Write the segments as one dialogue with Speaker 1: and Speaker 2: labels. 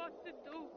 Speaker 1: what to do.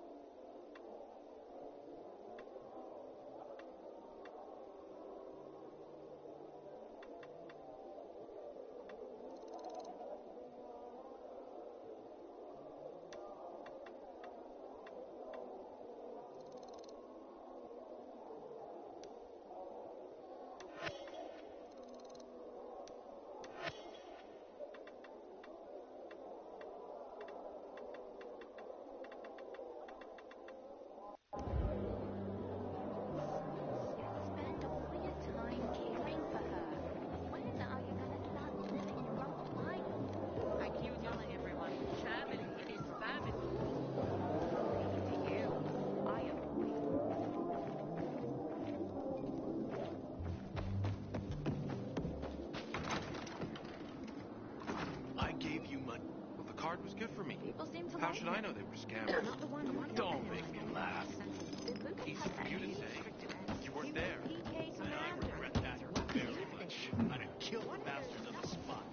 Speaker 2: Was good for me. How should I know they were scammers? Don't make me laugh. Easy for you to say. You weren't there. And I regret that very much. I'd have killed the bastards on the spot.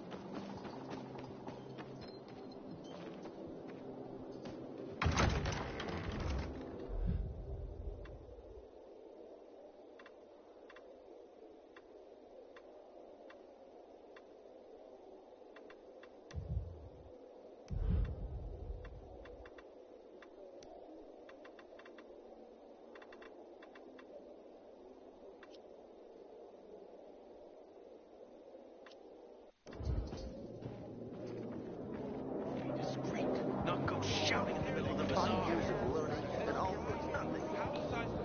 Speaker 2: Shouting in the middle of the bazaar.
Speaker 3: 5 years of learning and all for nothing.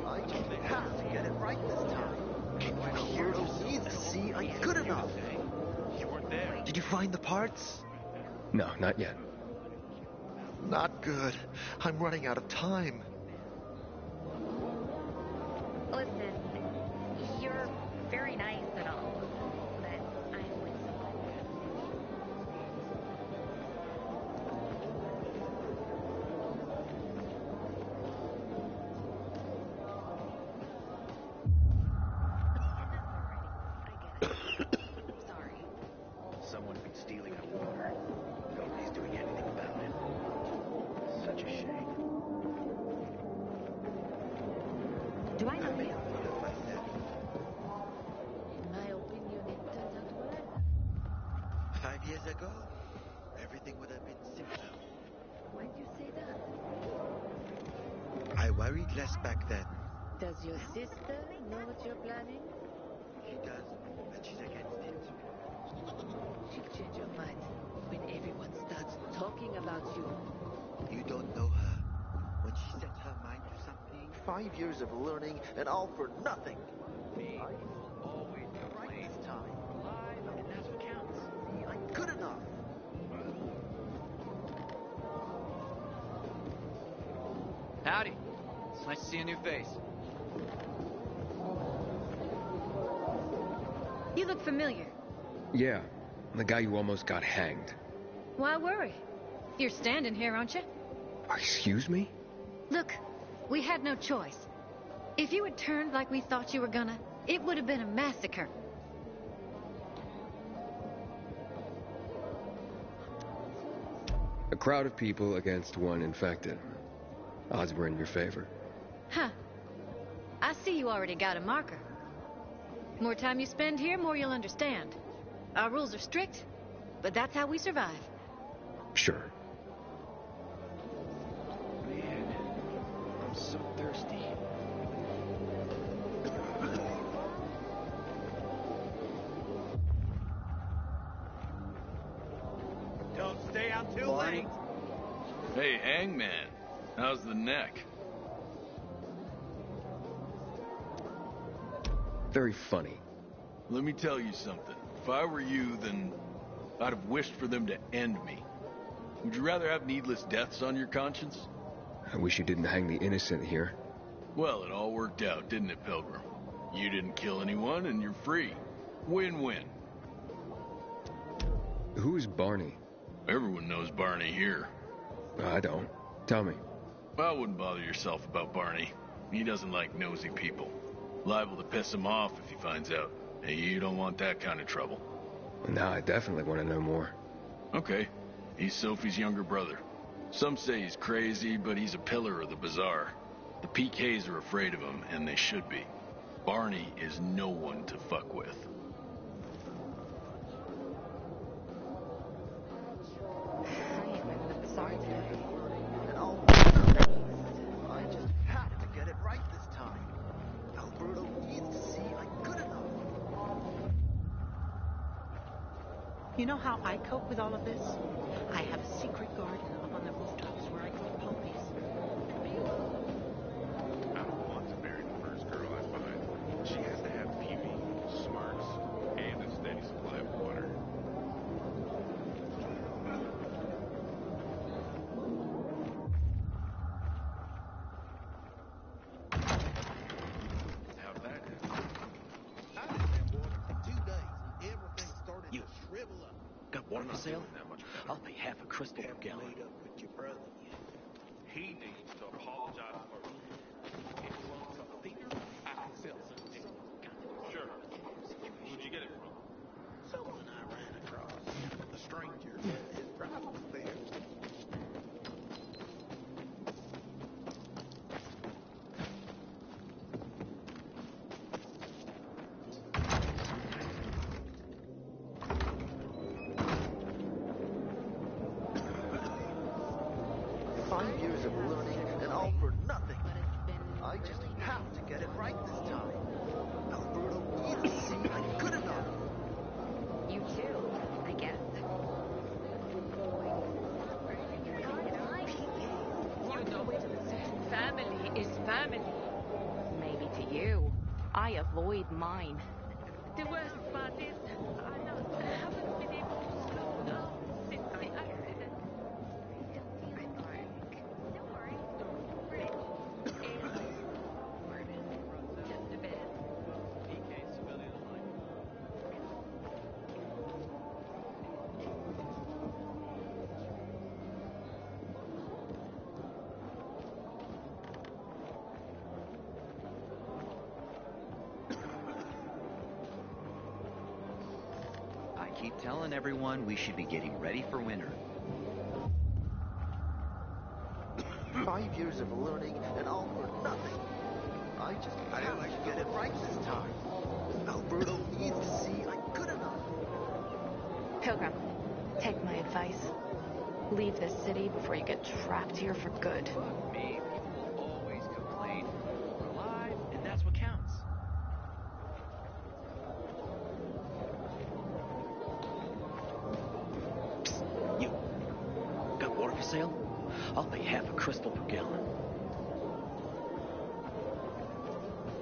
Speaker 3: I just have to get it right this time. I clearly see the sea. I'm good enough.
Speaker 2: You weren't there.
Speaker 3: Did you find the parts?
Speaker 4: No, not yet.
Speaker 3: Not good. I'm running out of time.
Speaker 5: Listen, you're very nice and all, but I'm with
Speaker 3: Someone's been stealing our water. Nobody's doing anything about it. Such a shame.
Speaker 5: Do I know you?
Speaker 6: In my opinion, it turned out well.
Speaker 3: 5 years ago, everything would have been simpler.
Speaker 6: Why do you say that?
Speaker 3: I worried less back then.
Speaker 6: Does your sister know what you're planning?
Speaker 3: She does, but she's against it.
Speaker 6: She'll change her mind when everyone starts talking about you.
Speaker 3: You don't know her. When she sets her mind to something, 5 years of learning and all for nothing.
Speaker 2: Me will always be right this time. Live, and that's what counts.
Speaker 3: See, I'm good enough.
Speaker 7: Howdy. It's nice to see a new face.
Speaker 5: You look familiar.
Speaker 4: Yeah, the guy who almost got hanged.
Speaker 5: Why worry? You're standing here, aren't you?
Speaker 4: Excuse me?
Speaker 5: Look, we had no choice. If you had turned like we thought you were gonna, it would have been a massacre.
Speaker 4: A crowd of people against one infected. Odds were in your favor.
Speaker 5: Huh. I see you already got a marker. More time you spend here, more you'll understand. Our rules are strict, but that's how we survive.
Speaker 4: Sure.
Speaker 2: Man, I'm so thirsty. Don't stay out too late.
Speaker 8: Hey, Hangman. How's the neck?
Speaker 4: Very funny.
Speaker 8: Let me tell you something. If I were you, then I'd have wished for them to end me. Would you rather have needless deaths on your conscience?
Speaker 4: I wish you didn't hang the innocent here.
Speaker 8: Well, it all worked out, didn't it, Pilgrim? You didn't kill anyone, and you're free. Win-win.
Speaker 4: Who's Barney?
Speaker 8: Everyone knows Barney here.
Speaker 4: I don't. Tell me.
Speaker 8: I wouldn't bother yourself about Barney. He doesn't like nosy people. Liable to piss him off if he finds out. Hey, you don't want that kind of trouble.
Speaker 4: Now I definitely want to know more.
Speaker 8: Okay. He's Sophie's younger brother. Some say he's crazy, but he's a pillar of the bazaar. The PKs are afraid of him, and they should be. Barney is no one to fuck with.
Speaker 3: And all I just have to get it right this time. Alberto needs to see I'm good enough.
Speaker 1: You know how I cope with all of this? I have a secret garden up on the rooftops where I grow poppies.
Speaker 2: I don't want to marry the first girl I find. She has to have beauty, smarts, and a steady supply of water. How'd that happen?
Speaker 9: I was in water for 2 days and everything started
Speaker 10: You.
Speaker 9: to shrivel up.
Speaker 10: Got water for sale?
Speaker 2: That much better.
Speaker 10: I'll pay half a crystal per
Speaker 9: Haven't
Speaker 10: gallon.
Speaker 9: made up with your brother yet.
Speaker 2: He needs to apologize first. If you want something thicker, I can sell something. Sure. Where'd you get it from?
Speaker 9: Someone I ran across. A stranger. His price was fair.
Speaker 3: Five years of learning and all for nothing. I just have to get it right this time. Alberto needs to see I'm good enough.
Speaker 5: You too, I guess. You know, family is family. Maybe to you. I avoid mine. The worst part is, I haven't been able to slow down since the accident. Just a bit.
Speaker 7: PK civilian alike.
Speaker 10: I keep telling everyone we should be getting ready for winter.
Speaker 3: 5 years of learning and all for nothing. I just have to get it right this time. Alberto needs to see I'm good enough.
Speaker 5: Pilgrim, take my advice. Leave this city before you get trapped here for good.
Speaker 7: Fuck me. People will always complain. We're alive, and that's what counts.
Speaker 10: You. Got water for sale? I'll pay half a crystal per gallon.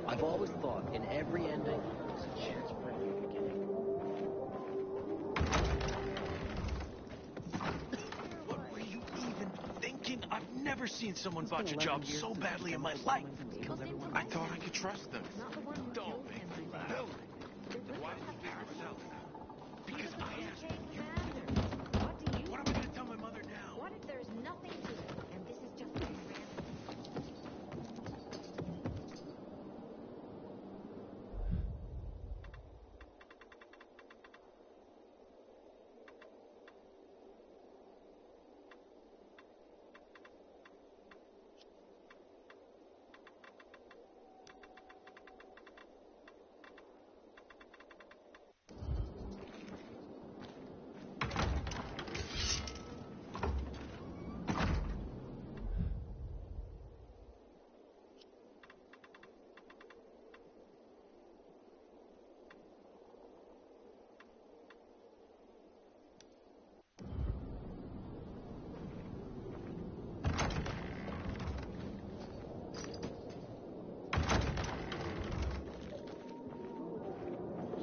Speaker 10: I've always thought in every ending, there's a chance for a new beginning.
Speaker 8: What were you even thinking? I've never seen someone botch a job so badly in my life.
Speaker 2: I thought I could trust them. Don't make me laugh. Why did you pick yourself? Because I asked you. What am I going to tell my mother now?
Speaker 5: What if there's nothing to it, and this is just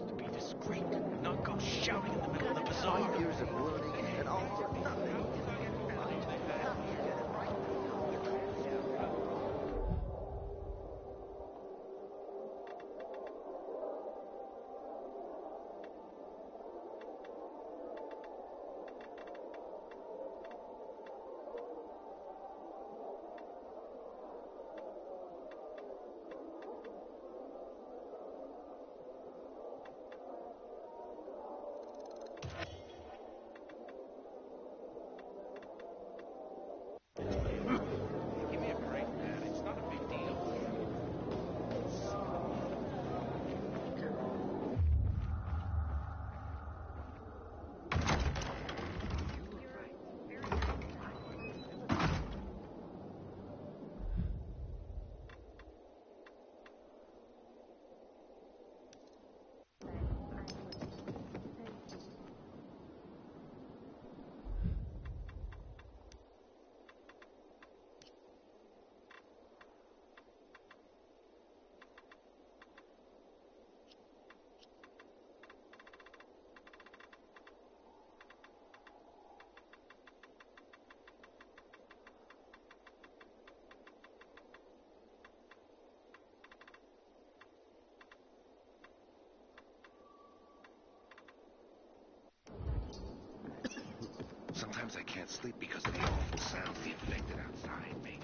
Speaker 8: To be discreet, not go shouting in the middle of the bazaar.
Speaker 3: 5 years of learning and all for nothing. I just have to get it right this time.
Speaker 11: Sometimes I can't sleep because of the awful sounds the infected outside make.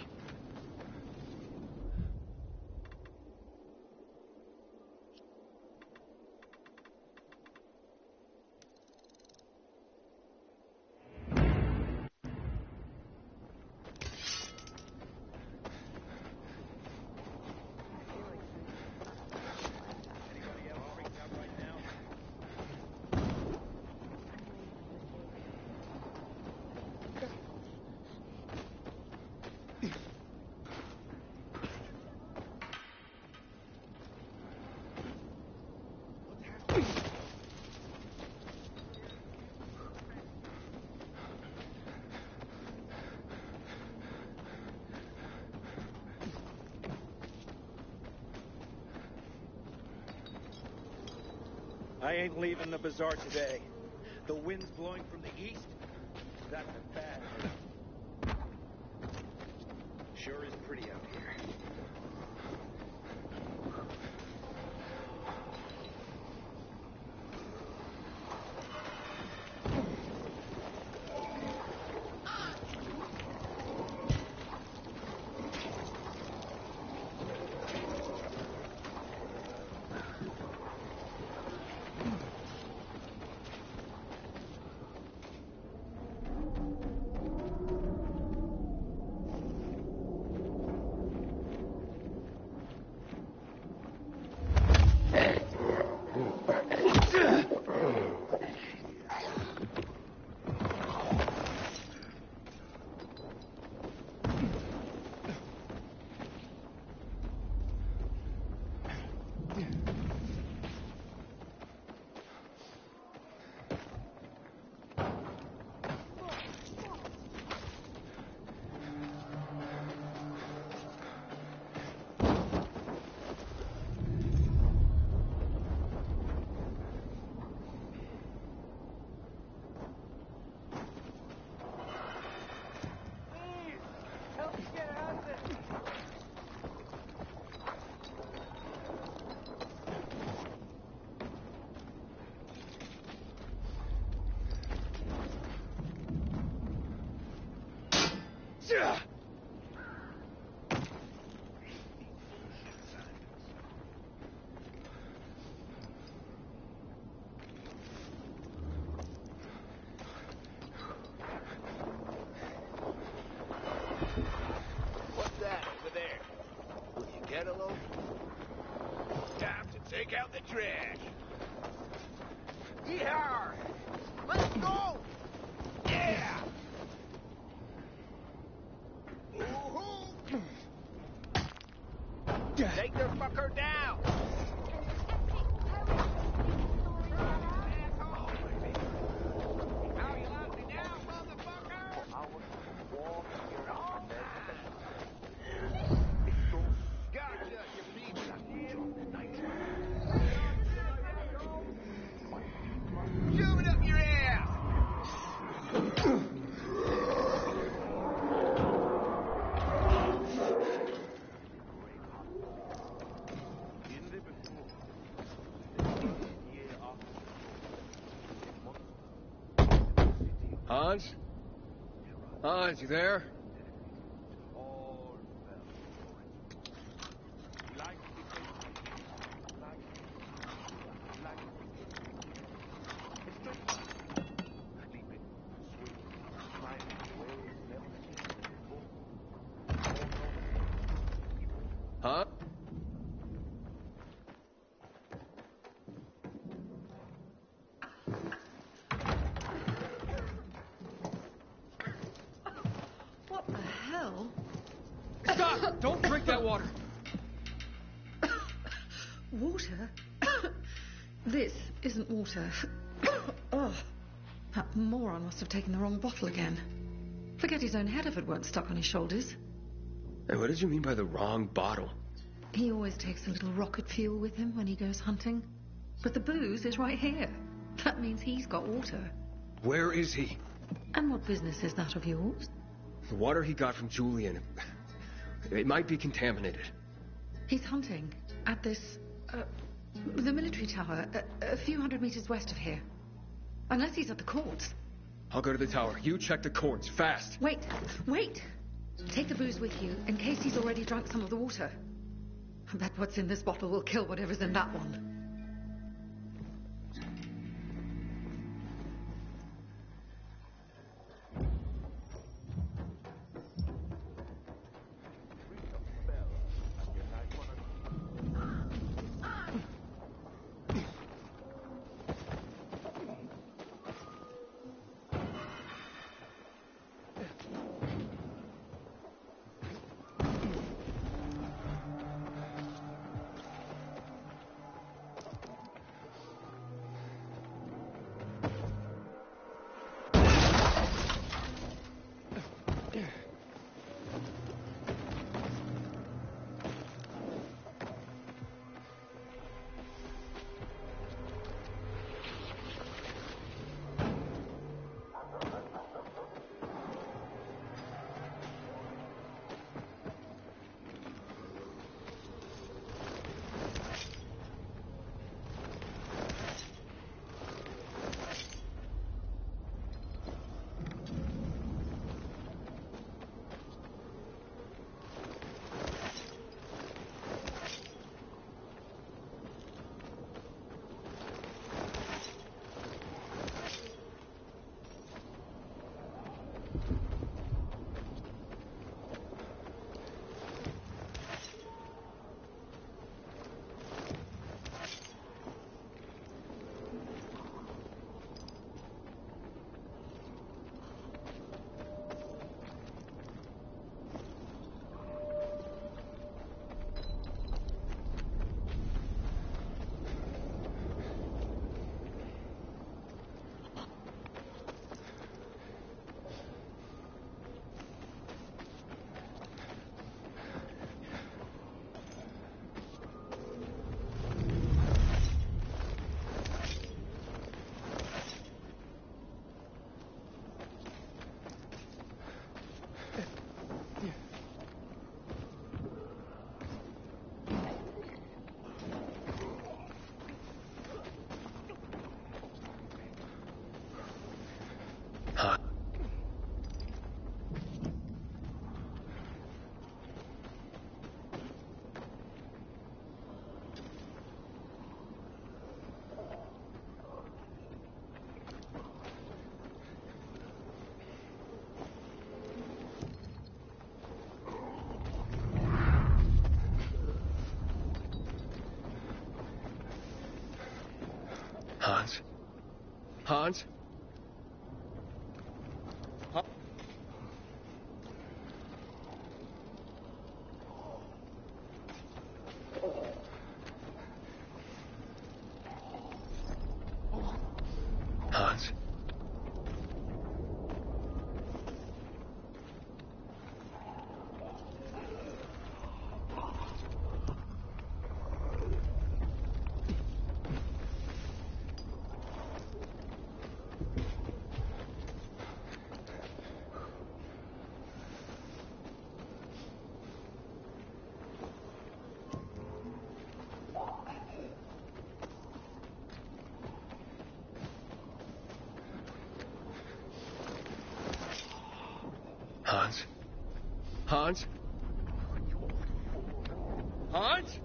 Speaker 7: I ain't leaving the bazaar today. The wind's blowing from the east. That's a bad. Sure is pretty out here.
Speaker 11: What's that over there? Will you get a load? Time to take out the trash. Yeehaw! Let's go! Yeah! Ooh-hoo! Take the fucker down! How you like me now, motherfucker? I was walking all night. Gotcha, you beat Shove it up your ass!
Speaker 4: Hans? Hans, you there? Huh?
Speaker 1: What the hell?
Speaker 4: Stop! Don't drink that water!
Speaker 1: Water? This isn't water. Oh, that moron must have taken the wrong bottle again. Forget his own head if it weren't stuck on his shoulders.
Speaker 4: Hey, what did you mean by the wrong bottle?
Speaker 1: He always takes a little rocket fuel with him when he goes hunting. But the booze is right here. That means he's got water.
Speaker 4: Where is he?
Speaker 1: And what business is that of yours?
Speaker 4: The water he got from Julian. It might be contaminated.
Speaker 1: He's hunting at this, the military tower, a few hundred meters west of here. Unless he's at the courts.
Speaker 4: I'll go to the tower. You check the cords, fast.
Speaker 1: Wait, wait! Take the booze with you, in case he's already drunk some of the water. I bet what's in this bottle will kill whatever's in that one.
Speaker 4: Hans? Hans? Hans? Hans? Hans? Hans?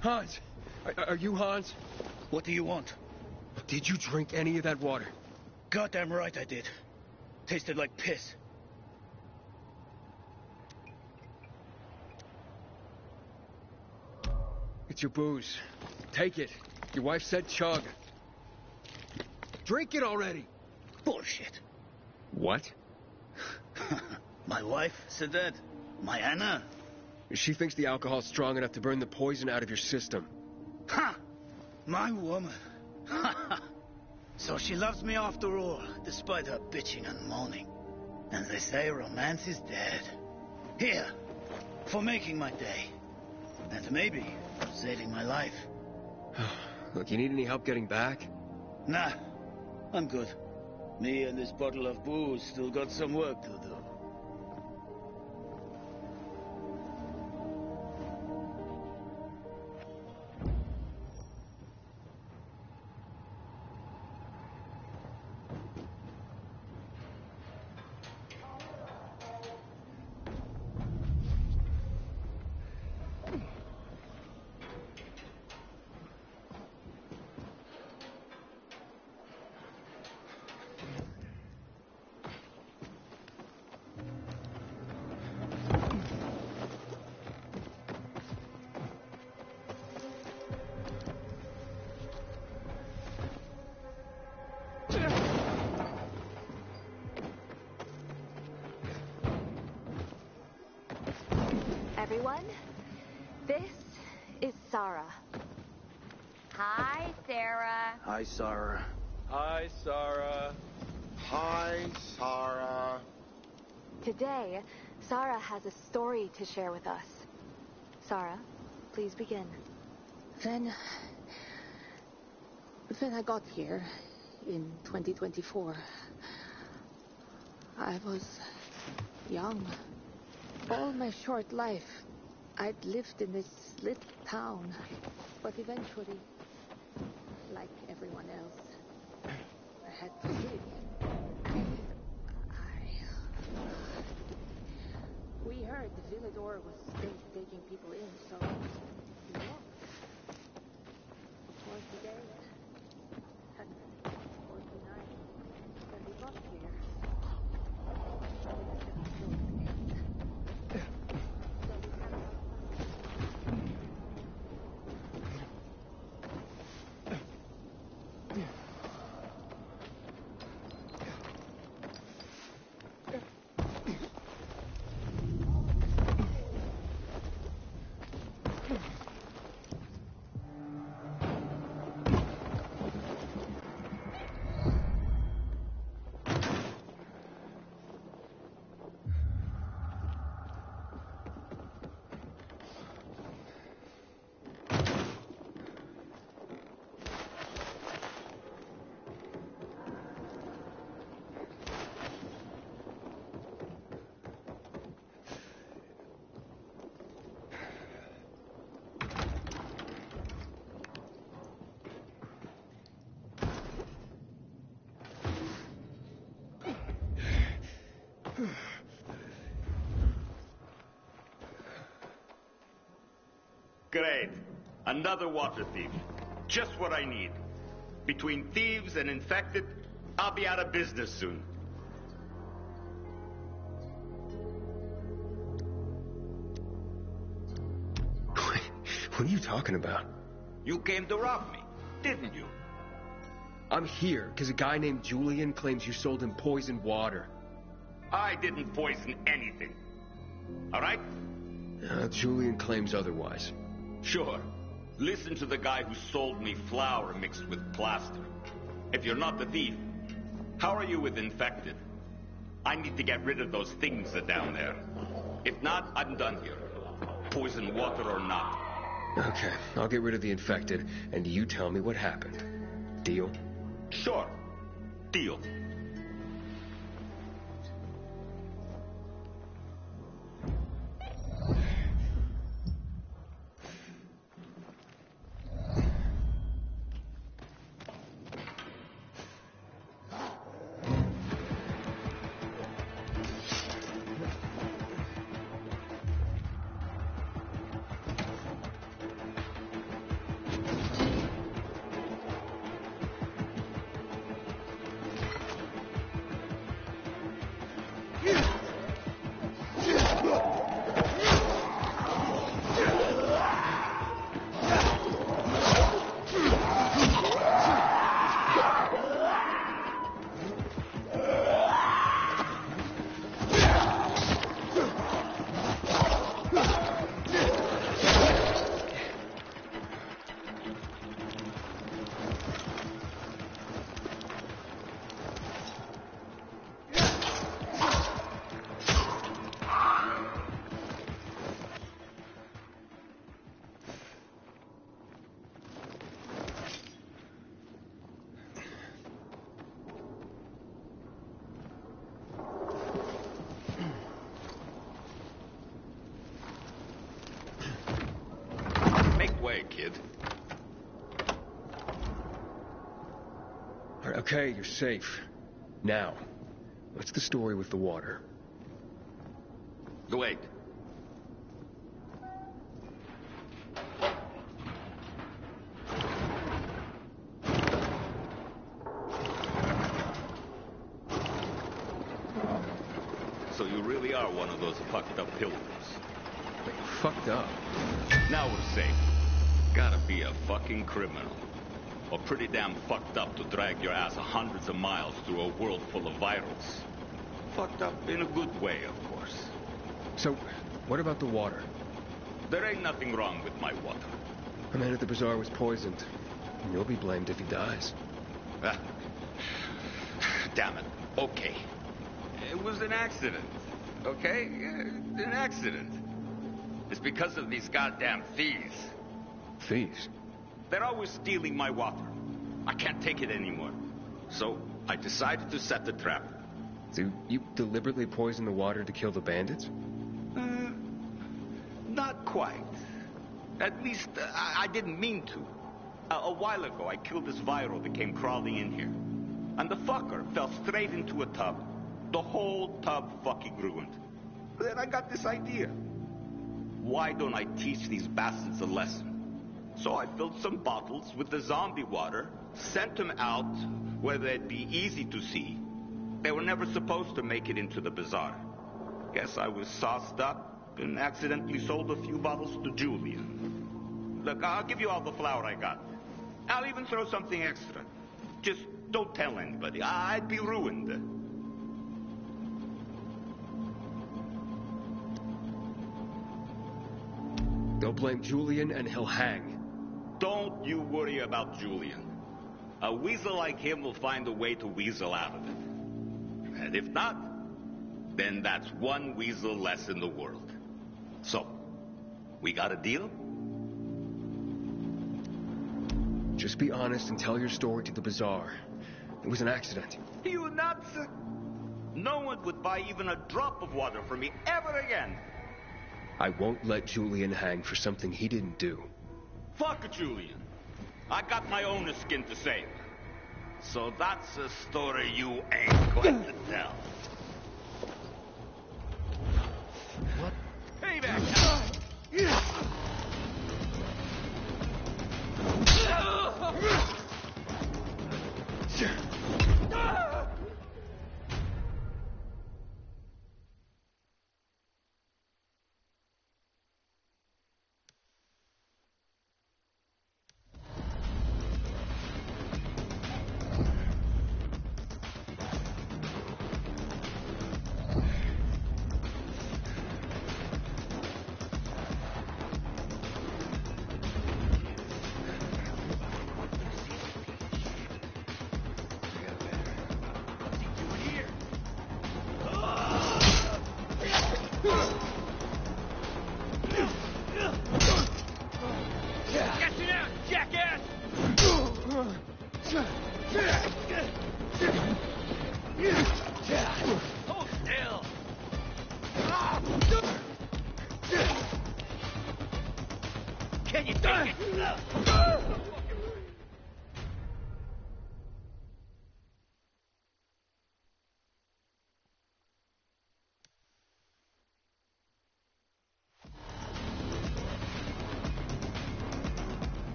Speaker 4: Hans! Are you Hans?
Speaker 12: What do you want?
Speaker 4: Did you drink any of that water?
Speaker 12: Goddamn right I did. Tasted like piss.
Speaker 4: It's your booze. Take it. Your wife said chug. Drink it already!
Speaker 12: Bullshit.
Speaker 4: What?
Speaker 12: My wife said that? My Anna?
Speaker 4: She thinks the alcohol's strong enough to burn the poison out of your system.
Speaker 12: Ha! My woman. So she loves me after all, despite her bitching and moaning. And they say romance is dead. Here, for making my day. And maybe saving my life.
Speaker 4: Look, you need any help getting back?
Speaker 12: Nah, I'm good. Me and this bottle of booze still got some work to do.
Speaker 13: Everyone, this is Sarah.
Speaker 5: Hi, Sarah.
Speaker 3: Hi, Sarah.
Speaker 7: Hi, Sarah.
Speaker 9: Hi, Sarah.
Speaker 13: Today, Sarah has a story to share with us. Sarah, please begin.
Speaker 6: When I got here in 2024, I was young. All my short life, I'd lived in this little town, but eventually, like everyone else, I had to leave. We heard the Villador was taking people in, so we left. For today, 49, when we got here.
Speaker 14: Great. Another water thief. Just what I need. Between thieves and infected, I'll be out of business soon.
Speaker 4: What are you talking about?
Speaker 14: You came to rob me, didn't you?
Speaker 4: I'm here because a guy named Julian claims you sold him poisoned water.
Speaker 14: I didn't poison anything. All right?
Speaker 4: Julian claims otherwise.
Speaker 14: Sure. Listen to the guy who sold me flour mixed with plaster. If you're not the thief, how are you with infected? I need to get rid of those things that are down there. If not, I'm done here. Poison water or not.
Speaker 4: Okay, I'll get rid of the infected, and you tell me what happened. Deal?
Speaker 14: Sure. Deal.
Speaker 4: All right, okay, you're safe. Now, what's the story with the water?
Speaker 14: Wait. So you really are one of those fucked up pilgrims.
Speaker 4: Wait, fucked up?
Speaker 14: Now we're safe. Gotta be a fucking criminal. Or pretty damn fucked up to drag your ass hundreds of miles through a world full of virals. Fucked up in a good way, of course.
Speaker 4: So, what about the water?
Speaker 14: There ain't nothing wrong with my water.
Speaker 4: The man at the bazaar was poisoned. And you'll be blamed if he dies.
Speaker 14: Damn it. Okay. It was an accident. Okay? An accident. It's because of these goddamn thieves.
Speaker 4: Thieves?
Speaker 14: They're always stealing my water. I can't take it anymore. So I decided to set the trap.
Speaker 4: So you deliberately poisoned the water to kill the bandits?
Speaker 14: Not quite. At least, I didn't mean to. A while ago, I killed this viral that came crawling in here. And the fucker fell straight into a tub. The whole tub fucking ruined. Then I got this idea. Why don't I teach these bastards a lesson? So I filled some bottles with the zombie water, sent them out where they'd be easy to see. They were never supposed to make it into the bazaar. Guess I was sauced up and accidentally sold a few bottles to Julian. Look, I'll give you all the flour I got. I'll even throw something extra. Just don't tell anybody. I'd be ruined.
Speaker 4: They'll blame Julian and he'll hang.
Speaker 14: Don't you worry about Julian. A weasel like him will find a way to weasel out of it. And if not, then that's one weasel less in the world. So, we got a deal?
Speaker 4: Just be honest and tell your story to the bazaar. It was an accident.
Speaker 14: You nuts? No one would buy even a drop of water from me ever again.
Speaker 4: I won't let Julian hang for something he didn't do.
Speaker 14: Fuck Julian. I got my own skin to save. So that's a story you ain't going to tell.
Speaker 2: What? Payback!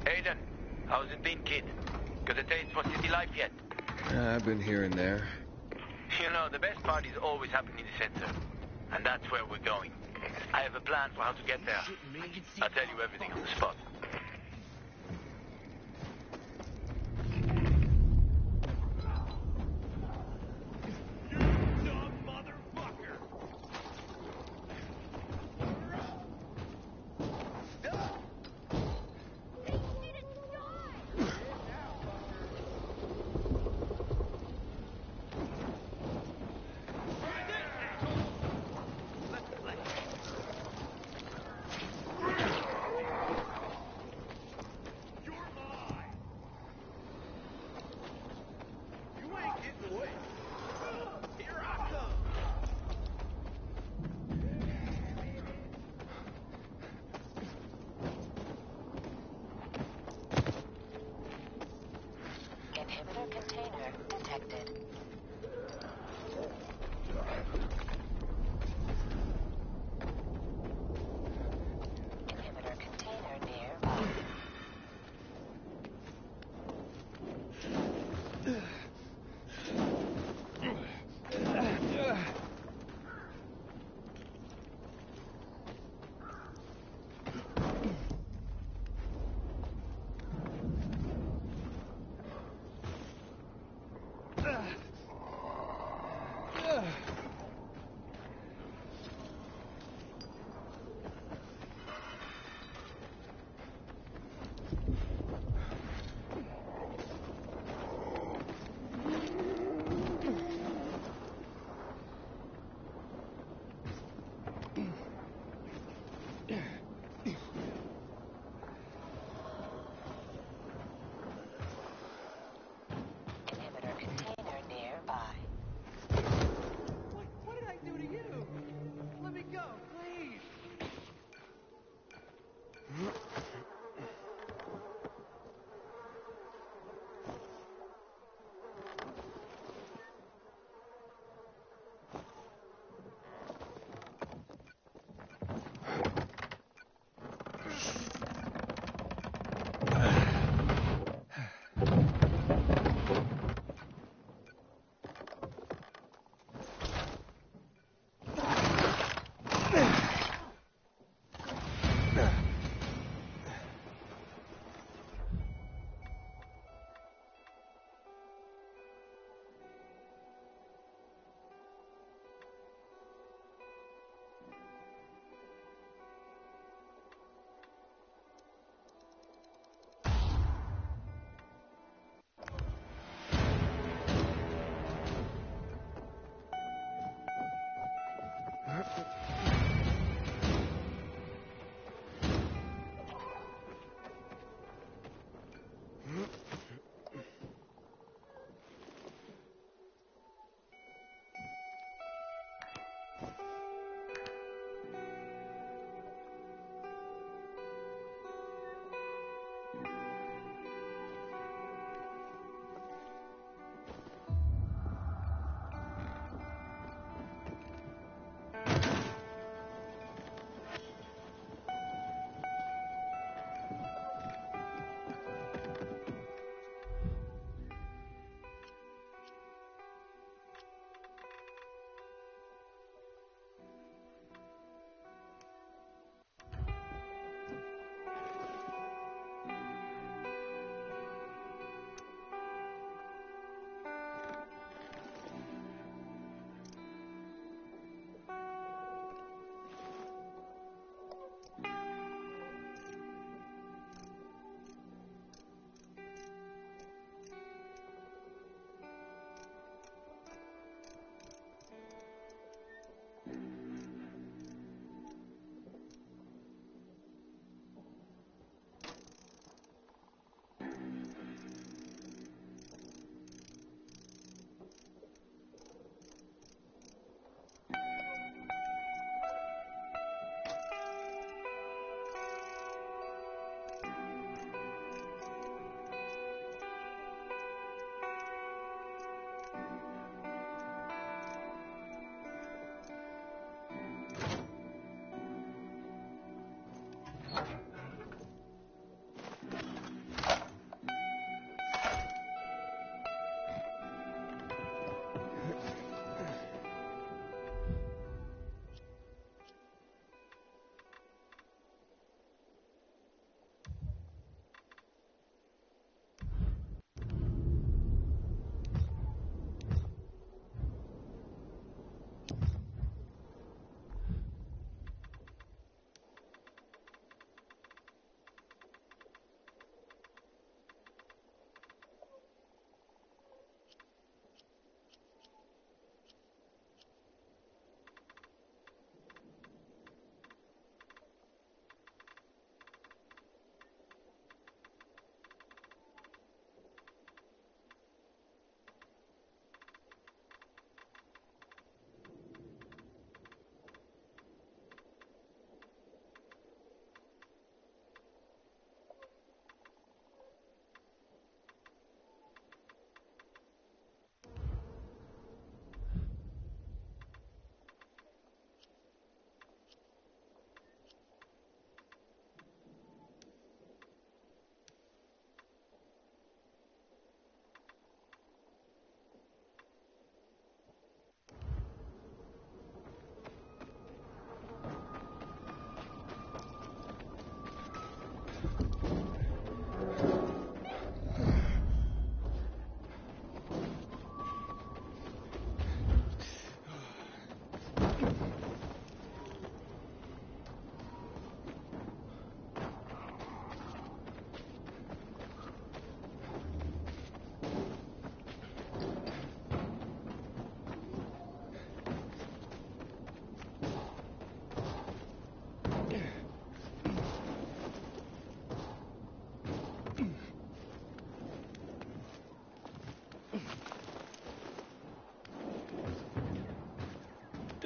Speaker 15: Aiden, how's it been, kid? Got a taste for city life yet?
Speaker 4: I've been here and there.
Speaker 15: You know, the best part is always happening in the center. And that's where we're going. I have a plan for how to get there. I'll tell you everything on the spot.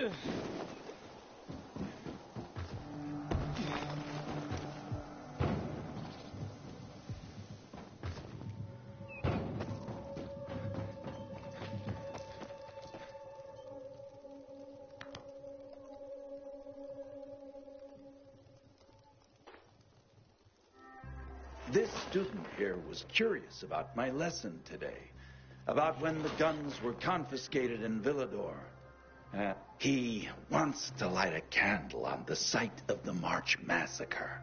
Speaker 7: This student here was curious about my lesson today, about when the guns were confiscated in Villador. He wants to light a candle on the site of the March massacre.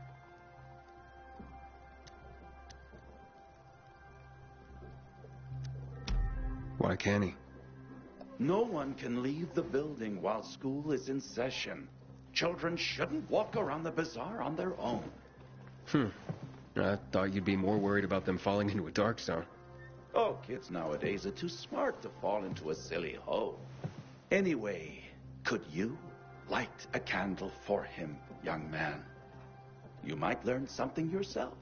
Speaker 4: Why can't he?
Speaker 7: No one can leave the building while school is in session. Children shouldn't walk around the bazaar on their own.
Speaker 4: I thought you'd be more worried about them falling into a dark zone.
Speaker 7: Oh, kids nowadays are too smart to fall into a silly hole. Anyway, could you light a candle for him, young man? You might learn something yourself.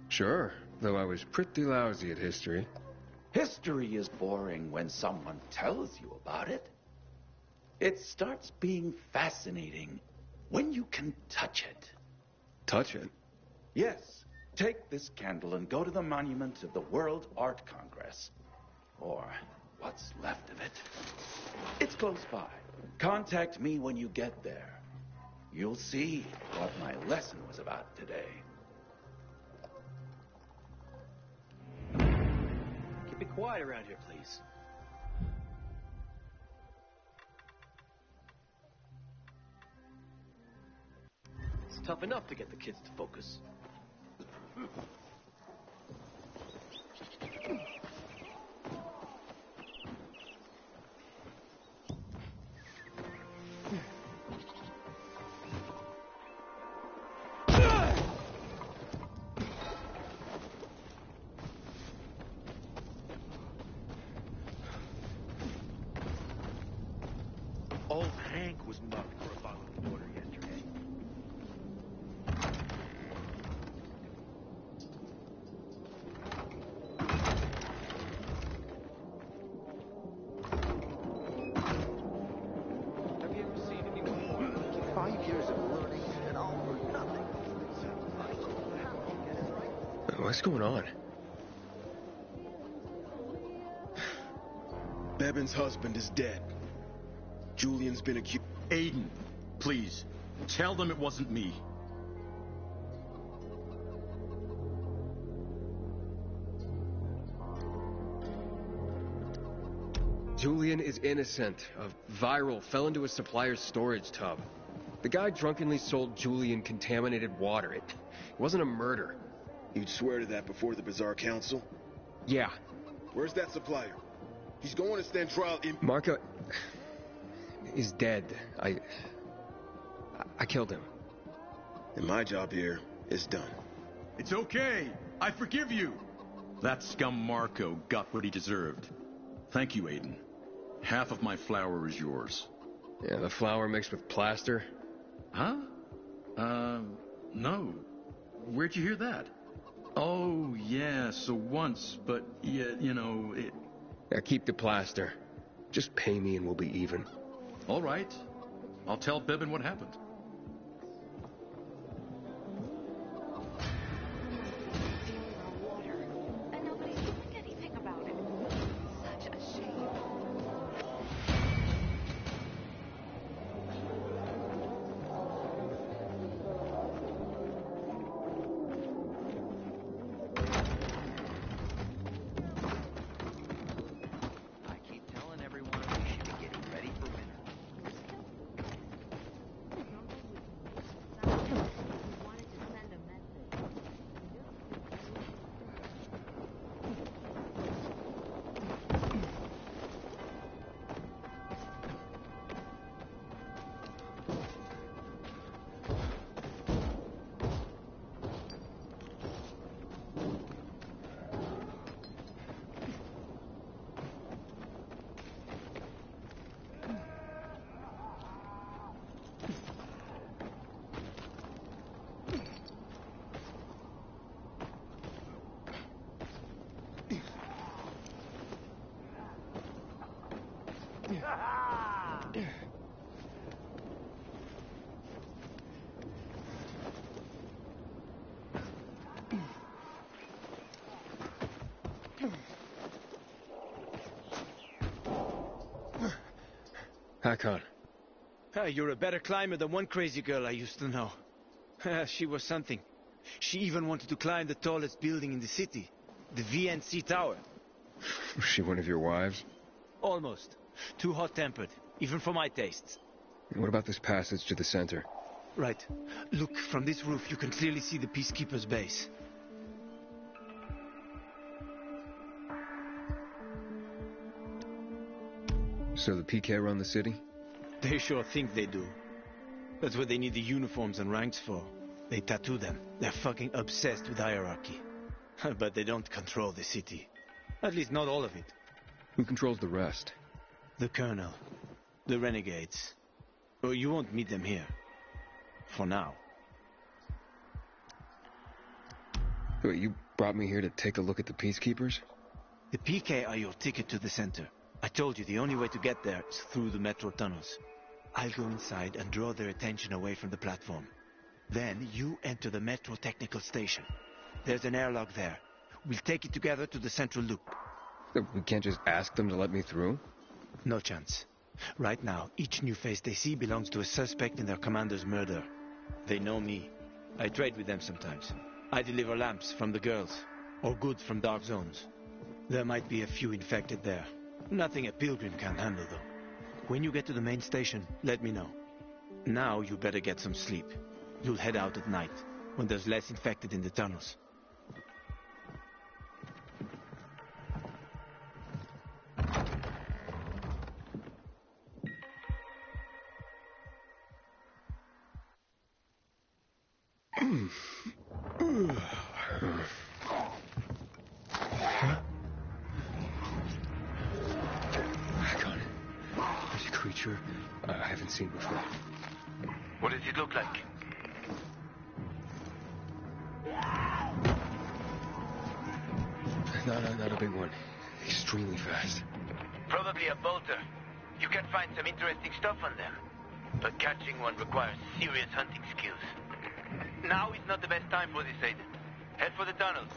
Speaker 4: Sure, though I was pretty lousy at history.
Speaker 7: History is boring when someone tells you about it. It starts being fascinating when you can touch it.
Speaker 4: Touch it?
Speaker 7: Yes. Take this candle and go to the monument of the World Art Congress. Or what's left of it. It's close by. Contact me when you get there. You'll see what my lesson was about today.
Speaker 10: Keep it quiet around here, please. It's tough enough to get the kids to focus.
Speaker 9: Old Hank was mugged for a bottle of water yesterday.
Speaker 3: Have you ever seen anyone? 5 years of learning and all for nothing.
Speaker 4: What's going on?
Speaker 16: Bevan's husband is dead. Julian's been accused.
Speaker 17: Aiden, please, tell them it wasn't me.
Speaker 4: Julian is innocent. A viral fell into a supplier's storage tub. The guy drunkenly sold Julian contaminated water. It wasn't a murder.
Speaker 16: You'd swear to that before the Bazaar Council?
Speaker 4: Yeah.
Speaker 16: Where's that supplier? He's going to stand trial in...
Speaker 4: Marco is dead. I killed him.
Speaker 16: And my job here is done.
Speaker 17: It's okay. I forgive you. That scum Marco got what he deserved. Thank you, Aiden. Half of my flour is yours.
Speaker 4: Yeah, the flour mixed with plaster?
Speaker 17: Huh? No. Where'd you hear that? Oh, yeah, so once, but, yeah, you know, it...
Speaker 4: Yeah, keep the plaster. Just pay me and we'll be even.
Speaker 17: All right. I'll tell Bevan what happened.
Speaker 5: And nobody's doing anything about it. Such a shame.
Speaker 3: I keep telling everyone we should be getting ready for winter.
Speaker 4: Hakon.
Speaker 18: You're a better climber than one crazy girl I used to know. She was something. She even wanted to climb the tallest building in the city, the VNC Tower.
Speaker 4: Was she one of your wives?
Speaker 18: Almost. Too hot-tempered, even for my tastes.
Speaker 4: What about this passage to the center?
Speaker 18: Right. Look, from this roof you can clearly see the Peacekeeper's base.
Speaker 4: So the PK run the city?
Speaker 18: They sure think they do. That's what they need the uniforms and ranks for. They tattoo them. They're fucking obsessed with hierarchy. But they don't control the city. At least not all of it.
Speaker 4: Who controls the rest?
Speaker 18: The Colonel. The Renegades. Oh, you won't meet them here. For now.
Speaker 4: Wait, you brought me here to take a look at the Peacekeepers?
Speaker 18: The PK are your ticket to the center. I told you the only way to get there is through the metro tunnels. I'll go inside and draw their attention away from the platform. Then you enter the metro technical station. There's an airlock there. We'll take it together to the central loop.
Speaker 4: We can't just ask them to let me through?
Speaker 18: No chance. Right now, each new face they see belongs to a suspect in their commander's murder. They know me. I trade with them sometimes. I deliver lamps from the girls, or goods from dark zones. There might be a few infected there. Nothing a pilgrim can handle, though. When you get to the main station, let me know. Now you better get some sleep. You'll head out at night, when there's less infected in the tunnels.
Speaker 4: There's a creature I haven't seen before.
Speaker 15: What does it look like?
Speaker 4: Not a big one. Extremely fast.
Speaker 15: Probably a bolter. You can find some interesting stuff on them. But catching one requires serious hunting skills. Now is not the best time for this, Aiden. Head for the tunnels.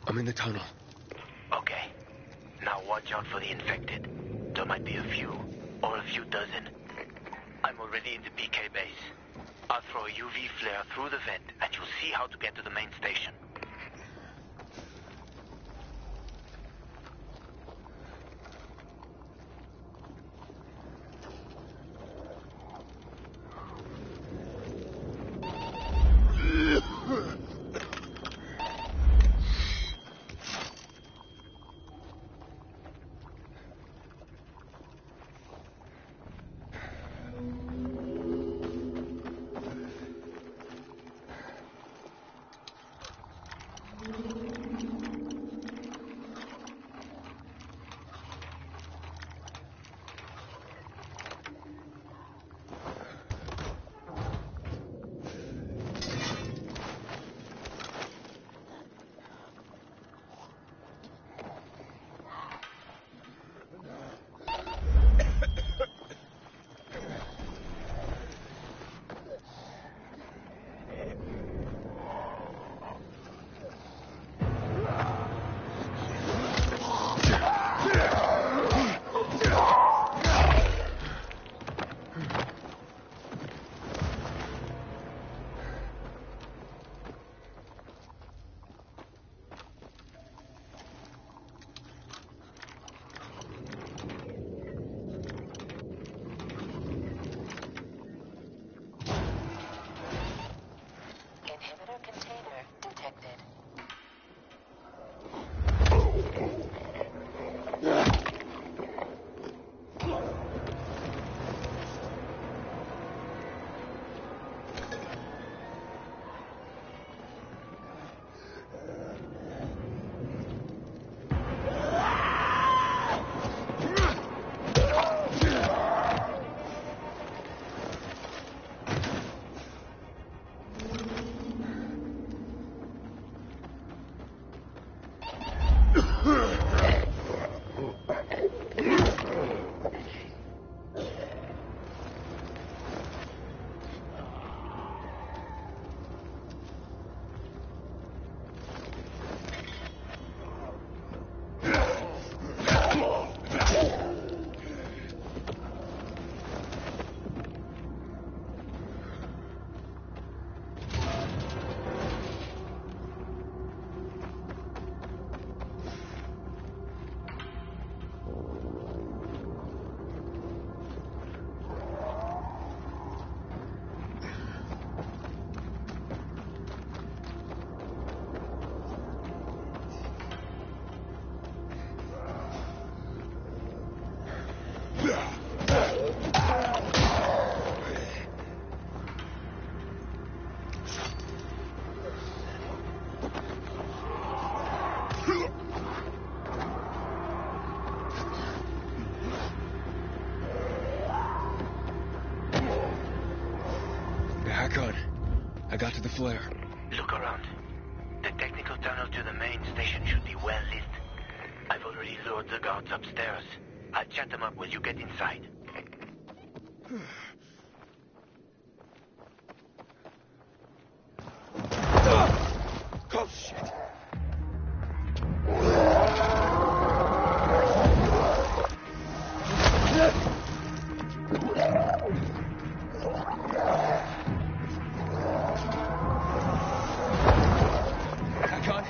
Speaker 4: I'm in the tunnel.
Speaker 15: Okay. Now watch out for the infected. There might be a few, or a few dozen. I'm already in the PK base. I'll throw a UV flare through the vent, and you'll see how to get to the main station.
Speaker 4: I got to the flare.
Speaker 15: Look around. The technical tunnel to the main station should be well lit. I've already lured the guards upstairs. I'll chat them up when you get inside.
Speaker 4: Oh, shit. Hakon,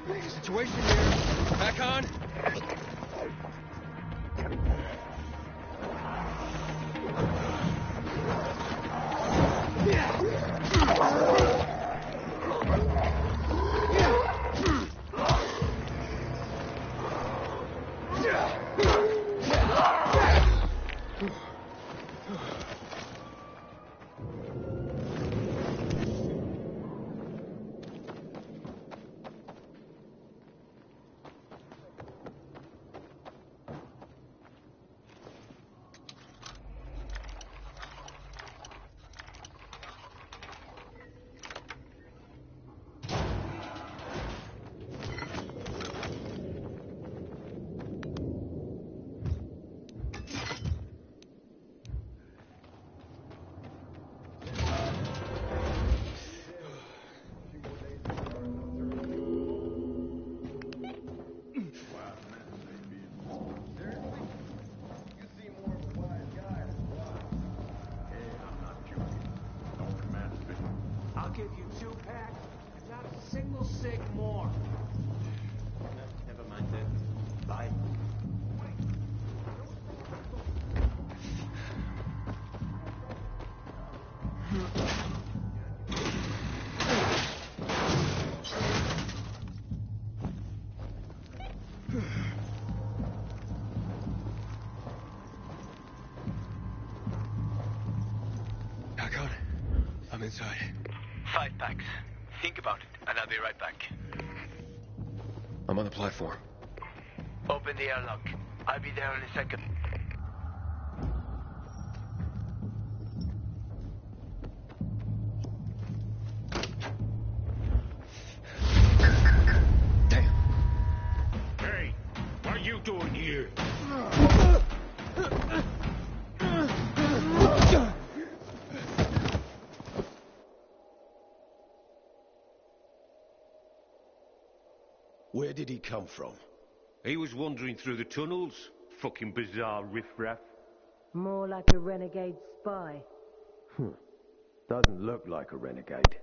Speaker 4: there's a situation here. Hakon?
Speaker 10: sake, more.
Speaker 18: Never mind that. Bye.
Speaker 4: I'm inside.
Speaker 15: 5 packs. Think about it, and I'll be right back.
Speaker 4: I'm on the platform.
Speaker 15: Open the airlock. I'll be there in a second.
Speaker 4: Damn.
Speaker 9: Hey, what are you doing here?
Speaker 16: Where did he come from?
Speaker 9: He was wandering through the tunnels. Fucking bizarre riffraff.
Speaker 19: More like a renegade spy.
Speaker 16: Doesn't look like a renegade.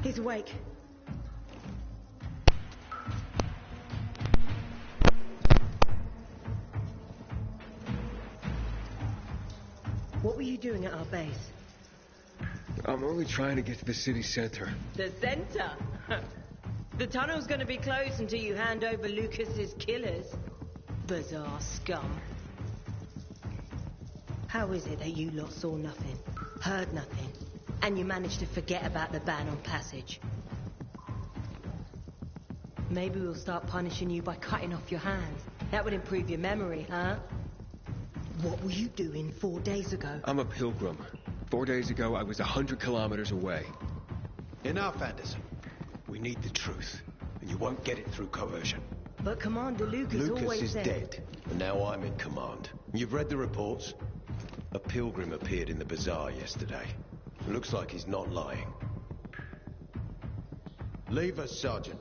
Speaker 19: He's awake. What were you doing at our base?
Speaker 4: I'm only trying to get to the city center.
Speaker 19: The center? The tunnel's gonna be closed until you hand over Lucas's killers. Bizarre scum. How is it that you lot saw nothing, heard nothing, and you managed to forget about the ban on passage? Maybe we'll start punishing you by cutting off your hands. That would improve your memory, huh? What were you doing 4 days ago?
Speaker 4: I'm a pilgrim. 4 days ago, I was 100 kilometers away.
Speaker 16: Enough, Anderson. We need the truth, and you won't get it through coercion.
Speaker 19: But Commander Lucas always
Speaker 16: is
Speaker 19: said...
Speaker 16: dead, and now I'm in command. You've read the reports? A pilgrim appeared in the bazaar yesterday. Looks like he's not lying. Leave us, Sergeant.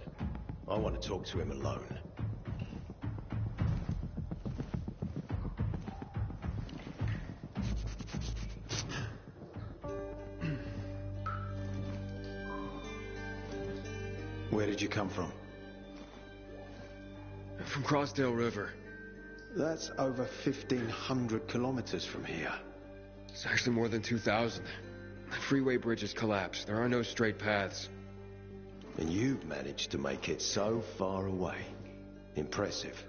Speaker 16: I want to talk to him alone. Where did you come from?
Speaker 4: From Crossdale River.
Speaker 16: That's over 1,500 kilometers from here.
Speaker 4: It's actually more than 2,000. The freeway bridges collapsed. There are no straight paths.
Speaker 16: And you've managed to make it so far away. Impressive.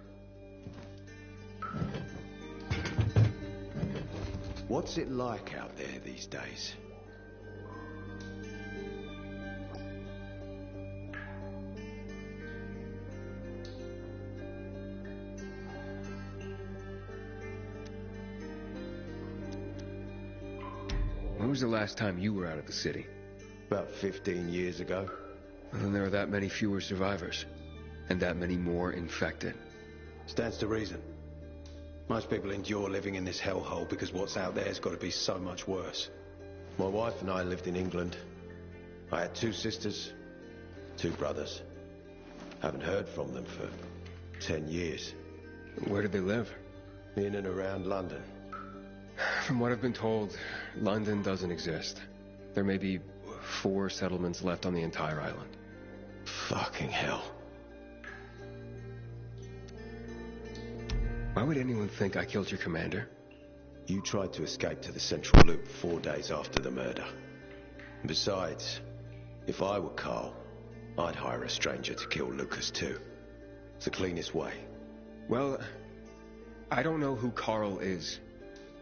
Speaker 16: What's it like out there these days?
Speaker 4: When was the last time you were out of the city?
Speaker 16: About 15 years ago.
Speaker 4: Well, then there are that many fewer survivors. And that many more infected.
Speaker 16: Stands to reason. Most people endure living in this hellhole because what's out there has got to be so much worse. My wife and I lived in England. I had 2 sisters, 2 brothers. Haven't heard from them for 10 years.
Speaker 4: Where did they live?
Speaker 16: In and around London.
Speaker 4: From what I've been told, London doesn't exist. There may be 4 settlements left on the entire island.
Speaker 16: Fucking hell.
Speaker 4: Why would anyone think I killed your commander?
Speaker 16: You tried to escape to the Central Loop 4 days after the murder. Besides, if I were Carl, I'd hire a stranger to kill Lucas too. It's the cleanest way.
Speaker 4: Well, I don't know who Carl is.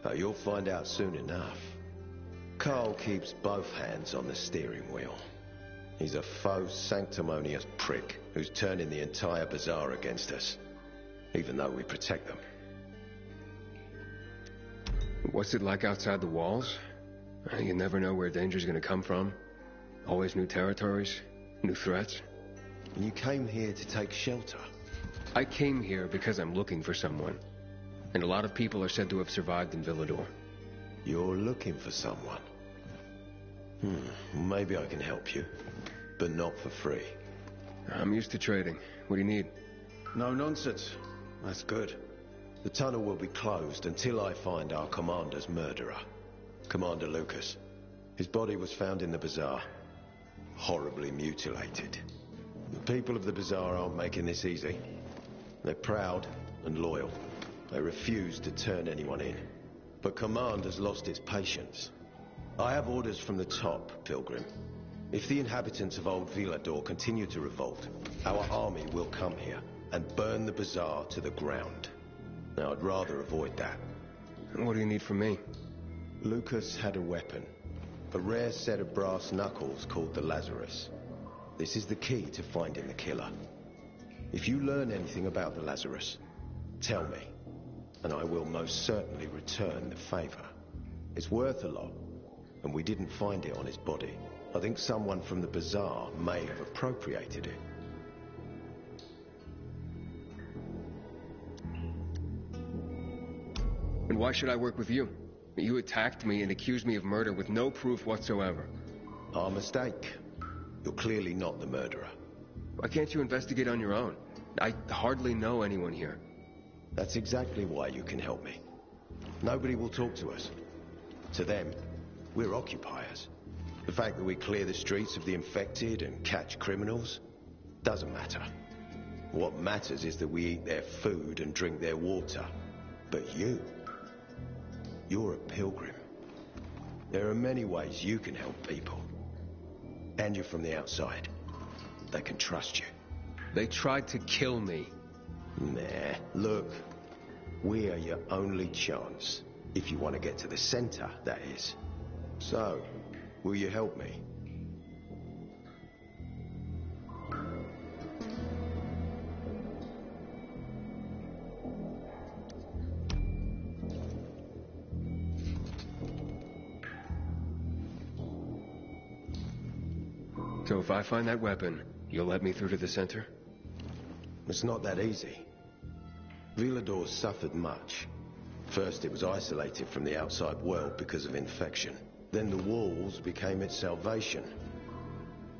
Speaker 16: But you'll find out soon enough. Carl keeps both hands on the steering wheel. He's a faux sanctimonious prick who's turning the entire bazaar against us, even though we protect them.
Speaker 4: What's it like outside the walls? You never know where danger's gonna come from. Always new territories, new threats.
Speaker 16: And you came here to take shelter?
Speaker 4: I came here because I'm looking for someone. And a lot of people are said to have survived in Villador.
Speaker 16: You're looking for someone? Maybe I can help you. but not for free.
Speaker 4: I'm used to trading. What do you need?
Speaker 16: No nonsense. That's good. The tunnel will be closed until I find our commander's murderer, Commander Lucas. His body was found in the bazaar, horribly mutilated. The people of the bazaar aren't making this easy. They're proud and loyal. They refuse to turn anyone in. But command has lost its patience. I have orders from the top, Pilgrim. If the inhabitants of Old Villador continue to revolt, our army will come here and burn the bazaar to the ground. Now, I'd rather avoid that.
Speaker 4: What do you need from me?
Speaker 16: Lucas had a weapon. A rare set of brass knuckles called the Lazarus. This is the key to finding the killer. If you learn anything about the Lazarus, tell me, and I will most certainly return the favor. It's worth a lot, and we didn't find it on his body. I think someone from the bazaar may have appropriated it.
Speaker 4: And why should I work with you? You attacked me and accused me of murder with no proof whatsoever.
Speaker 16: Our mistake. You're clearly not the murderer.
Speaker 4: Why can't you investigate on your own? I hardly know anyone here.
Speaker 16: That's exactly why you can help me. Nobody will talk to us. To them, we're occupiers. The fact that we clear the streets of the infected and catch criminals doesn't matter. What matters is that we eat their food and drink their water. But you're a pilgrim. There are many ways you can help people. And you're from the outside. They can trust you.
Speaker 4: They tried to kill me.
Speaker 16: Nah, look. We are your only chance. If you want to get to the center, that is. So, will you help me?
Speaker 4: So if I find that weapon, you'll let me through to the center?
Speaker 16: It's not that easy. Villador suffered much. First, it was isolated from the outside world because of infection. Then the walls became its salvation.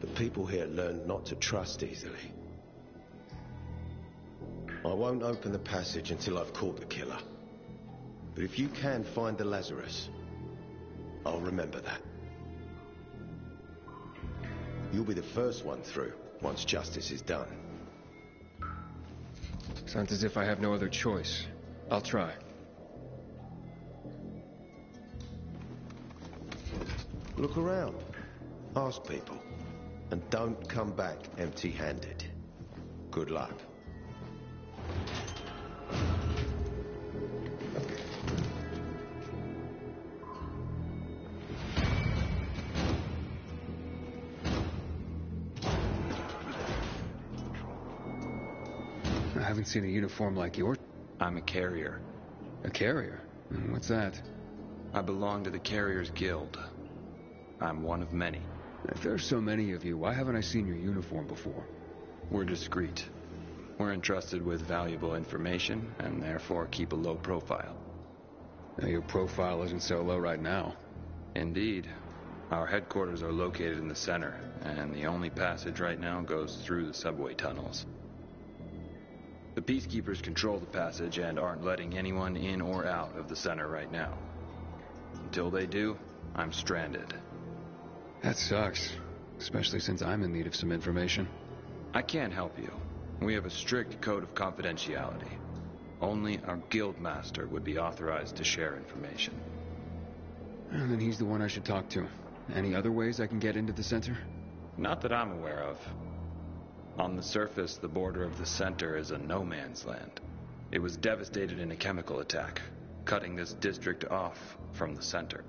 Speaker 16: The people here learned not to trust easily. I won't open the passage until I've caught the killer. But if you can find the Lazarus, I'll remember that. You'll be the first one through, once justice is done.
Speaker 4: Sounds as if I have no other choice. I'll try.
Speaker 16: Look around. Ask people. And don't come back empty-handed. Good luck.
Speaker 4: I haven't seen a uniform like yours.
Speaker 20: I'm a carrier.
Speaker 4: A carrier? What's that?
Speaker 20: I belong to the Carriers Guild. I'm one of many.
Speaker 4: If there's so many of you, why haven't I seen your uniform before?
Speaker 20: We're discreet. We're entrusted with valuable information, and therefore keep a low profile.
Speaker 4: Now, your profile isn't so low right now.
Speaker 20: Indeed. Our headquarters are located in the center, and the only passage right now goes through the subway tunnels. The Peacekeepers control the passage and aren't letting anyone in or out of the center right now. Until they do, I'm stranded.
Speaker 4: That sucks, especially since I'm in need of some information.
Speaker 20: I can't help you. We have a strict code of confidentiality. Only our guild master would be authorized to share information.
Speaker 4: And then he's the one I should talk to. Any other ways I can get into the center?
Speaker 20: Not that I'm aware of. On the surface, the border of the center is a no-man's land. It was devastated in a chemical attack, cutting this district off from the center.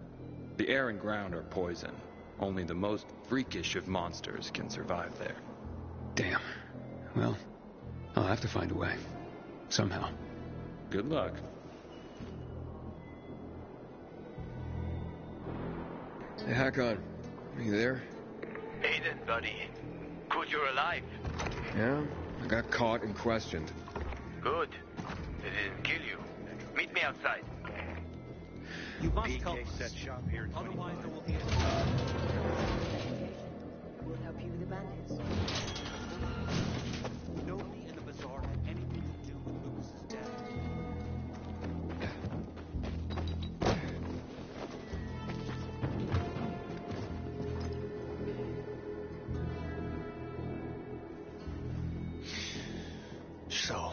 Speaker 20: The air and ground are poison. Only the most freakish of monsters can survive there.
Speaker 4: Damn. Well, I'll have to find a way. Somehow.
Speaker 20: Good luck.
Speaker 4: Hey, Hakon. Are you there?
Speaker 15: Aiden, buddy. Good you're alive.
Speaker 4: Yeah? I got caught and questioned.
Speaker 15: Good. They didn't kill you. Meet me outside.
Speaker 9: You must help us. Set shop here. Otherwise, there will be a...
Speaker 19: help you with the bandits.
Speaker 10: Nobody in the bazaar had anything to do with Lucas's death.
Speaker 18: So...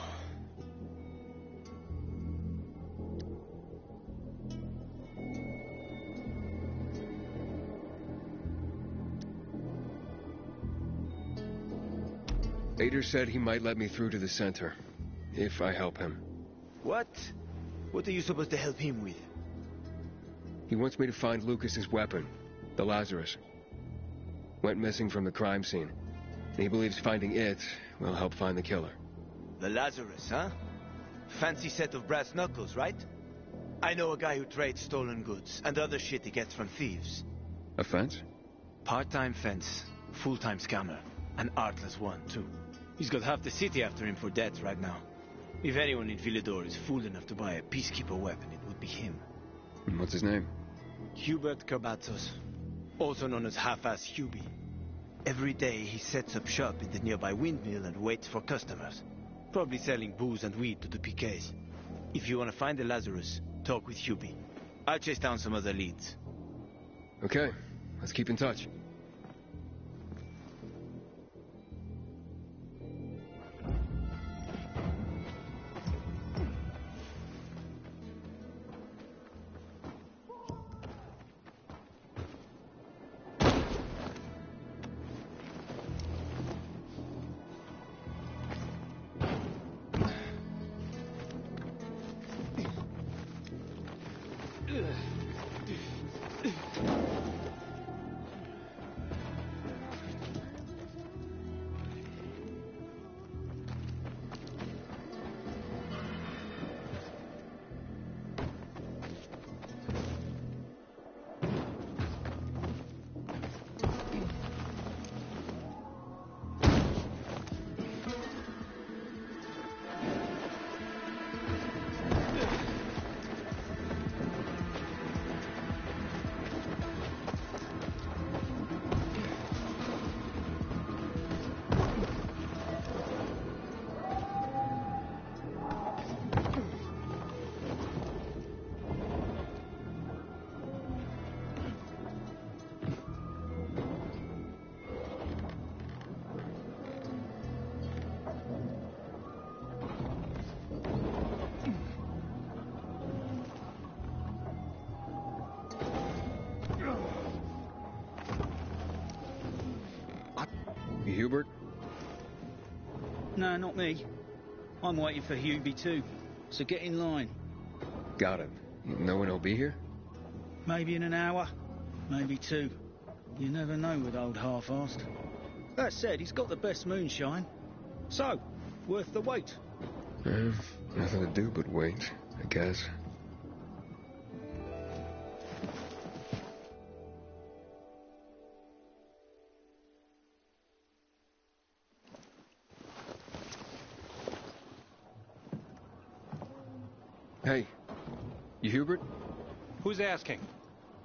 Speaker 4: Ader said he might let me through to the center, if I help him.
Speaker 18: What? What are you supposed to help him with?
Speaker 4: He wants me to find Lucas's weapon, the Lazarus. Went missing from the crime scene. And he believes finding it will help find the killer.
Speaker 18: The Lazarus, huh? Fancy set of brass knuckles, right? I know a guy who trades stolen goods and other shit he gets from thieves.
Speaker 4: A fence?
Speaker 18: Part-time fence, full-time scammer. An artless one, too. He's got half the city after him for debt right now. If anyone in Villador is fool enough to buy a peacekeeper weapon, it would be him.
Speaker 4: And what's his name?
Speaker 18: Hubert Kerbatos, also known as Half-Ass Hubie. Every day he sets up shop in the nearby windmill and waits for customers. Probably selling booze and weed to the PKs. If you want to find the Lazarus, talk with Hubie. I'll chase down some other leads.
Speaker 4: Okay, let's keep in touch. Hubert?
Speaker 12: No, not me. I'm waiting for Hubie too. So get in line.
Speaker 4: Got it. No one will be here?
Speaker 12: Maybe in an hour. Maybe two. You never know with old Half-Assed. That said, he's got the best moonshine. So, worth the wait.
Speaker 4: Nothing to do but wait, I guess. Hey, you Hubert?
Speaker 21: Who's asking?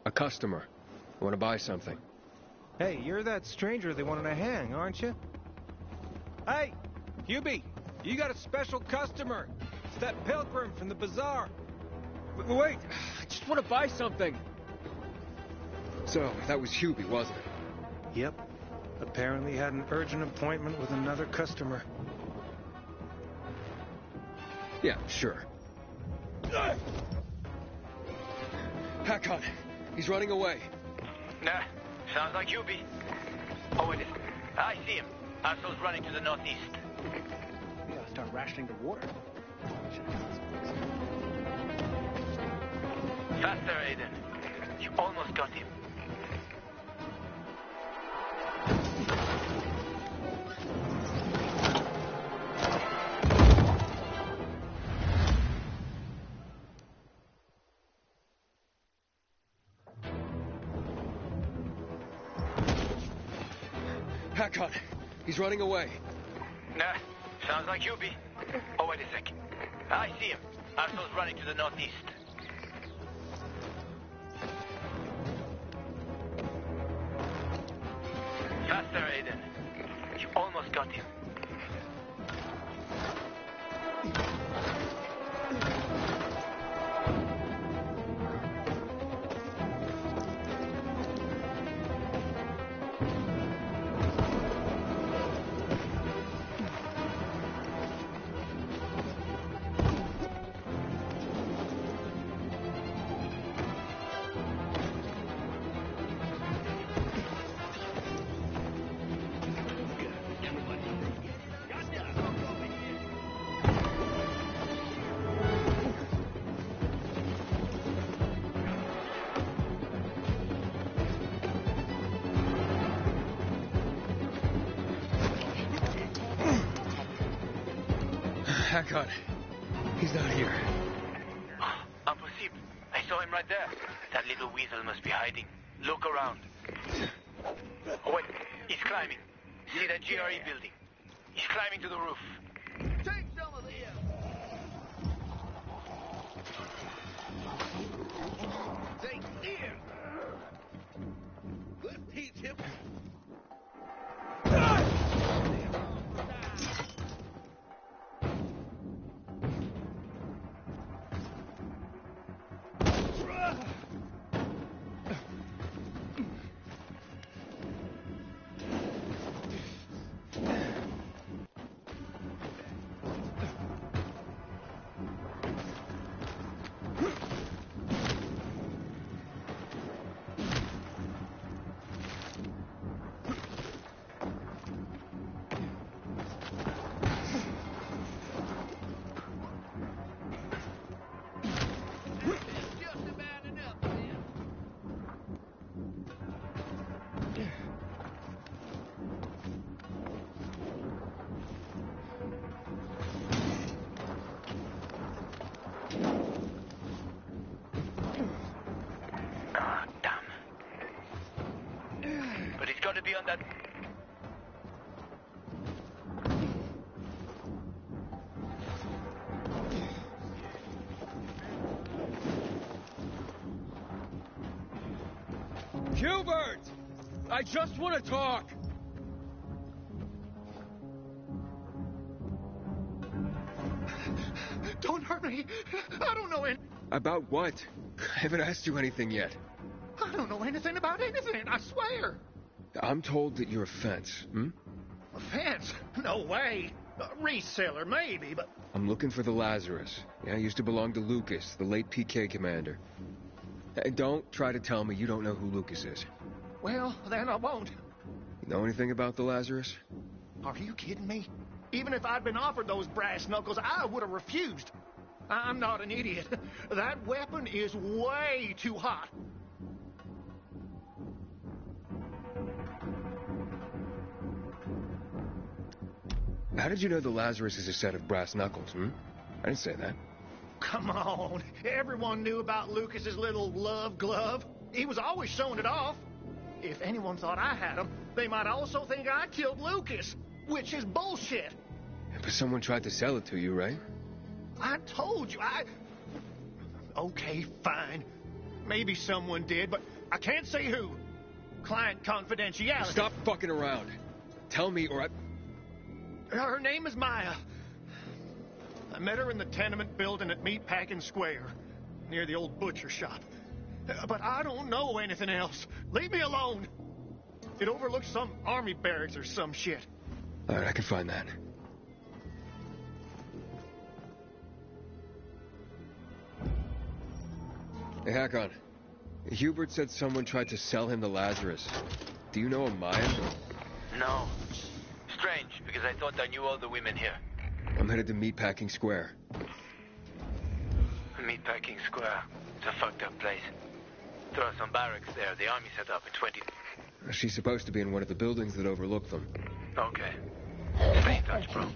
Speaker 4: A customer. I want to buy something.
Speaker 21: Hey, you're that stranger they wanted to hang, aren't you? Hey, Hubie, you got a special customer. It's that pilgrim from the bazaar.
Speaker 4: Wait, I just want to buy something. So, that was Hubie, wasn't it?
Speaker 21: Yep. Apparently had an urgent appointment with another customer.
Speaker 4: Yeah, sure. Hakon, he's running away.
Speaker 15: Nah, sounds like Hubie. Oh, wait, I see him. Asshole's running to the northeast.
Speaker 10: We gotta start rationing the water.
Speaker 15: Faster, Aiden. You almost got him.
Speaker 4: Hakon, he's running away.
Speaker 15: Nah, sounds like Hubie. Oh, wait a sec. I see him. Asshole's running to the northeast. Faster, Aiden. Almost got him.
Speaker 4: Hakon. He's not here.
Speaker 15: Impossible. I saw him right there. That little weasel must be hiding. Look around. Oh, wait. He's climbing. See that GRE building? He's climbing to the roof.
Speaker 11: Take some of this. Take this. Let's teach him.
Speaker 15: Got to be on that.
Speaker 4: Hubert! I just want to talk!
Speaker 9: Don't hurt me. I don't know anything.
Speaker 4: About what? I haven't asked you anything yet.
Speaker 9: I don't know anything about anything, I swear.
Speaker 4: I'm told that you're a fence,
Speaker 9: A fence? No way. A reseller, maybe, but...
Speaker 4: I'm looking for the Lazarus. Yeah, used to belong to Lucas, the late PK commander. And don't try to tell me you don't know who Lucas is.
Speaker 9: Well, then I won't.
Speaker 4: You know anything about the Lazarus?
Speaker 9: Are you kidding me? Even if I'd been offered those brass knuckles, I would have refused. I'm not an idiot. That weapon is way too hot.
Speaker 4: How did you know the Lazarus is a set of brass knuckles, I didn't say that.
Speaker 9: Come on. Everyone knew about Lucas's little love glove. He was always showing it off. If anyone thought I had him, they might also think I killed Lucas, which is bullshit.
Speaker 4: But someone tried to sell it to you, right?
Speaker 9: I told you, Okay, fine. Maybe someone did, but I can't say who. Client confidentiality.
Speaker 4: Stop fucking around. Tell me or I...
Speaker 9: Her name is Maya. I met her in the tenement building at Meatpacking Square, near the old butcher shop. But I don't know anything else. Leave me alone. It overlooks some army barracks or some shit.
Speaker 4: All right, I can find that. Hey, Hakon. Hubert said someone tried to sell him the Lazarus. Do you know a Maya?
Speaker 15: No. Strange, because I thought I knew all the women here.
Speaker 4: I'm headed to Meatpacking Square.
Speaker 15: Meatpacking Square. It's a fucked up place. There are some barracks there. The army set up in 20...
Speaker 4: She's supposed to be in one of the buildings that overlook them.
Speaker 15: Okay. Stay in touch, bro.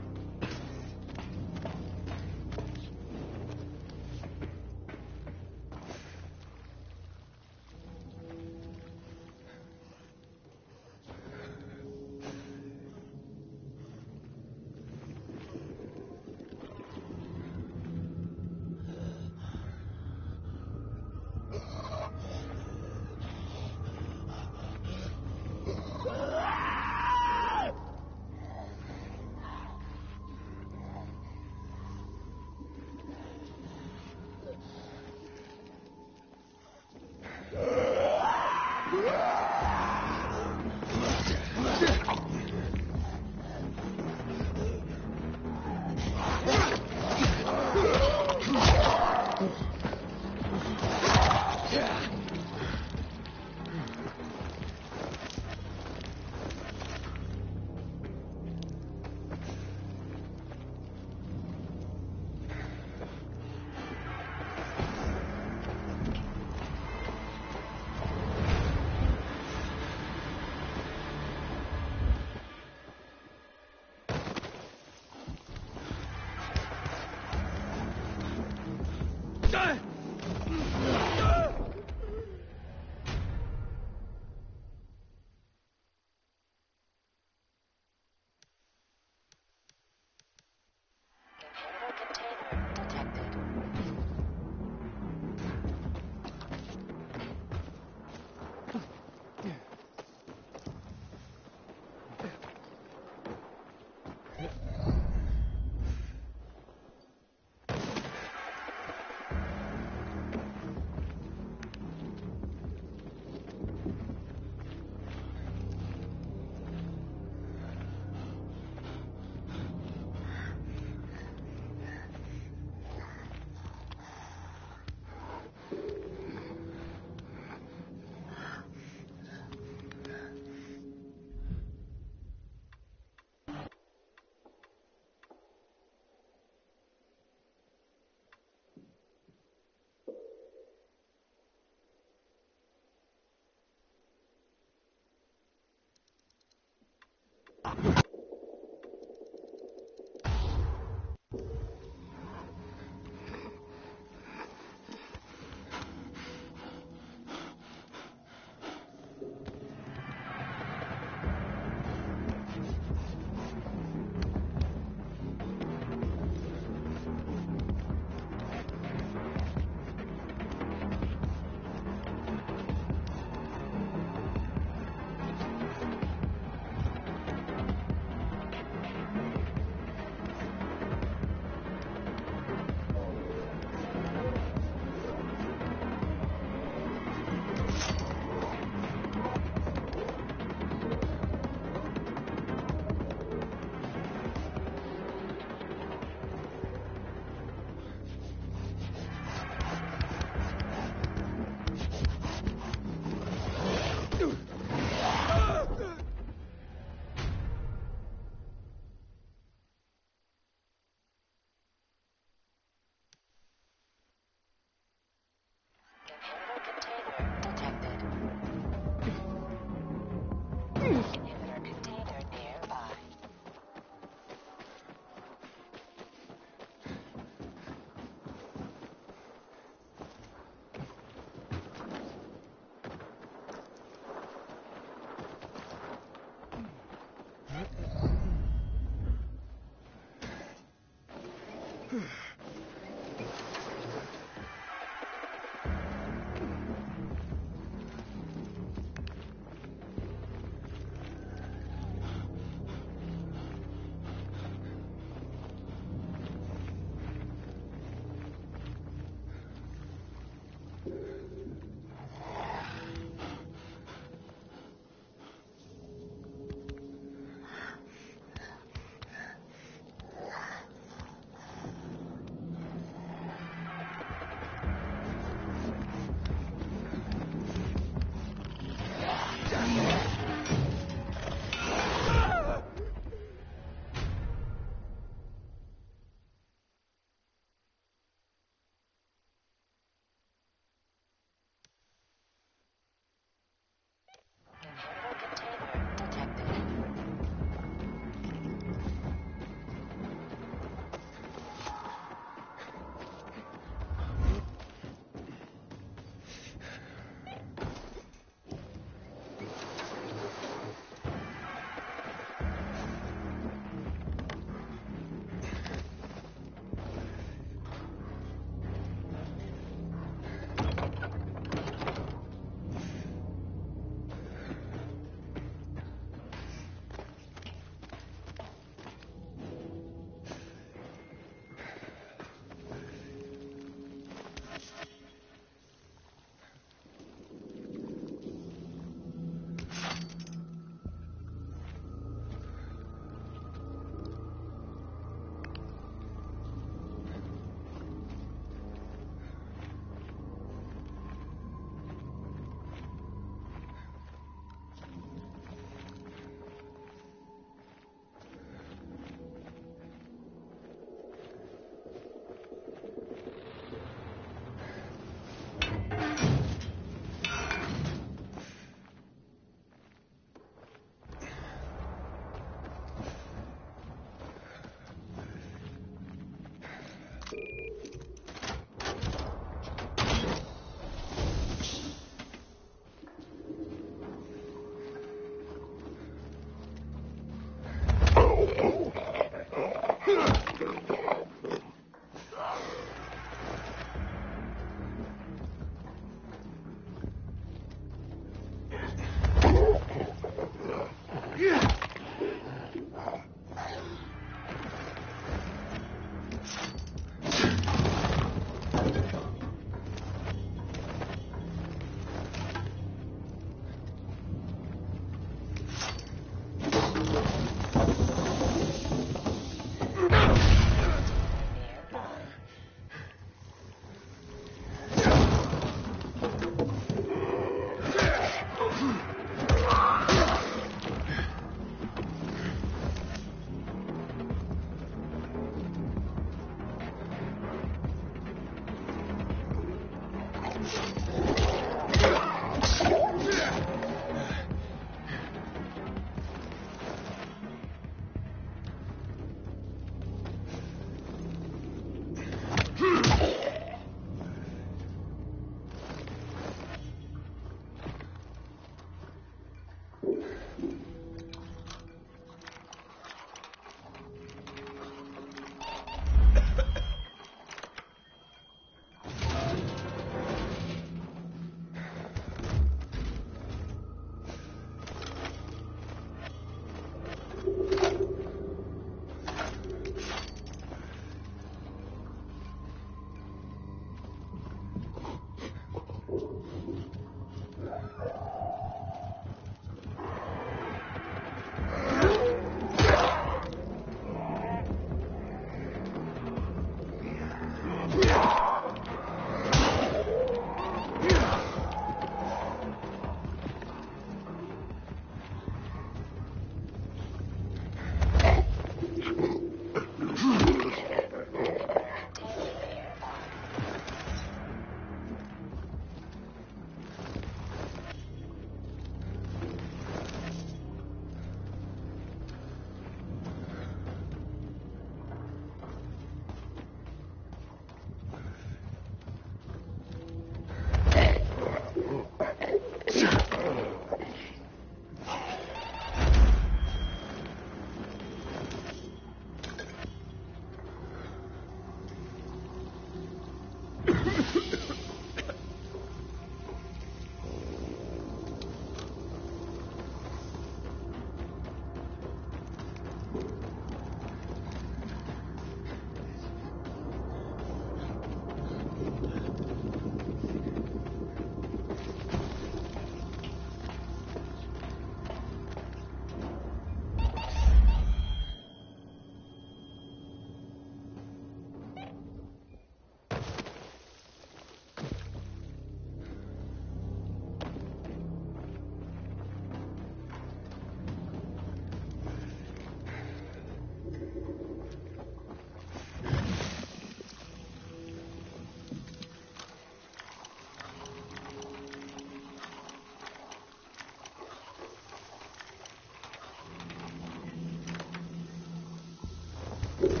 Speaker 8: Inhibitor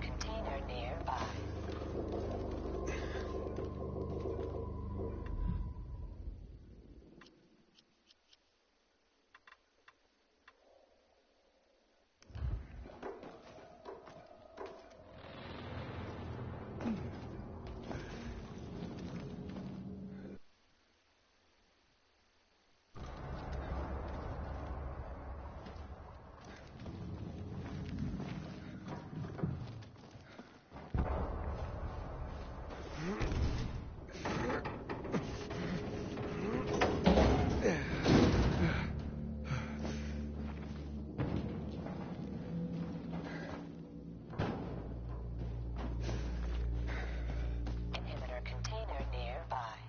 Speaker 8: container nearby. Inhibitor container nearby.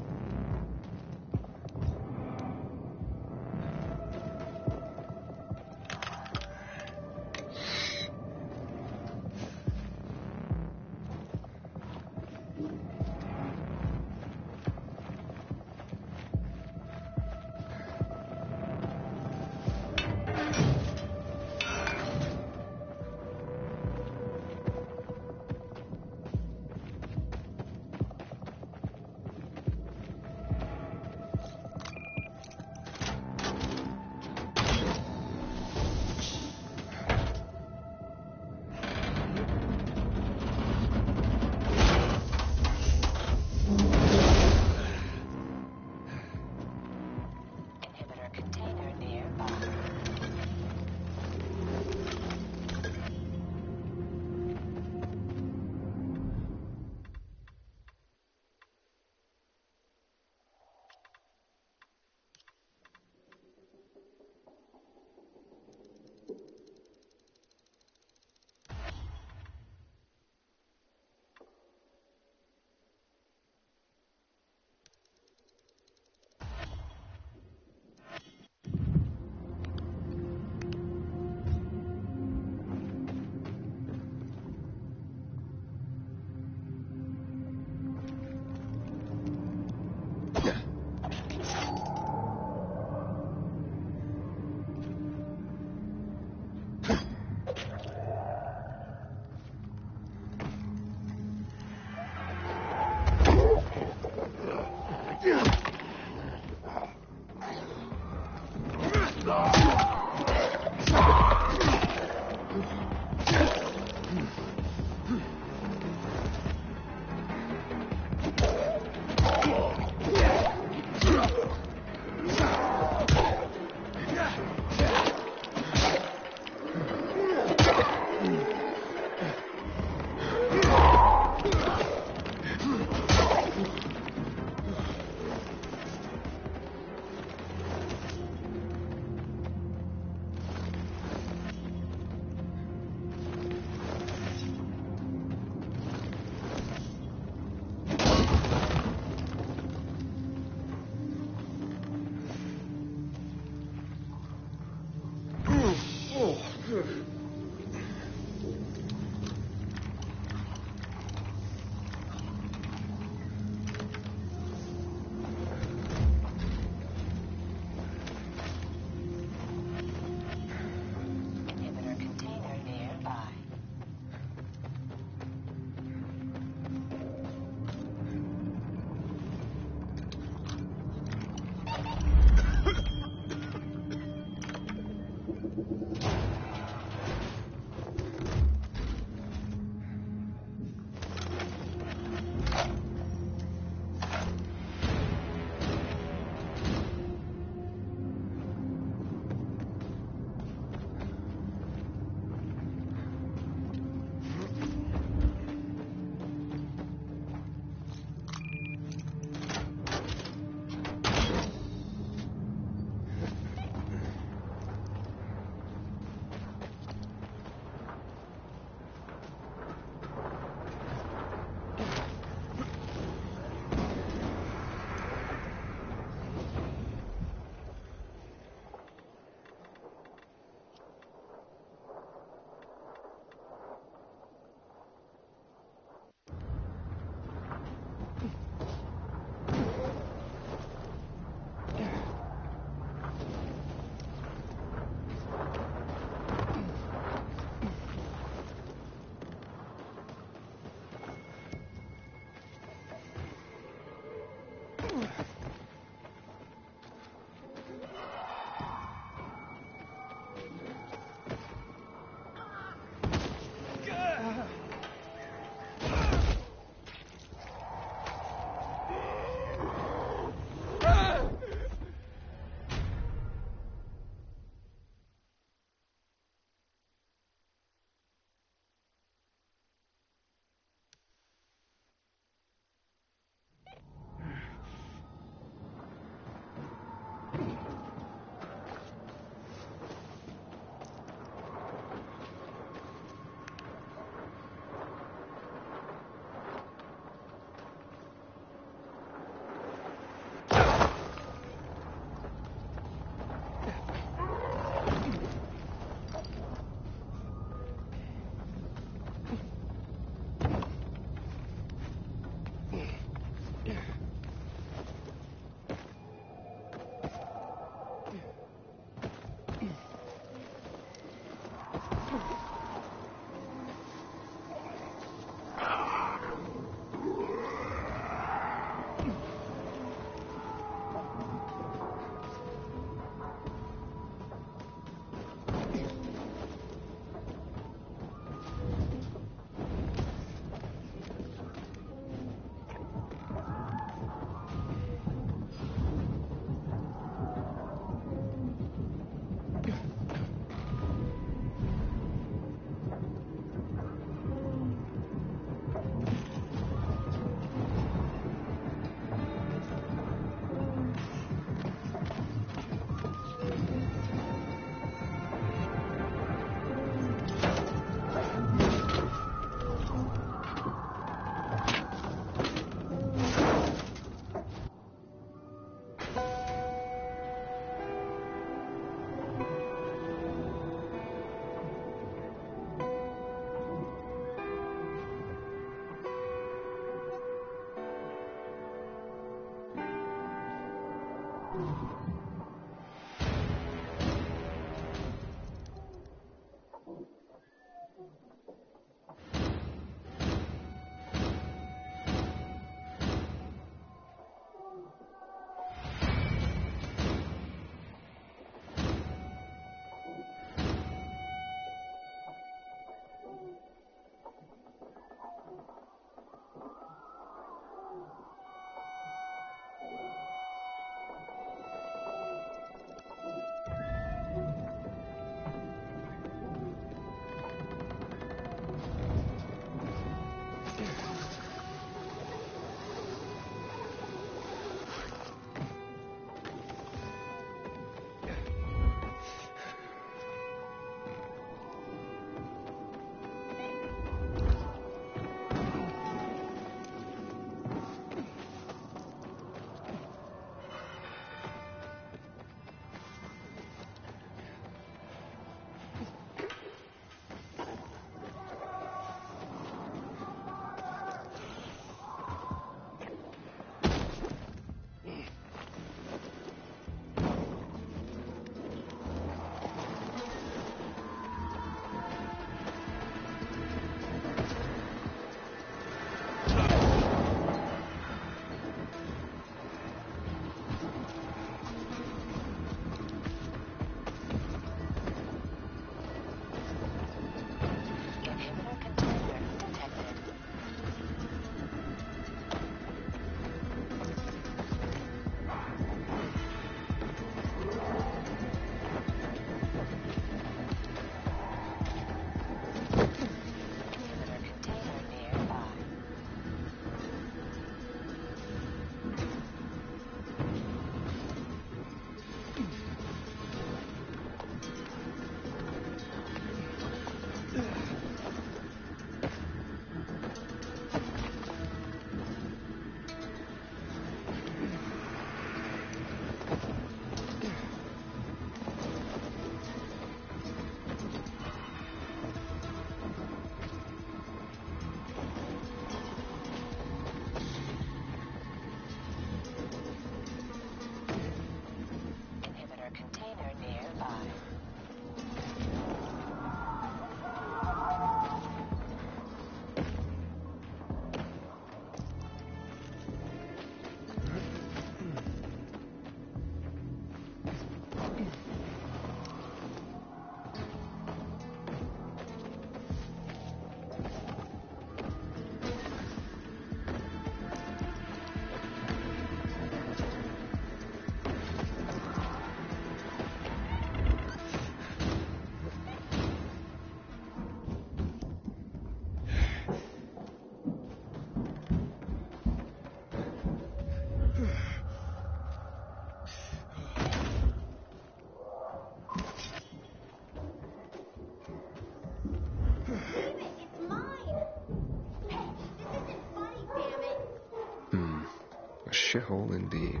Speaker 4: shithole indeed.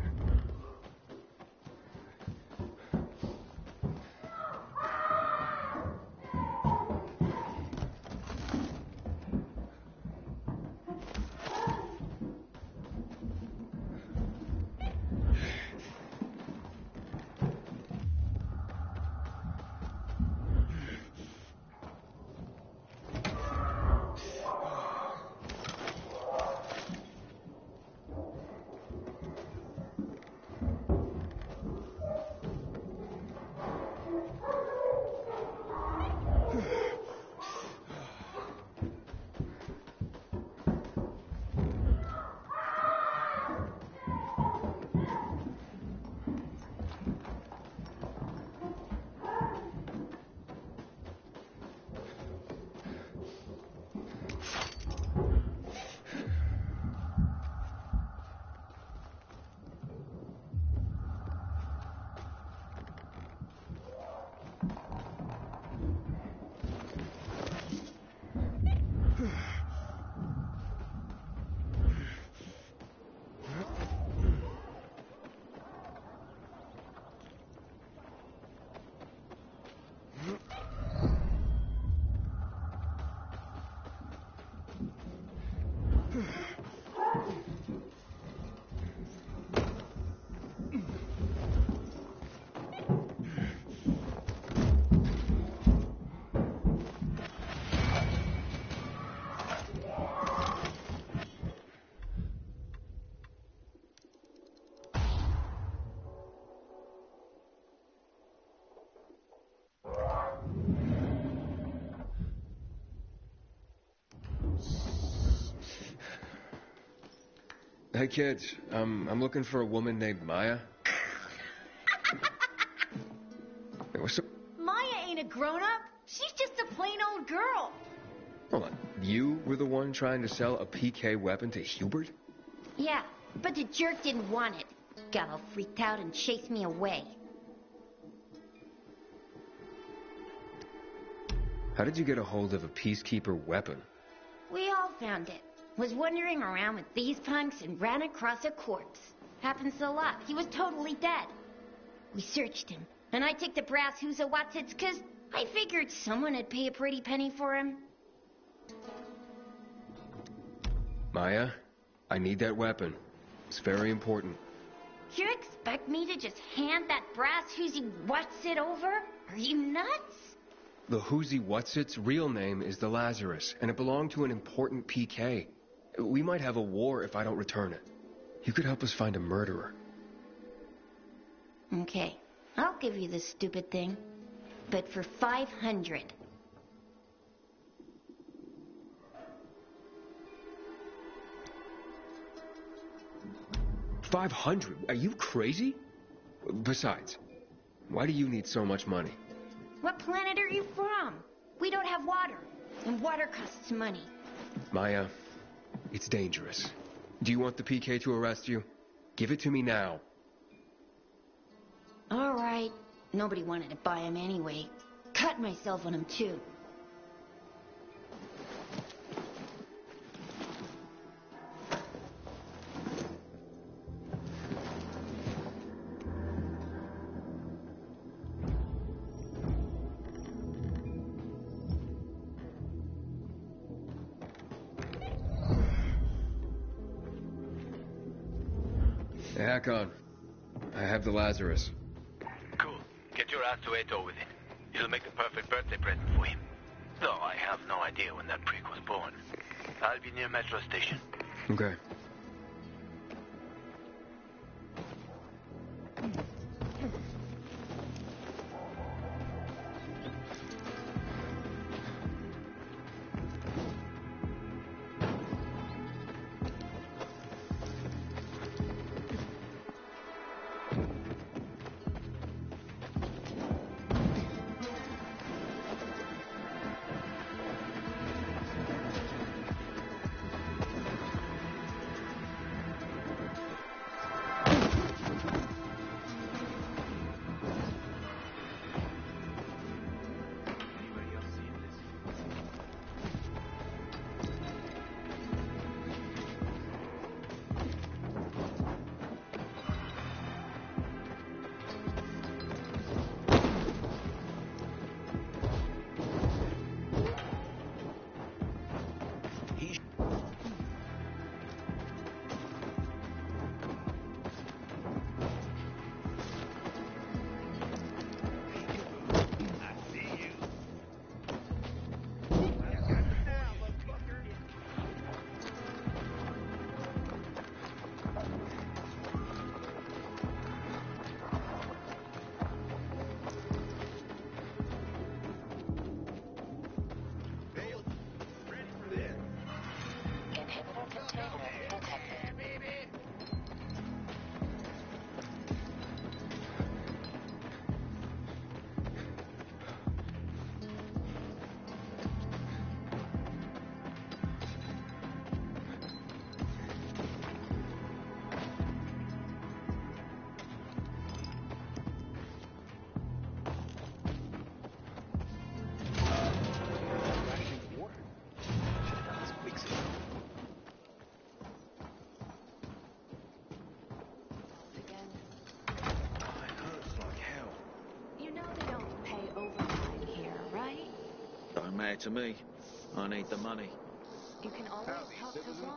Speaker 4: Hey kids, I'm looking for a woman named Maya. Hey, what's up?
Speaker 1: Maya ain't a grown-up. She's just a plain old girl.
Speaker 4: Hold on, you were the one trying to sell a PK weapon to Hubert?
Speaker 1: Yeah, but the jerk didn't want it. Got all freaked out and chased me away.
Speaker 4: How did you get a hold of a Peacekeeper weapon?
Speaker 1: We all found it. Was wandering around with these punks and ran across a corpse. Happens a lot. He was totally dead. We searched him, and I took the brass Huzawatsits because I figured someone would pay a pretty penny for him.
Speaker 4: Maya, I need that weapon. It's very important.
Speaker 1: You expect me to just hand that brass Huzawatsits over? Are you nuts?
Speaker 4: The Huzawatsits' real name is the Lazarus, and it belonged to an important PK. We might have a war if I don't return it. You could help us find a murderer.
Speaker 1: Okay, I'll give you this stupid thing, but for 500.
Speaker 4: $500? Are you crazy? Besides, why do you need so much money?
Speaker 1: What planet are you from? We don't have water, and water costs money.
Speaker 4: Maya, it's dangerous. Do you want the PK to arrest you? Give it to me now.
Speaker 1: All right. Nobody wanted to buy him anyway. Cut myself on him, too.
Speaker 4: Hey, Hakon. I have the Lazarus.
Speaker 15: Cool. Get your ass to Ato with it. It'll make the perfect birthday present for him. Though I have no idea when that prick was born. I'll be near Metro Station.
Speaker 4: Okay.
Speaker 10: matter to me. I need the money.
Speaker 5: You can always talk to Ron.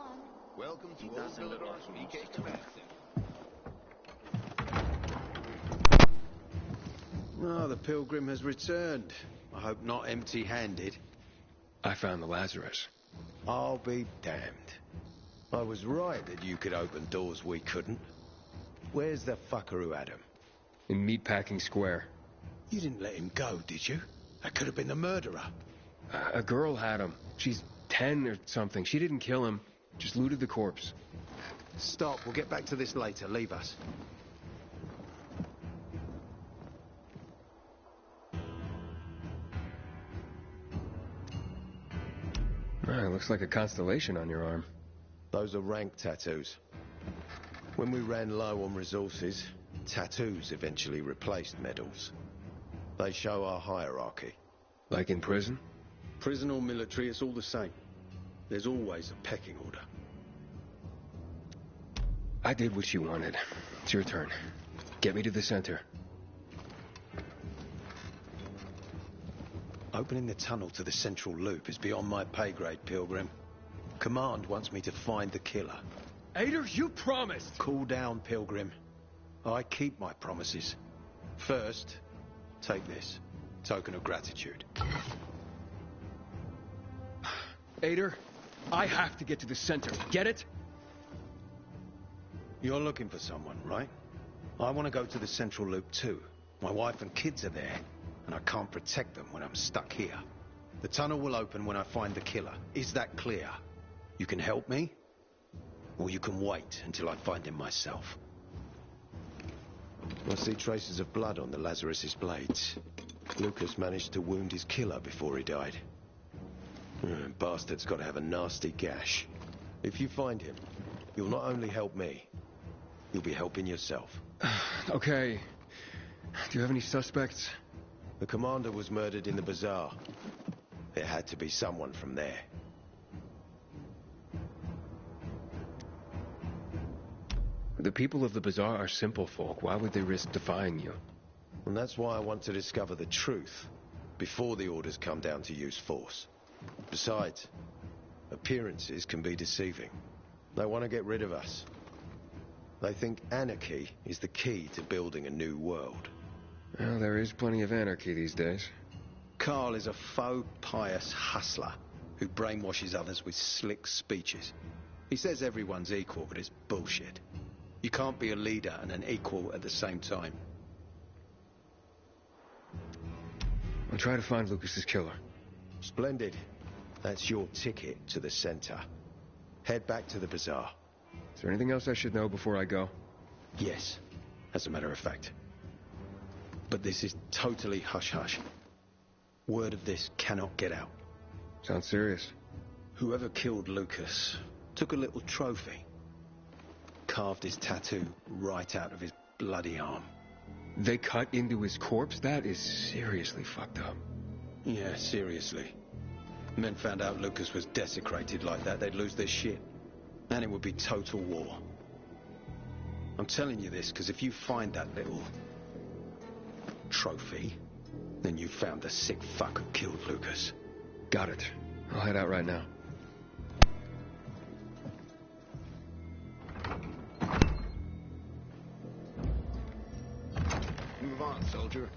Speaker 11: Welcome to
Speaker 10: He
Speaker 11: Old
Speaker 10: doesn't look
Speaker 11: Villador's
Speaker 10: like he
Speaker 11: BK
Speaker 10: wants to
Speaker 11: Command Center.
Speaker 16: Oh, the pilgrim has returned. I hope not empty-handed.
Speaker 4: I found the Lazarus.
Speaker 16: I'll be damned. I was right that you could open doors we couldn't. Where's the fucker who had him?
Speaker 4: In Meatpacking Square.
Speaker 16: You didn't let him go, did you? That could have been the murderer.
Speaker 4: A girl had him. She's 10 or something. She didn't kill him. Just looted the corpse.
Speaker 16: Stop. We'll get back to this later. Leave us.
Speaker 4: Looks like a constellation on your arm.
Speaker 16: Those are rank tattoos. When we ran low on resources, tattoos eventually replaced medals. They show our hierarchy.
Speaker 4: Like in prison?
Speaker 16: Prison or military, it's all the same. There's always a pecking order.
Speaker 4: I did what you wanted. It's your turn. Get me to the center.
Speaker 16: Opening the tunnel to the central loop is beyond my pay grade, Pilgrim. Command wants me to find the killer.
Speaker 4: Ader, you promised!
Speaker 16: Cool down, Pilgrim. I keep my promises. First, take this. Token of gratitude.
Speaker 4: Ader, I have to get to the center. Get it?
Speaker 16: You're looking for someone, right? I want to go to the central loop too. My wife and kids are there, and I can't protect them when I'm stuck here. The tunnel will open when I find the killer. Is that clear? You can help me, or you can wait until I find him myself. I see traces of blood on the Lazarus's blades. Lucas managed to wound his killer before he died. Bastard's got to have a nasty gash. If you find him, you'll not only help me, you'll be helping yourself.
Speaker 4: Okay. Do you have any suspects?
Speaker 16: The commander was murdered in the bazaar. It had to be someone from there.
Speaker 4: The people of the bazaar are simple folk. Why would they risk defying you?
Speaker 16: And that's why I want to discover the truth before the orders come down to use force. Besides, appearances can be deceiving. They want to get rid of us. They think anarchy is the key to building a new world.
Speaker 4: Well, there is plenty of anarchy these days.
Speaker 16: Carl is a faux pious hustler who brainwashes others with slick speeches. He says everyone's equal, but it's bullshit. You can't be a leader and an equal at the same time.
Speaker 4: I'll try to find Lucas's killer.
Speaker 16: Splendid. That's your ticket to the center. Head back to the bazaar.
Speaker 4: Is there anything else I should know before I go?
Speaker 16: Yes, as a matter of fact. But this is totally hush-hush. Word of this cannot get out.
Speaker 4: Sounds serious.
Speaker 16: Whoever killed Lucas took a little trophy. Carved his tattoo right out of his bloody arm.
Speaker 4: They cut into his corpse? That is seriously fucked up.
Speaker 16: Yeah, seriously. Men found out Lucas was desecrated like that, they'd lose their shit. And it would be total war. I'm telling you this because if you find that little trophy, then you found the sick fuck who killed Lucas.
Speaker 4: Got it. I'll head out right now.
Speaker 11: Move on, soldier.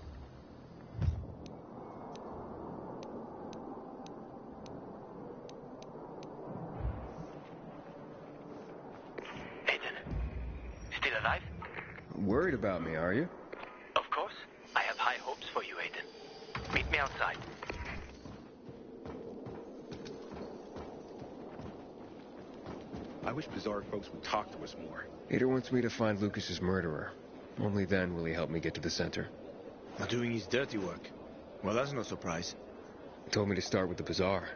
Speaker 15: Still alive?
Speaker 4: Worried about me, are you?
Speaker 15: Of course. I have high hopes for you, Aiden. Meet me outside.
Speaker 11: I wish Bazaar folks would talk to us more.
Speaker 4: Ader wants me to find Lucas's murderer. Only then will he help me get to the center.
Speaker 18: Doing his dirty work. Well, that's no surprise.
Speaker 4: He told me to start with the bazaar.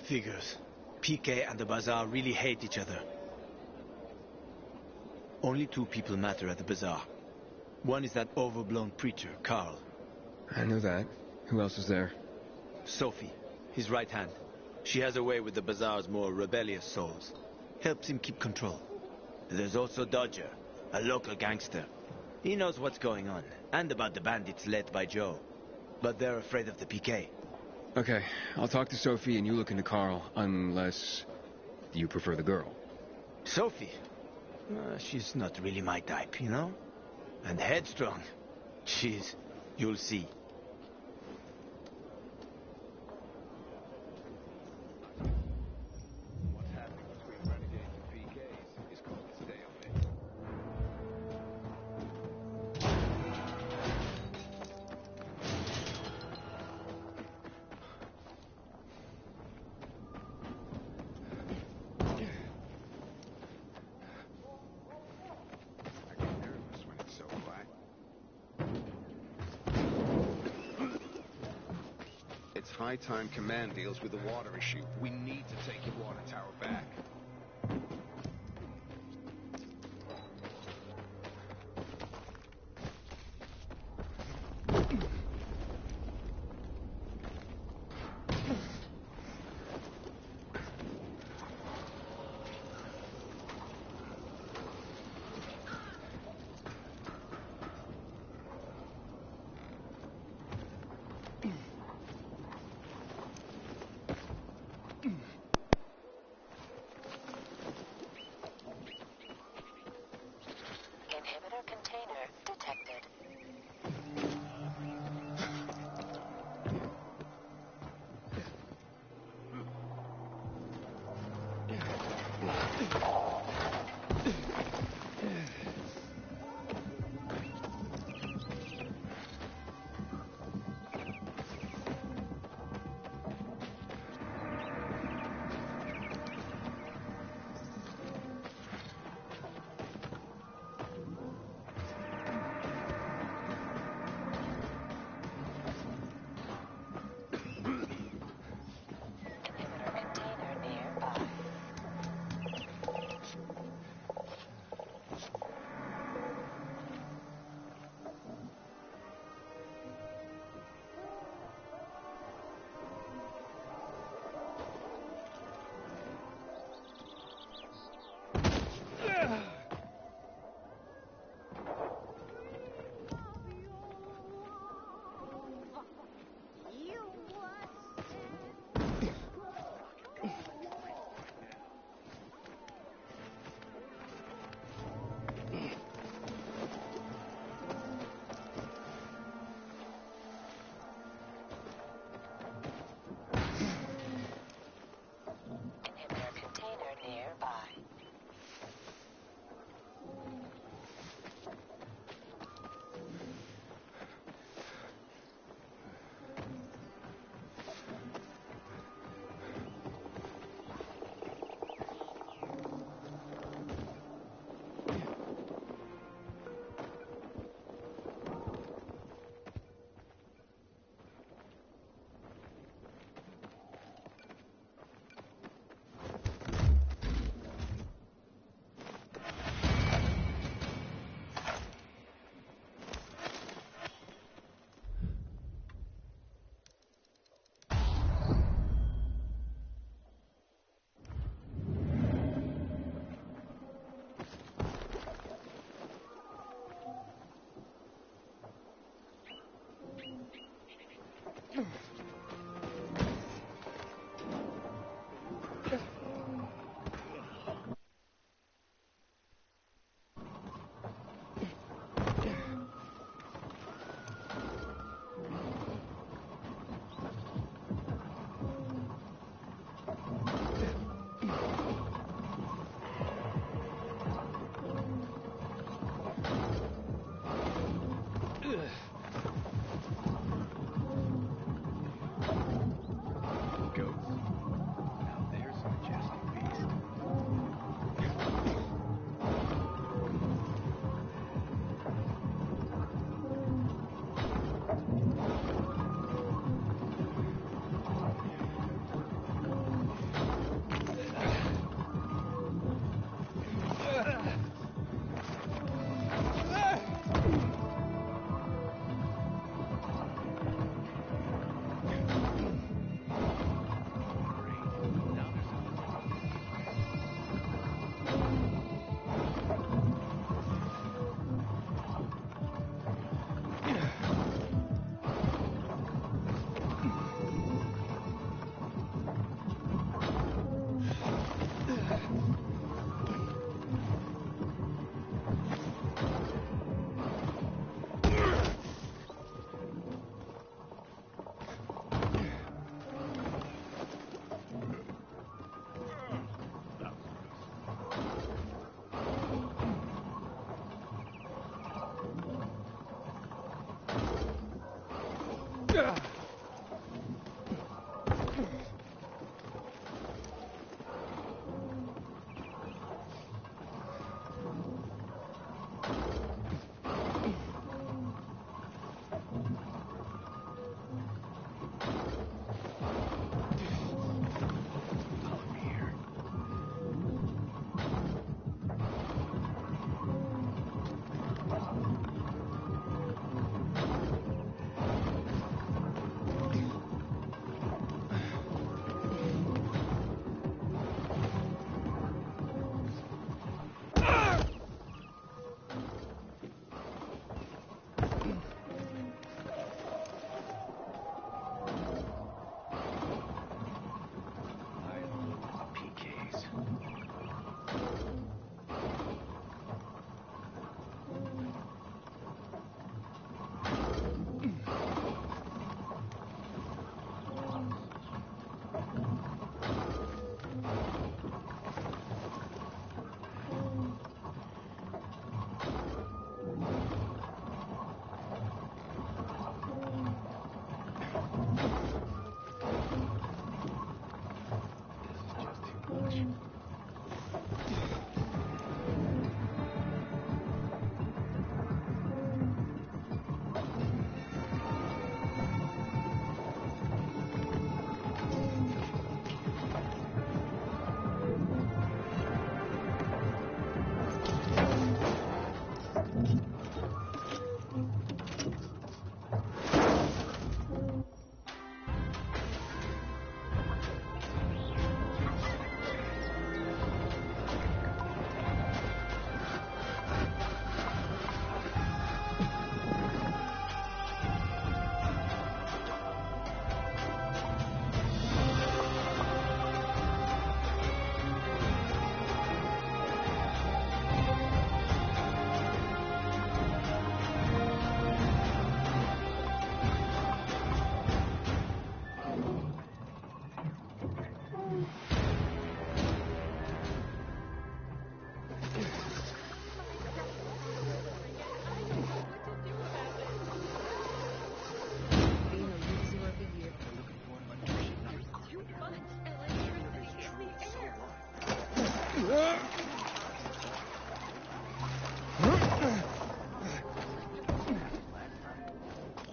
Speaker 18: Figures. PK and the bazaar really hate each other. Only two people matter at the bazaar. One is that overblown preacher, Carl.
Speaker 4: I know that. Who else is there?
Speaker 18: Sophie, his right hand. She has a way with the bazaar's more rebellious souls. Helps him keep control. There's also Dodger, a local gangster. He knows what's going on, and about the bandits led by Joe. But they're afraid of the PK.
Speaker 4: Okay, I'll talk to Sophie and you look into Carl, unless you prefer the girl.
Speaker 18: Sophie? She's not really my type, you know? And headstrong. She's... you'll see.
Speaker 11: What's happening between renegades and PKs is called a stalemate. I get nervous when it's so quiet. It's high time Command deals with the water issue. We need to take your water tower back.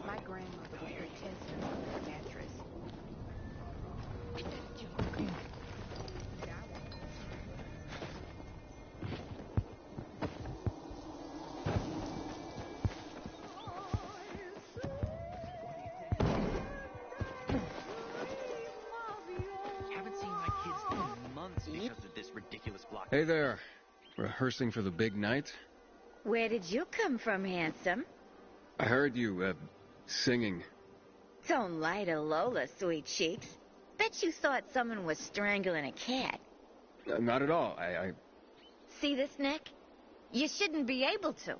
Speaker 6: My grandmother was a tester on her mattress.
Speaker 10: Haven't seen my kids in months because of this ridiculous block.
Speaker 4: Hey there. Rehearsing for the big night?
Speaker 1: Where did you come from, handsome?
Speaker 4: I heard you, singing.
Speaker 1: Don't lie to Lola, sweet cheeks. Bet you thought someone was strangling a cat.
Speaker 4: Not at all. I...
Speaker 1: See this neck? You shouldn't be able to.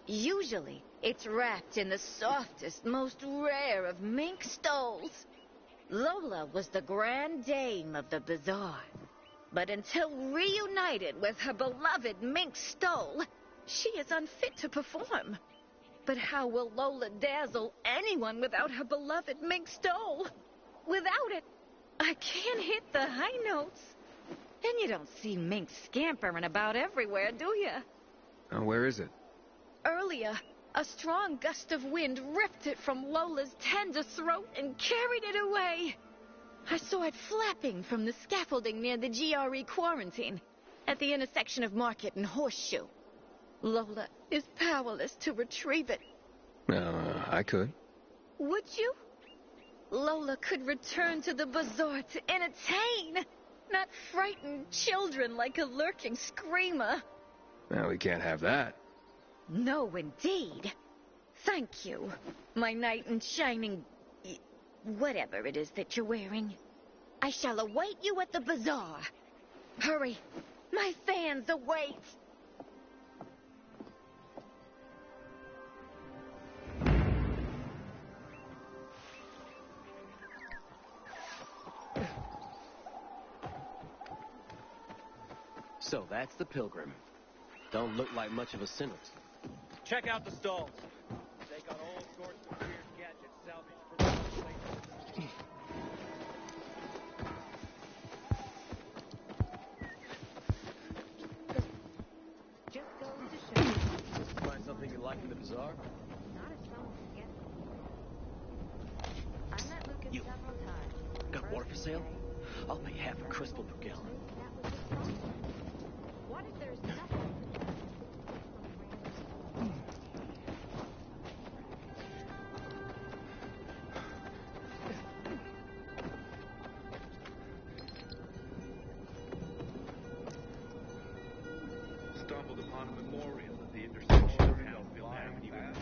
Speaker 1: Usually, it's wrapped in the softest, most rare of mink stoles. Lola was the grand dame of the bazaar. But until reunited with her beloved mink stole, she is unfit to perform. But how will Lola dazzle anyone without her beloved mink stole? Without it, I can't hit the high notes. And you don't see mink scampering about everywhere, do you?
Speaker 4: Where is it?
Speaker 1: Earlier, a strong gust of wind ripped it from Lola's tender throat and carried it away. I saw it flapping from the scaffolding near the GRE quarantine, at the intersection of Market and Horseshoe. Lola is powerless to retrieve it.
Speaker 4: I could.
Speaker 1: Would you? Lola could return to the bazaar to entertain, not frighten children like a lurking screamer.
Speaker 4: Well, we can't have that.
Speaker 1: No, indeed. Thank you, my knight in shining... whatever it is that you're wearing. I shall await you at the bazaar. Hurry, my fans await.
Speaker 10: So that's the Pilgrim. Don't look like much of a sinner. Check out the stalls. They got all sorts of weird gadgets salvaged from other places.
Speaker 6: Just goes to show.
Speaker 10: Find something you like in the bazaar?
Speaker 6: Not if someone can get it. I met Lucas
Speaker 10: You.
Speaker 6: several times.
Speaker 10: Got water for sale? I'll pay half a crystal per gallon.
Speaker 6: That was his problem. What if there's nothing?
Speaker 2: Stumbled upon a memorial at the intersection of Hellfield Avenue and...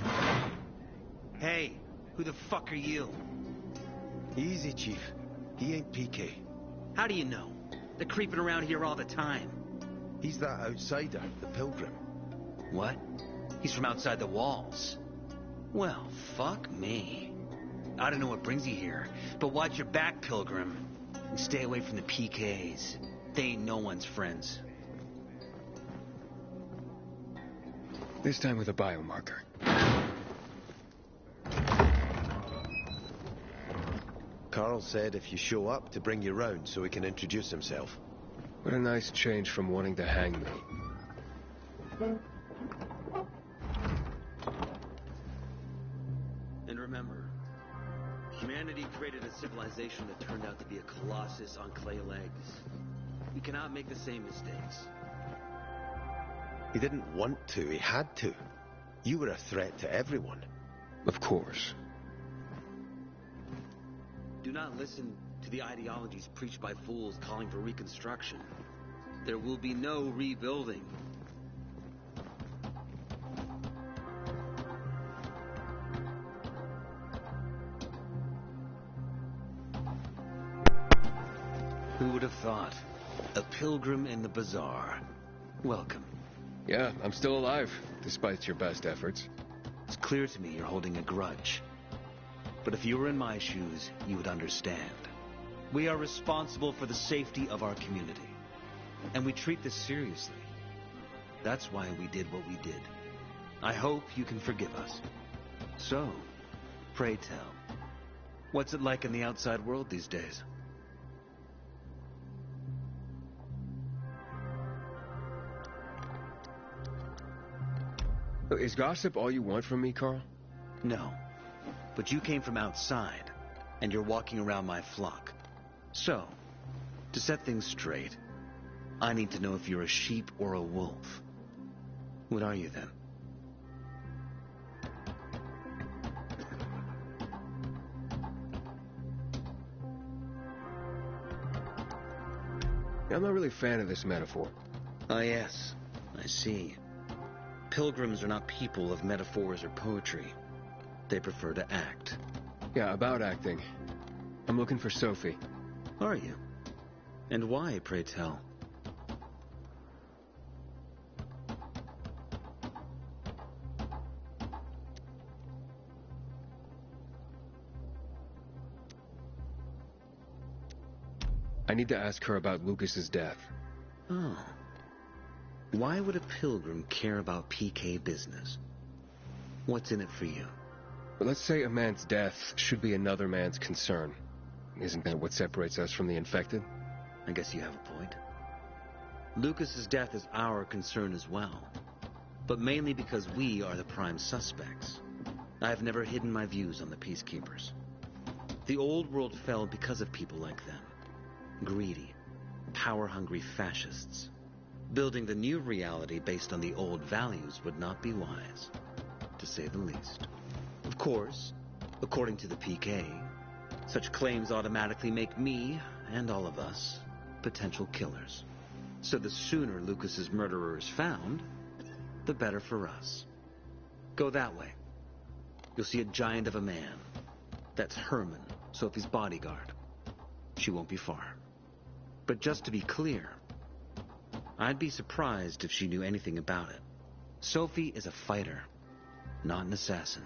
Speaker 18: Hey, who the fuck are you?
Speaker 16: Easy, Chief. He ain't PK.
Speaker 18: How do you know? They're creeping around here all the time.
Speaker 16: He's that outsider, the Pilgrim.
Speaker 18: What? He's from outside the walls. Well, fuck me. I don't know what brings you here, but watch your back, Pilgrim. And stay away from the PKs. They ain't no one's friends.
Speaker 4: This time with a biomarker.
Speaker 16: Carl said if you show up to bring you round so he can introduce himself.
Speaker 4: What a nice change from wanting to hang me.
Speaker 13: And remember, humanity created a civilization that turned out to be a colossus on clay legs. We cannot make the same mistakes.
Speaker 16: He didn't want to, he had to. You were a threat to everyone.
Speaker 4: Of course.
Speaker 13: Do not listen to the ideologies preached by fools calling for reconstruction. There will be no rebuilding. Who would have thought? A pilgrim in the bazaar. Welcome.
Speaker 4: Yeah, I'm still alive, despite your best efforts.
Speaker 13: It's clear to me you're holding a grudge. But if you were in my shoes, you would understand. We are responsible for the safety of our community. And we treat this seriously. That's why we did what we did. I hope you can forgive us. So, pray tell, what's it like in the outside world these days?
Speaker 4: Is gossip all you want from me, Carl?
Speaker 13: No. But you came from outside, and you're walking around my flock. So, to set things straight, I need to know if you're a sheep or a wolf. What are you then?
Speaker 4: I'm not really a fan of this metaphor.
Speaker 13: Ah, yes. I see. Pilgrims are not people of metaphors or poetry. They prefer to act.
Speaker 4: Yeah, about acting. I'm looking for Sophie.
Speaker 13: Are you? And why, pray tell?
Speaker 4: I need to ask her about Lucas's death.
Speaker 13: Oh. Why would a pilgrim care about PK business? What's in it for you?
Speaker 4: But let's say a man's death should be another man's concern. Isn't that what separates us from the infected?
Speaker 13: I guess you have a point. Lucas's death is our concern as well. But mainly because we are the prime suspects. I have never hidden my views on the Peacekeepers. The old world fell because of people like them. Greedy, power-hungry fascists. Building the new reality based on the old values would not be wise, to say the least. Of course, according to the PK, such claims automatically make me, and all of us, potential killers. So the sooner Lucas's murderer is found, the better for us. Go that way. You'll see a giant of a man. That's Herman, Sophie's bodyguard. She won't be far. But just to be clear, I'd be surprised if she knew anything about it. Sophie is a fighter, not an assassin.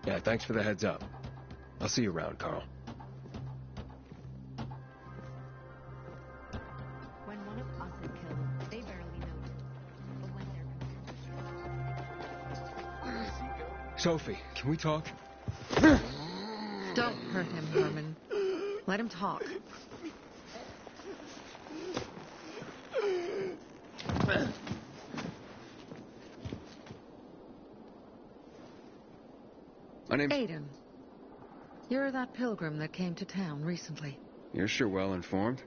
Speaker 4: Yeah, thanks for the heads up. I'll see you around, Carl.
Speaker 6: When one of us is killed, they barely notice. But when they're...
Speaker 4: Sophie, can we talk?
Speaker 22: Don't hurt him, Herman. Let him talk.
Speaker 4: My name's...
Speaker 22: Aiden. You're that pilgrim that came to town recently.
Speaker 4: You're sure well informed.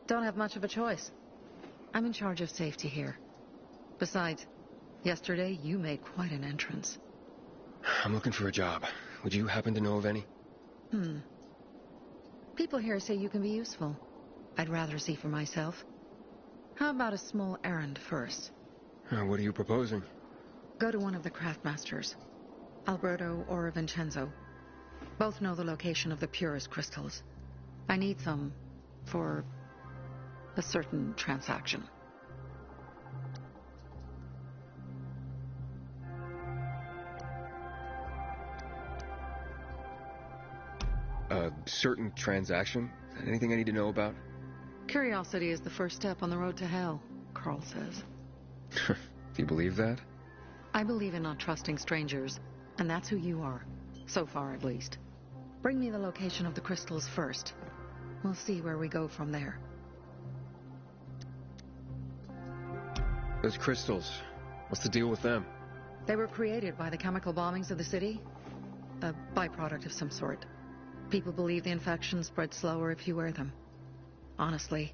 Speaker 22: Don't have much of a choice. I'm in charge of safety here. Besides, yesterday you made quite an entrance.
Speaker 4: I'm looking for a job. Would you happen to know of any?
Speaker 22: People here say you can be useful. I'd rather see for myself. How about a small errand first?
Speaker 4: What are you proposing?
Speaker 22: Go to one of the craftmasters. Alberto or Vincenzo. Both know the location of the purest crystals. I need some for a certain transaction.
Speaker 4: A certain transaction? Anything I need to know about?
Speaker 22: Curiosity is the first step on the road to hell, Carl says.
Speaker 4: Do you believe that?
Speaker 22: I believe in not trusting strangers, and that's who you are. So far, at least. Bring me the location of the crystals first. We'll see where we go from there.
Speaker 4: Those crystals, what's the deal with them?
Speaker 22: They were created by the chemical bombings of the city. A byproduct of some sort. People believe the infection spreads slower if you wear them. Honestly,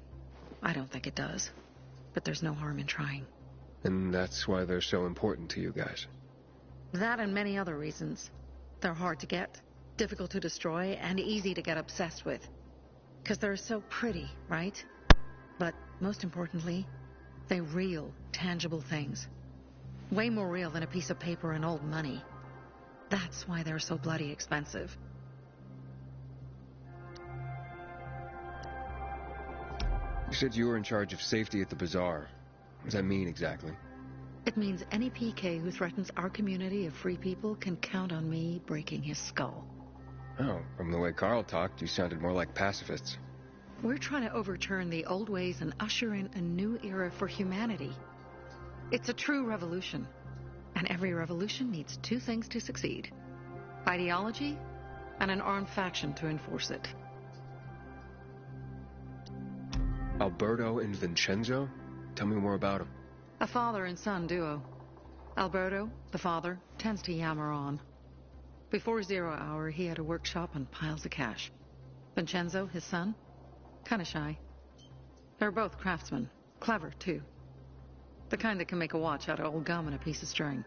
Speaker 22: I don't think it does. But there's no harm in trying.
Speaker 4: And that's why they're so important to you guys.
Speaker 22: That and many other reasons. They're hard to get, difficult to destroy, and easy to get obsessed with. Because they're so pretty, right? But most importantly, they're real, tangible things. Way more real than a piece of paper and old money. That's why they're so bloody expensive.
Speaker 4: You said you were in charge of safety at the bazaar. What does that mean exactly?
Speaker 22: It means any PK who threatens our community of free people can count on me breaking his skull.
Speaker 4: Oh, from the way Carl talked, you sounded more like pacifists.
Speaker 22: We're trying to overturn the old ways and usher in a new era for humanity. It's a true revolution. And every revolution needs two things to succeed. Ideology and an armed faction to enforce it.
Speaker 4: Alberto and Vincenzo? Tell me more about them.
Speaker 22: A father and son duo. Alberto, the father, tends to yammer on. Before 0 hour, he had a workshop and piles of cash. Vincenzo, his son, kinda shy. They're both craftsmen. Clever, too. The kind that can make a watch out of old gum and a piece of string.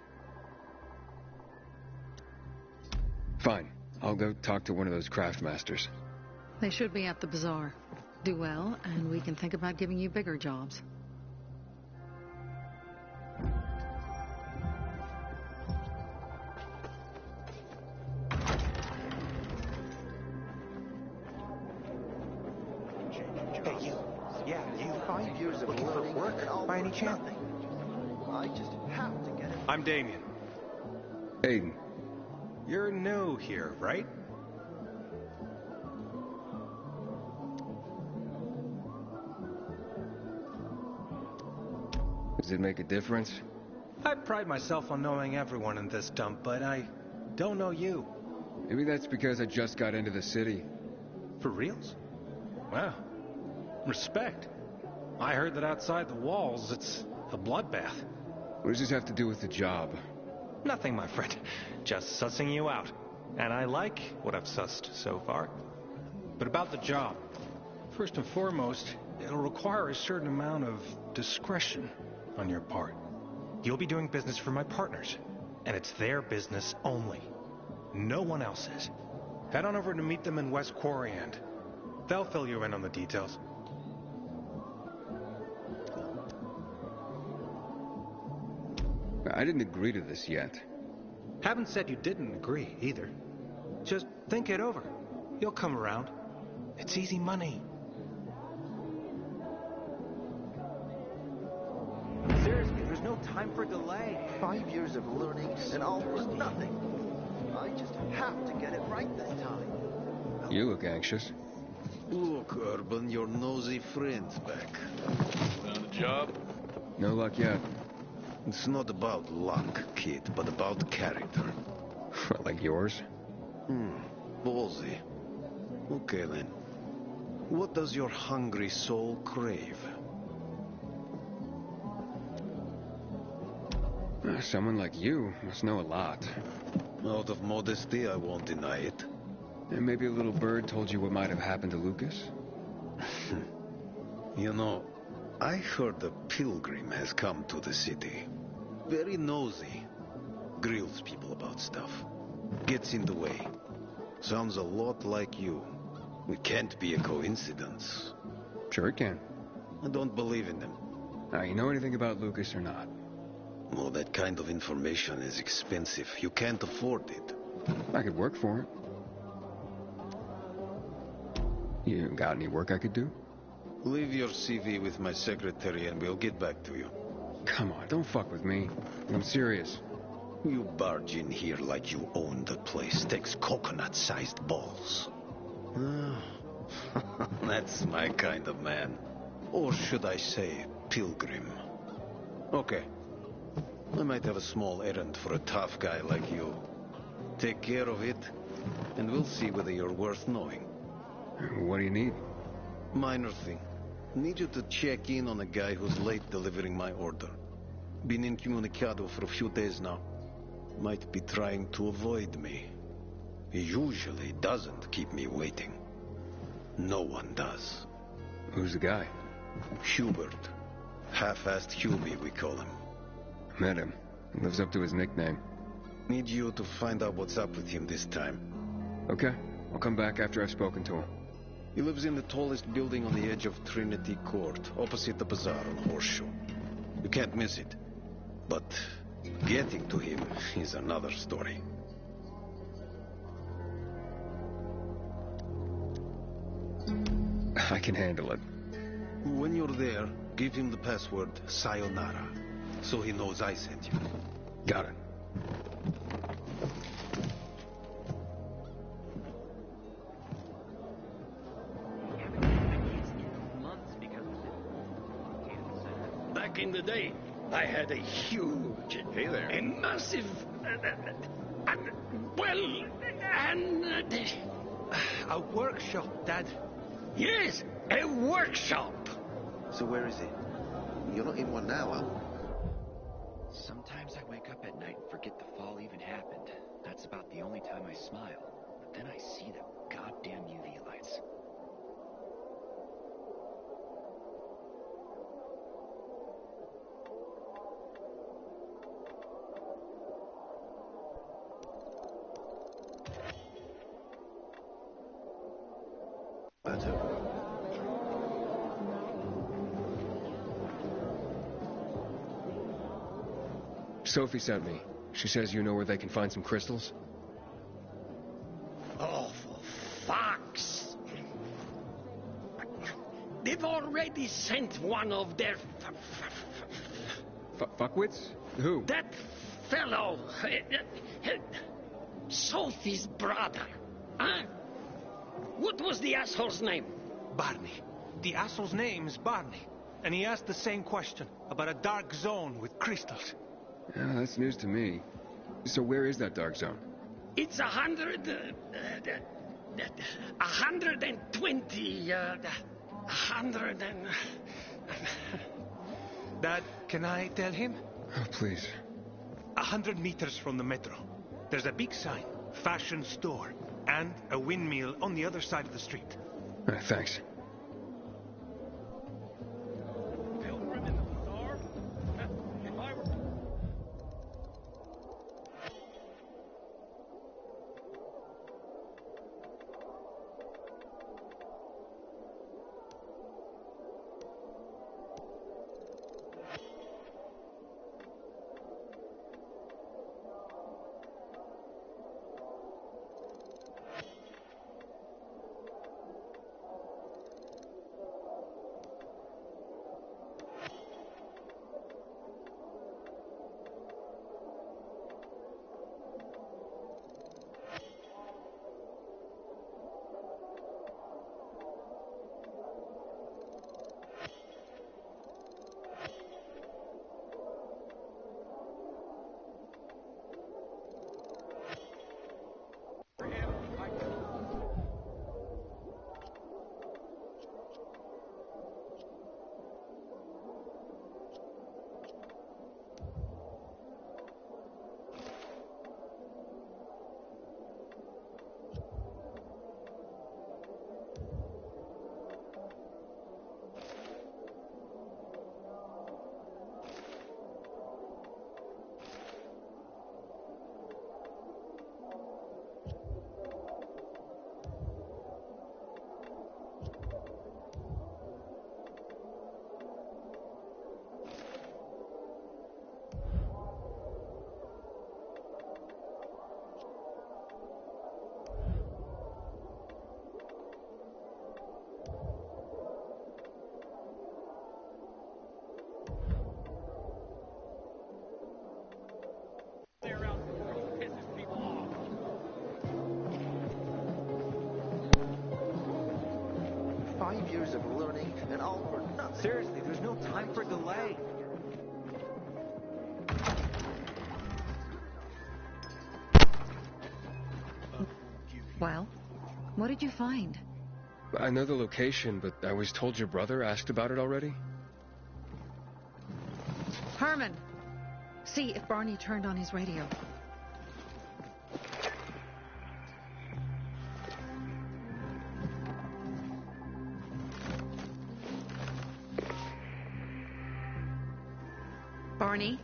Speaker 4: Fine. I'll go talk to one of those craft masters.
Speaker 22: They should be at the bazaar. Do well, and we can think about giving you bigger jobs.
Speaker 3: Hey, you.
Speaker 21: Yeah, you.
Speaker 3: 5 years of
Speaker 21: Looking for
Speaker 3: learning
Speaker 21: work,
Speaker 3: and all
Speaker 21: by
Speaker 3: for
Speaker 21: any chance?
Speaker 3: nothing. I just have to get it.
Speaker 21: I'm Damien.
Speaker 4: Aiden.
Speaker 21: You're new here, right?
Speaker 4: Does it make a difference?
Speaker 21: I pride myself on knowing everyone in this dump, but I don't know you.
Speaker 4: Maybe that's because I just got into the city.
Speaker 21: For reals? Wow. Respect. I heard that outside the walls, it's a bloodbath.
Speaker 4: What does this have to do with the job?
Speaker 21: Nothing, my friend. Just sussing you out. And I like what I've sussed so far. But about the job. First and foremost, it'll require a certain amount of discretion on your part. You'll be doing business for my partners. And it's their business only. No one else's. Head on over to meet them in West Quarry End. They'll fill you in on the details.
Speaker 4: I didn't agree to this yet.
Speaker 21: Haven't said you didn't agree, either. Just think it over. You'll come around. It's easy money.
Speaker 18: Seriously, there's no time for delay.
Speaker 3: 5 years of learning and all for nothing. I just have to get it right this time.
Speaker 4: You look anxious.
Speaker 16: Look, Urban, your nosy friend's back.
Speaker 2: Found a job?
Speaker 4: No luck yet.
Speaker 16: It's not about luck, kid, but about character.
Speaker 4: Like yours?
Speaker 16: Ballsy. Okay, then. What does your hungry soul crave?
Speaker 4: Someone like you must know a lot.
Speaker 16: Out of modesty, I won't deny it.
Speaker 4: And maybe a little bird told you what might have happened to Lucas?
Speaker 16: You know, I heard a pilgrim has come to the city. Very nosy. Grills people about stuff. Gets in the way. Sounds a lot like you. It can't be a coincidence.
Speaker 4: Sure it can.
Speaker 16: I don't believe in them.
Speaker 4: You know anything about Lucas or not?
Speaker 16: Well, that kind of information is expensive. You can't afford it.
Speaker 4: I could work for it. You got any work I could do?
Speaker 16: Leave your CV with my secretary and we'll get back to you.
Speaker 4: Come on, don't fuck with me. I'm serious.
Speaker 16: You barge in here like you own the place. Takes coconut-sized balls. That's my kind of man. Or should I say, pilgrim. Okay. I might have a small errand for a tough guy like you. Take care of it, and we'll see whether you're worth knowing.
Speaker 4: What do you need?
Speaker 16: Minor thing. Need you to check in on a guy who's late delivering my order. Been incommunicado for a few days now. Might be trying to avoid me. He usually doesn't keep me waiting. No one does.
Speaker 4: Who's the guy?
Speaker 16: Hubert. Half-assed Hubie, we call him.
Speaker 4: Met him. Lives up to his nickname.
Speaker 16: Need you to find out what's up with him this time.
Speaker 4: Okay. I'll come back after I've spoken to him.
Speaker 16: He lives in the tallest building on the edge of Trinity Court, opposite the bazaar on Horseshoe. You can't miss it. But getting to him is another story.
Speaker 4: I can handle it.
Speaker 16: When you're there, give him the password Sayonara, so he knows I sent you.
Speaker 4: Got it.
Speaker 7: Back in the day, I had a huge, a massive,
Speaker 18: A workshop, Dad.
Speaker 7: Yes, a workshop.
Speaker 3: So where is he? You're not in one now, huh?
Speaker 14: Sometimes I wake up at night and forget the fall even happened. That's about the only time I smile. But then I see the goddamn UV lights.
Speaker 4: Sophie sent me. She says you know where they can find some crystals?
Speaker 7: Oh, for fuck's... They've already sent one of their...
Speaker 4: Fuckwits? Who?
Speaker 7: That fellow... Sophie's brother. Huh? What was the asshole's name?
Speaker 18: Barney. The asshole's name's Barney. And he asked the same question about a dark zone with crystals.
Speaker 4: Yeah, that's news to me. So where is that dark zone?
Speaker 7: It's 120... 100 and...
Speaker 18: Dad, can I tell him?
Speaker 4: Oh, please.
Speaker 18: 100 meters from the metro. There's a big sign, fashion store, and a windmill on the other side of the street.
Speaker 4: Thanks.
Speaker 3: Years of learning and all for nothing.
Speaker 14: Seriously, there's no time for delay.
Speaker 22: Well, what did you find?
Speaker 4: I know the location, but I was told your brother asked about it already.
Speaker 22: Herman, See if Barney turned on his radio. Barney?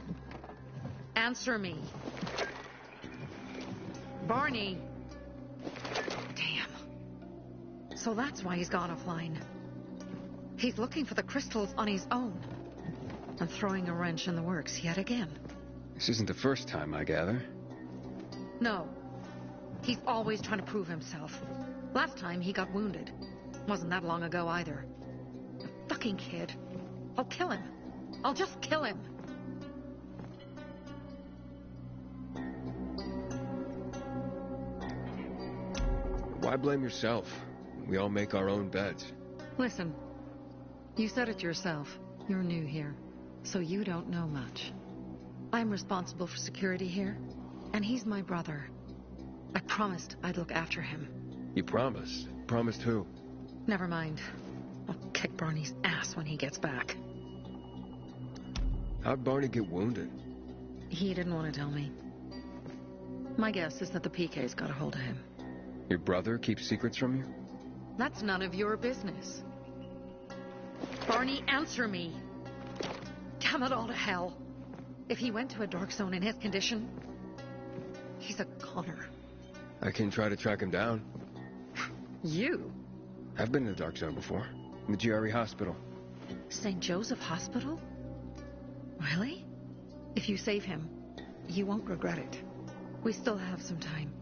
Speaker 22: Answer me. Barney! Damn. So that's why he's gone offline. He's looking for the crystals on his own. And throwing a wrench in the works yet again.
Speaker 4: This isn't the first time, I gather.
Speaker 22: No. He's always trying to prove himself. Last time he got wounded. Wasn't that long ago either. The fucking kid. I'll kill him. I'll just kill him.
Speaker 4: Why blame yourself? We all make our own beds.
Speaker 22: Listen. You said it yourself. You're new here. So you don't know much. I'm responsible for security here. And he's my brother. I promised I'd look after him.
Speaker 4: You promised? Promised who?
Speaker 22: Never mind. I'll kick Barney's ass when he gets back.
Speaker 4: How'd Barney get wounded?
Speaker 22: He didn't want to tell me. My guess is that the PK's got a hold of him.
Speaker 4: Your brother keeps secrets from you?
Speaker 22: That's none of your business. Barney, answer me. Damn it all to hell. If he went to a dark zone in his condition, he's a goner.
Speaker 4: I can try to track him down.
Speaker 22: You?
Speaker 4: I've been in the dark zone before. In the GRE hospital.
Speaker 22: St. Joseph Hospital? Really? If you save him, you won't regret it. We still have some time.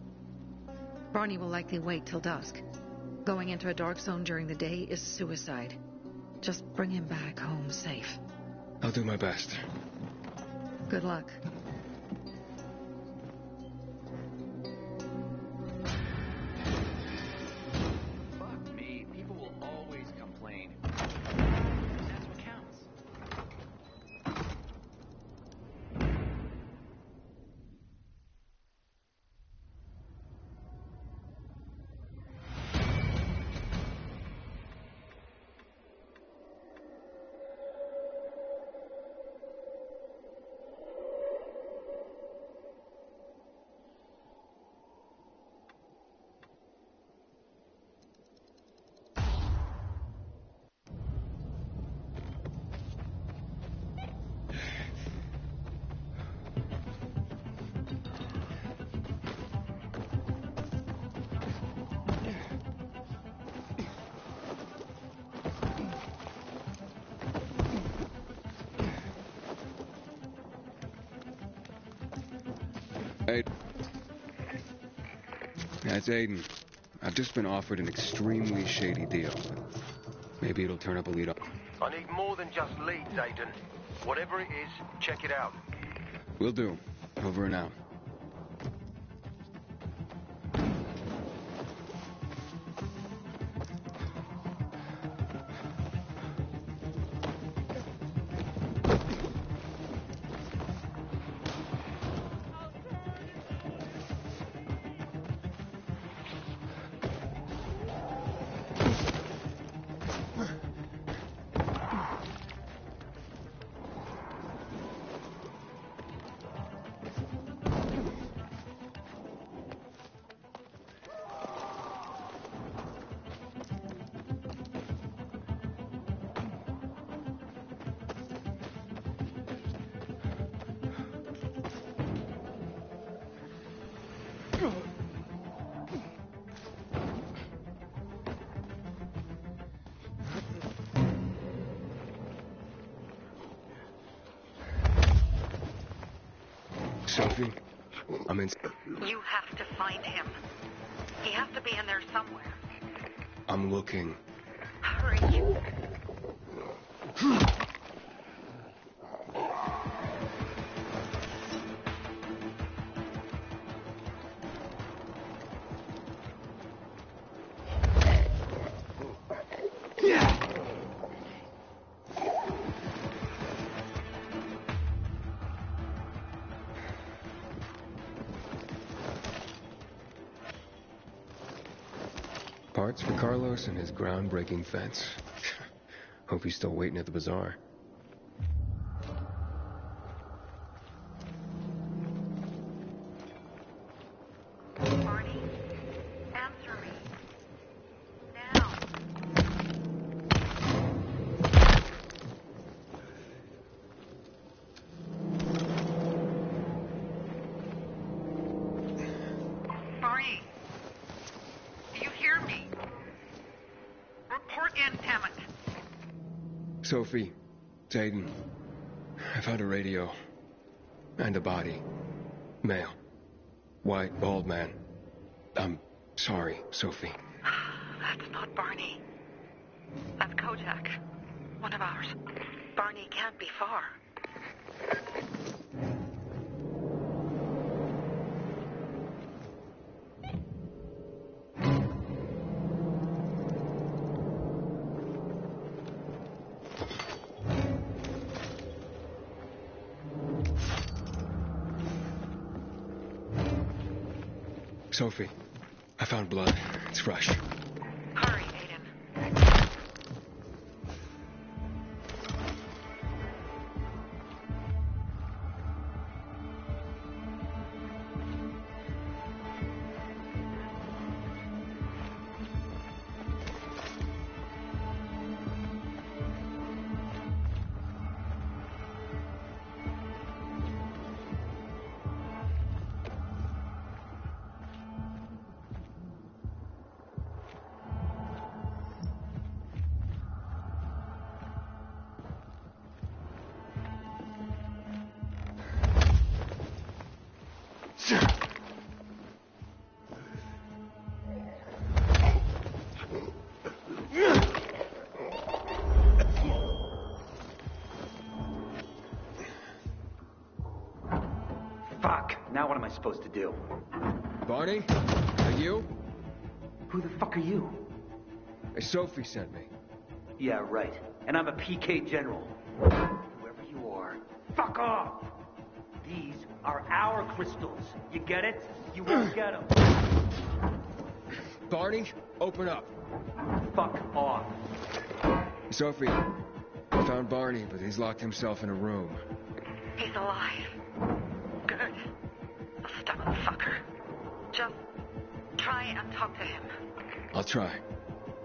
Speaker 22: Barney will likely wait till dusk. Going into a dark zone during the day is suicide. Just bring him back home safe.
Speaker 4: I'll do my best.
Speaker 22: Good luck.
Speaker 14: Fuck me, people will always complain. That's what counts.
Speaker 4: Hey. That's Aiden. I've just been offered an extremely shady deal. Maybe it'll turn up a lead.
Speaker 3: I need more than just leads, Aiden. Whatever it is, check it out.
Speaker 4: Will do. Over and out. Sophie, I'm in.
Speaker 22: You have to find him. He has to be in there somewhere.
Speaker 4: I'm looking.
Speaker 22: Hurry.
Speaker 4: Parts for Carlos and his groundbreaking fence. Hope he's still waiting at the bazaar. Sophie, it's Aiden. I found a radio. And a body. Male. White, bald man. I'm sorry, Sophie.
Speaker 22: That's not Barney. That's Kojak. One of ours. Barney can't be far.
Speaker 4: Sophie, I found blood. It's fresh.
Speaker 22: Hurry, Aiden.
Speaker 14: Now what am I supposed to do?
Speaker 4: Barney? Are you?
Speaker 14: Who the fuck are you?
Speaker 4: Sophie sent me.
Speaker 14: Yeah, right. And I'm a PK general. Whoever you are, fuck off! These are our crystals. You get it? You won't get them.
Speaker 4: Barney, open up.
Speaker 14: Fuck off.
Speaker 4: Sophie, I found Barney, but he's locked himself in a room.
Speaker 22: He's alive. Good. Stubborn fucker. Just try and talk to him.
Speaker 4: I'll try.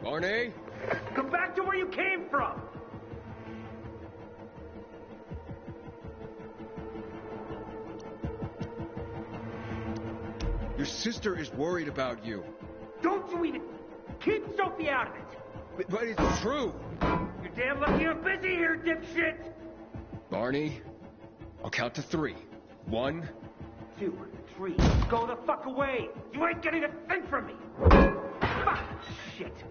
Speaker 4: Barney?
Speaker 14: Come back to where you came from!
Speaker 4: Your sister is worried about you.
Speaker 14: Don't you even... Keep Sophie out of it!
Speaker 4: But it's true!
Speaker 14: You're damn lucky you're busy here, dipshit!
Speaker 4: Barney, I'll count to 3. 1,
Speaker 14: 2, 3. Go the fuck away! You ain't getting a thing from me! Fuck! Shit!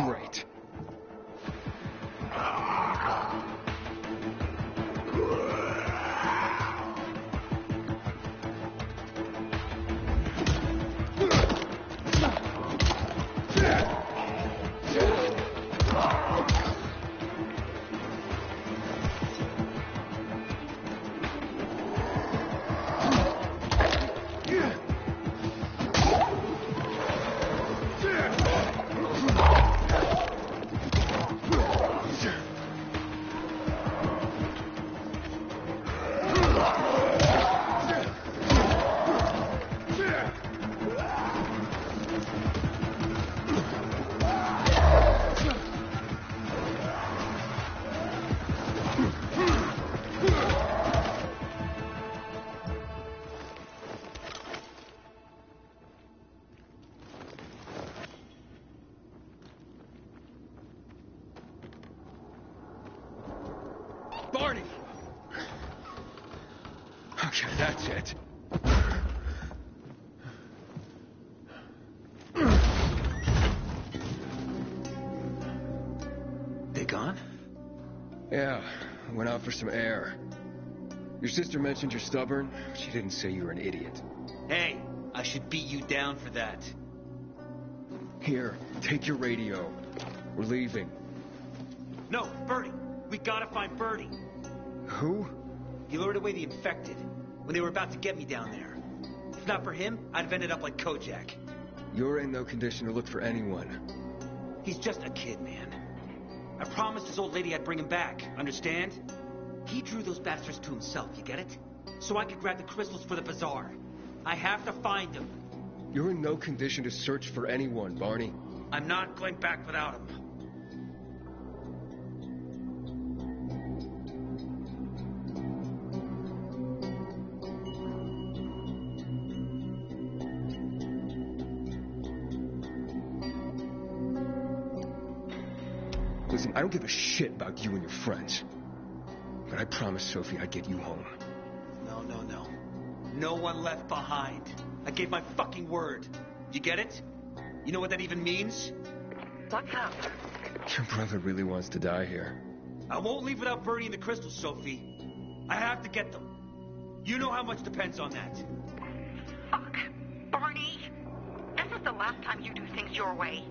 Speaker 4: Great. Barney! Okay, that's it.
Speaker 13: They gone?
Speaker 4: Yeah, I went out for some air. Your sister mentioned you're stubborn. She didn't say you were an idiot.
Speaker 13: Hey, I should beat you down for that.
Speaker 4: Here, take your radio. We're leaving.
Speaker 13: No, Birdie. We gotta find Birdie.
Speaker 4: Who?
Speaker 13: He lured away the infected when they were about to get me down there. If not for him, I'd have ended up like Kojak.
Speaker 4: You're in no condition to look for anyone.
Speaker 13: He's just a kid, man. I promised his old lady I'd bring him back, understand? He drew those bastards to himself, you get it? So I could grab the crystals for the bazaar. I have to find him.
Speaker 4: You're in no condition to search for anyone, Barney.
Speaker 13: I'm not going back without him.
Speaker 4: Listen, I don't give a shit about you and your friends. But I promised Sophie I'd get you home.
Speaker 14: No. No one left behind. I gave my fucking word. You get it? You know what that even means?
Speaker 8: What happened?
Speaker 4: Your brother really wants to die here.
Speaker 14: I won't leave without Birdie and the crystals, Sophie. I have to get them. You know how much depends on that.
Speaker 8: Fuck. Barney, this is the last time you do things your way.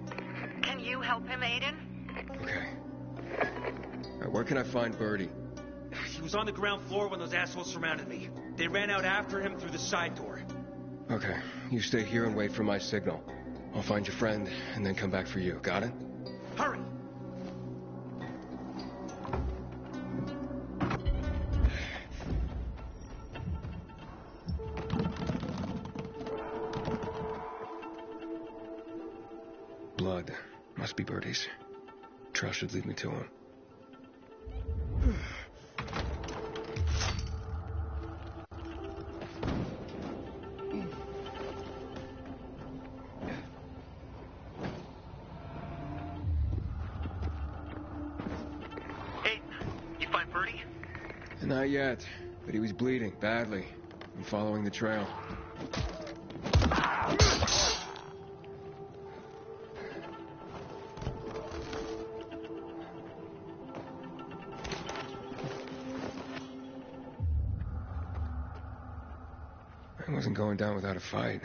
Speaker 8: Can you help him, Aiden?
Speaker 4: Okay. All right, where can I find Birdie?
Speaker 14: He was on the ground floor when those assholes surrounded me. They ran out after him through the side door.
Speaker 4: Okay, you stay here and wait for my signal. I'll find your friend and then come back for you. Got it?
Speaker 14: Hurry!
Speaker 4: Blood. Must be Birdie's. Trail should lead me to him. Not yet, but he was bleeding badly. I'm following the trail. I wasn't going down without a fight.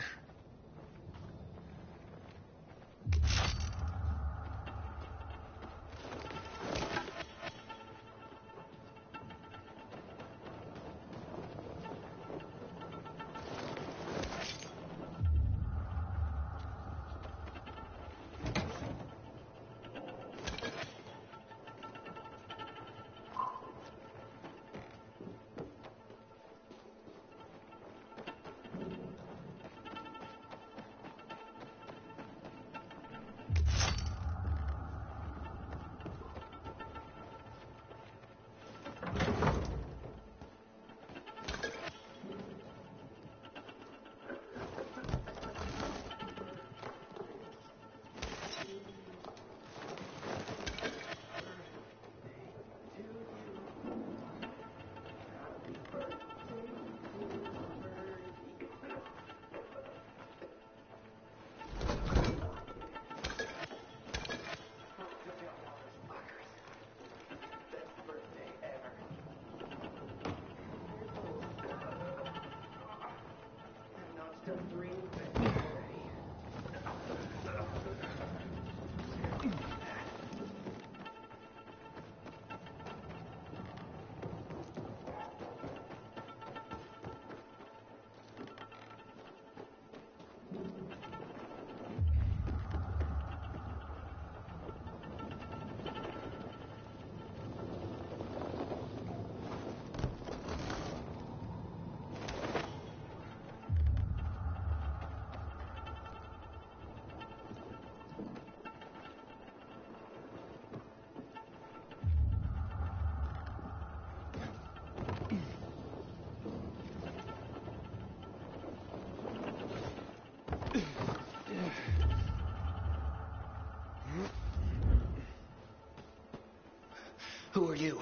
Speaker 17: Who are you?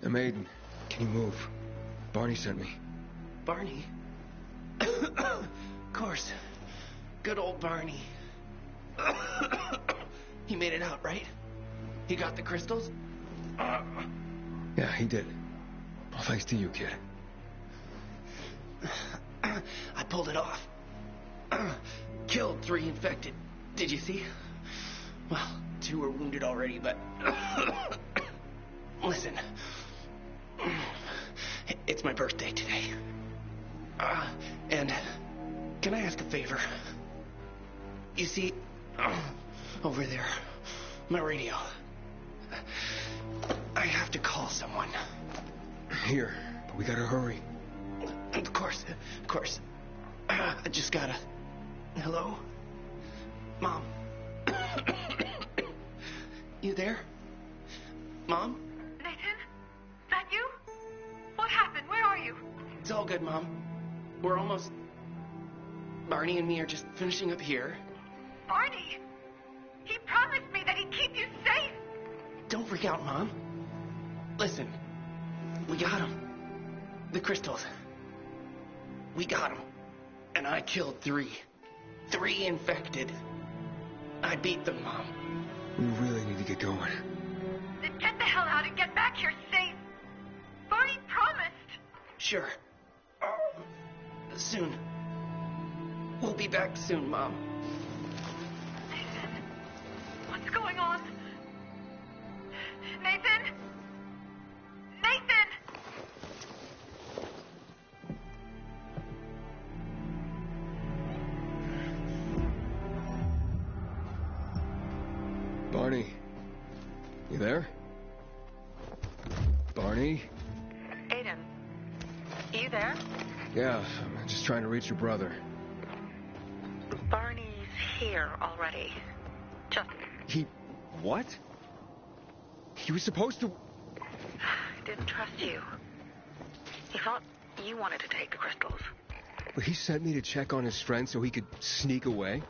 Speaker 4: I'm Aiden. Can you move? Barney sent me.
Speaker 17: Barney? Of course. Good old Barney. He made it out, right? He got the crystals?
Speaker 4: Yeah, he did. All thanks to you, kid.
Speaker 17: I pulled it off. Killed 3 infected. Did you see? Well, 2 were wounded already, but... Listen. It's my birthday today. And can I ask a favor? You see, over there, my radio. I have to call someone.
Speaker 4: Here, but we gotta hurry.
Speaker 17: Of course. I just gotta... Hello? Mom? You there? Mom?
Speaker 8: Nathan? That you? What happened? Where are you?
Speaker 17: It's all good, Mom. We're almost... Barney and me are just finishing up here.
Speaker 8: Barney? He promised me that he'd keep you safe.
Speaker 17: Don't freak out, Mom. Listen, we got them. The crystals. We got them. And I killed 3. 3 infected. I beat them, Mom.
Speaker 4: We really need to get going.
Speaker 8: Then get the hell out and get back here safe. Barney promised.
Speaker 17: Sure. Soon. We'll be back soon, Mom.
Speaker 8: Nathan, what's going on? Nathan? Nathan!
Speaker 4: Barney. You there? Barney?
Speaker 6: Aiden, you there?
Speaker 4: Yeah, I'm just trying to reach your brother.
Speaker 6: Barney's here already. Just...
Speaker 4: He... what? He was supposed to...
Speaker 6: didn't trust you. He thought you wanted to take the crystals.
Speaker 4: But he sent me to check on his friend so he could sneak away?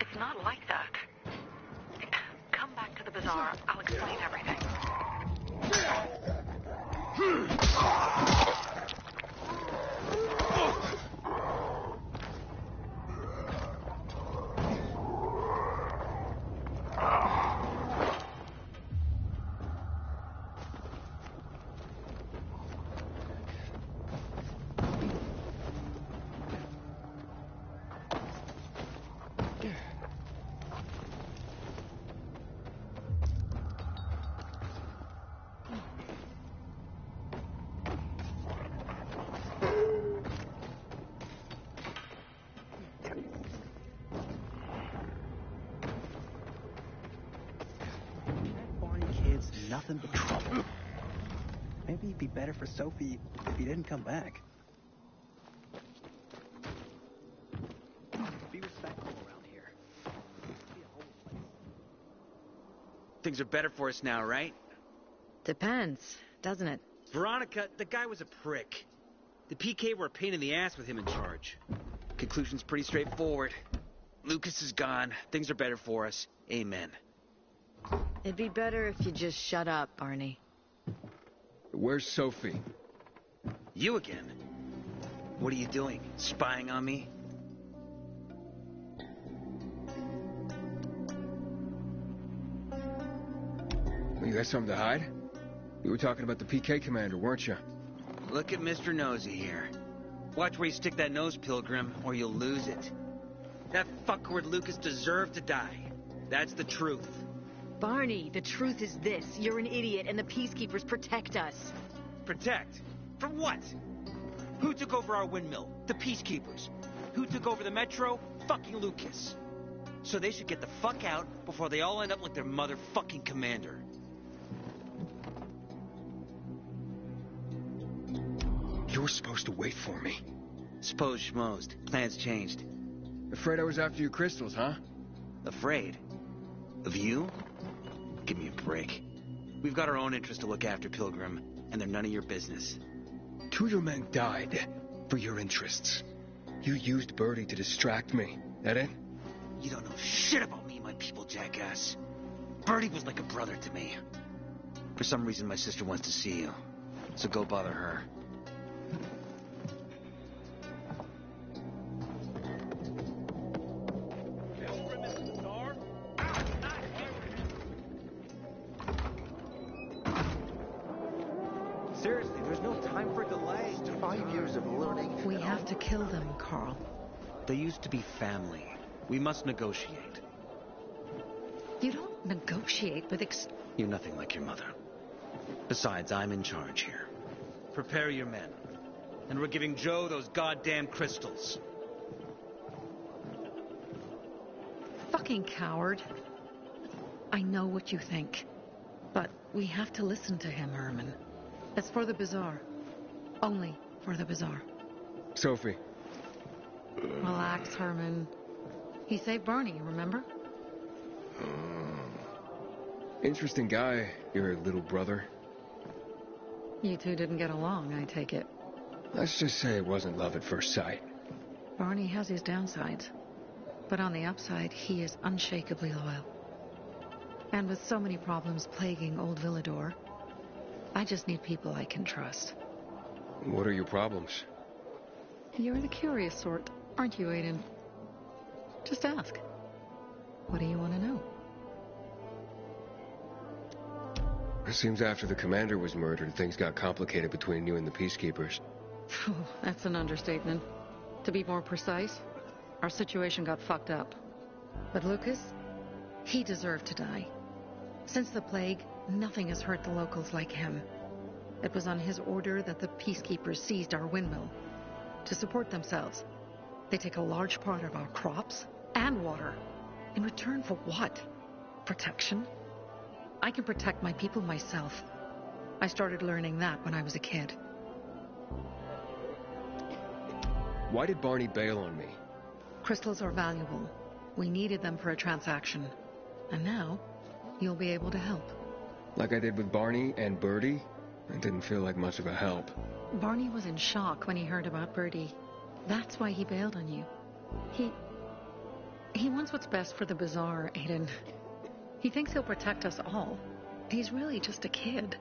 Speaker 6: It's not like that. Come back to the bazaar. I'll explain everything.
Speaker 19: Nothing but trouble. Maybe it'd be better for Sophie if he didn't come back. Be respectful around here. Be a holy place.
Speaker 13: Things are better for us now, right?
Speaker 22: Depends, doesn't it?
Speaker 13: Veronica, the guy was a prick. The PK were a pain in the ass with him in charge. Conclusion's pretty straightforward. Lucas is gone. Things are better for us. Amen.
Speaker 22: It'd be better if you just shut up, Barney.
Speaker 4: Where's Sophie?
Speaker 13: You again? What are you doing? Spying on me?
Speaker 4: You got something to hide? You were talking about the PK commander, weren't you?
Speaker 13: Look at Mr. Nosy here. Watch where you stick that nose, Pilgrim, or you'll lose it. That fuckward Lucas deserved to die. That's the truth.
Speaker 22: Barney, the truth is this. You're an idiot, and the Peacekeepers protect us.
Speaker 13: Protect? From what? Who took over our windmill? The Peacekeepers. Who took over the Metro? Fucking Lucas. So they should get the fuck out before they all end up like their motherfucking commander.
Speaker 4: You were supposed to wait for me.
Speaker 13: Suppose schmozed. Plans changed.
Speaker 4: Afraid I was after your crystals, huh?
Speaker 13: Afraid? Of you? Give me a break. We've got our own interests to look after, Pilgrim, and they're none of your business.
Speaker 4: 2 of your men died for your interests. You used Birdie to distract me. That it?
Speaker 13: You don't know shit about me and my people, jackass. Birdie was like a brother to me. For some reason, my sister wants to see you. So go bother her.
Speaker 19: Seriously, there's no time for delay.
Speaker 3: 5 years of learning.
Speaker 22: We have to kill them, Carl.
Speaker 13: They used to be family. We must negotiate.
Speaker 22: You don't negotiate with
Speaker 13: You're nothing like your mother. Besides, I'm in charge here. Prepare your men. And we're giving Joe those goddamn crystals.
Speaker 22: Fucking coward. I know what you think. But we have to listen to him, Herman. It's for the bazaar. Only for the bazaar.
Speaker 4: Sophie.
Speaker 22: Relax, Herman. He saved Barney, remember?
Speaker 4: Interesting guy, your little brother.
Speaker 22: You two didn't get along, I take it.
Speaker 4: Let's just say it wasn't love at first sight.
Speaker 22: Barney has his downsides. But on the upside, he is unshakably loyal. And with so many problems plaguing old Villador, I just need people I can trust.
Speaker 4: What are your problems?
Speaker 22: You're the curious sort, aren't you, Aiden? Just ask. What do you want to know?
Speaker 4: It seems after the commander was murdered, things got complicated between you and the Peacekeepers.
Speaker 22: That's an understatement. To be more precise, our situation got fucked up. But Lucas, he deserved to die. Since the plague, nothing has hurt the locals like him. It was on his order that the Peacekeepers seized our windmill. To support themselves, they take a large part of our crops and water. In return for what? Protection? I can protect my people myself. I started learning that when I was a kid.
Speaker 4: Why did Barney bail on me?
Speaker 22: Crystals are valuable. We needed them for a transaction. And now, you'll be able to help.
Speaker 4: Like I did with Barney and Birdie? It didn't feel like much of a help.
Speaker 22: Barney was in shock when he heard about Birdie. That's why he bailed on you. He wants what's best for the Bazaar, Aiden. He thinks he'll protect us all. He's really just a kid.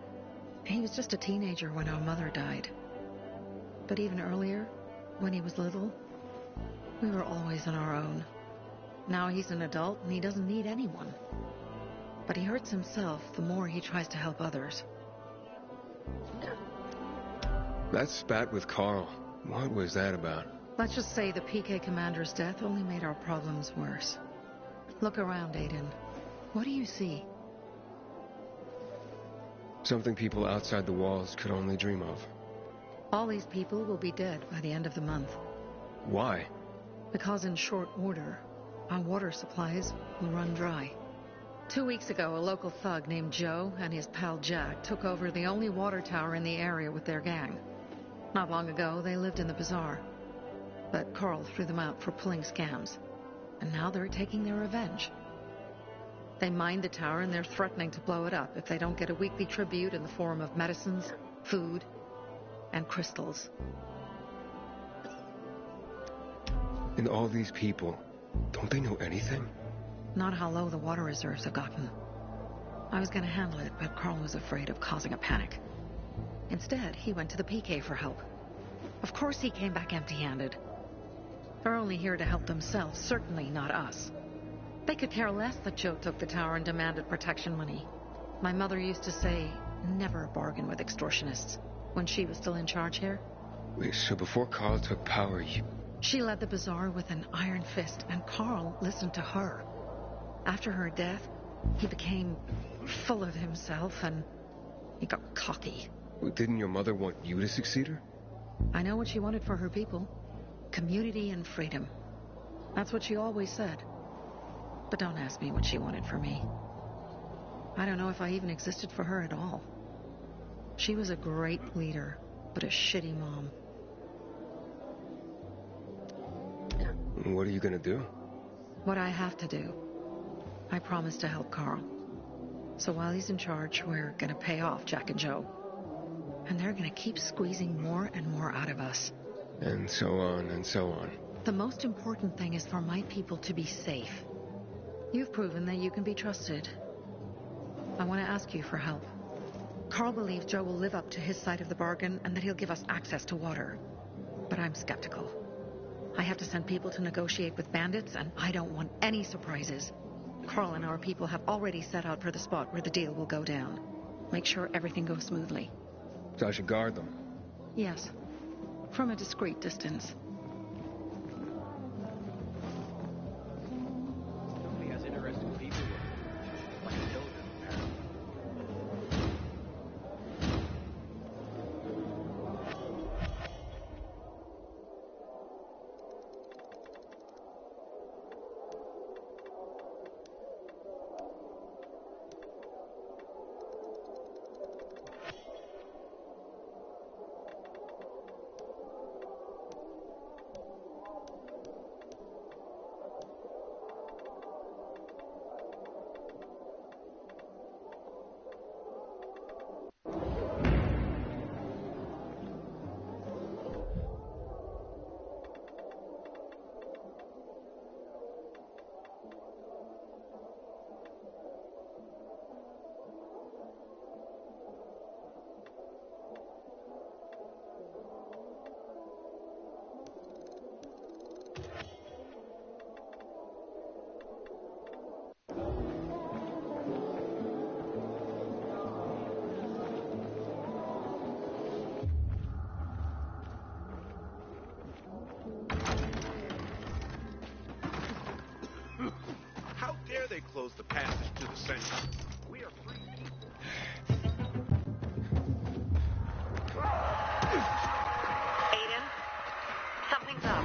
Speaker 22: He was just a teenager when our mother died. But even earlier, when he was little, we were always on our own. Now he's an adult and he doesn't need anyone. But he hurts himself the more he tries to help others.
Speaker 4: That spat with Carl, what was that about?
Speaker 22: Let's just say the PK commander's death only made our problems worse. Look around, Aiden. What do you see?
Speaker 4: Something people outside the walls could only dream of.
Speaker 22: All these people will be dead by the end of the month.
Speaker 4: Why?
Speaker 22: Because in short order, our water supplies will run dry. 2 weeks ago, a local thug named Joe and his pal Jack took over the only water tower in the area with their gang. Not long ago, they lived in the bazaar. But Carl threw them out for pulling scams. And now they're taking their revenge. They mined the tower and they're threatening to blow it up if they don't get a weekly tribute in the form of medicines, food, and crystals.
Speaker 4: And all these people, don't they know anything?
Speaker 22: Not how low the water reserves have gotten. I was going to handle it, but Carl was afraid of causing a panic. Instead, he went to the PK for help. Of course he came back empty-handed. They're only here to help themselves, certainly not us. They could care less that Joe took the tower and demanded protection money. My mother used to say, never bargain with extortionists, when she was still in charge here.
Speaker 4: Wait, so before Carl took power, you...
Speaker 22: She led the bazaar with an iron fist, and Carl listened to her. After her death, he became full of himself, and he got cocky.
Speaker 4: Didn't your mother want you to succeed her?
Speaker 22: I know what she wanted for her people. Community and freedom. That's what she always said. But don't ask me what she wanted for me. I don't know if I even existed for her at all. She was a great leader, but a shitty mom.
Speaker 4: What are you gonna do?
Speaker 22: What I have to do. I promised to help Carl. So while he's in charge, we're gonna pay off Jack and Joe. And they're gonna keep squeezing more and more out of us.
Speaker 4: And so on and so on.
Speaker 22: The most important thing is for my people to be safe. You've proven that you can be trusted. I want to ask you for help. Carl believes Joe will live up to his side of the bargain and that he'll give us access to water. But I'm skeptical. I have to send people to negotiate with bandits, and I don't want any surprises. Carl and our people have already set out for the spot where the deal will go down. Make sure everything goes smoothly.
Speaker 4: So I should guard them?
Speaker 22: Yes. From a discreet distance.
Speaker 10: He has interesting people with him. Like a pilgrim, apparently.
Speaker 11: close the passage to the center. We are free people.
Speaker 8: Aiden, something's up.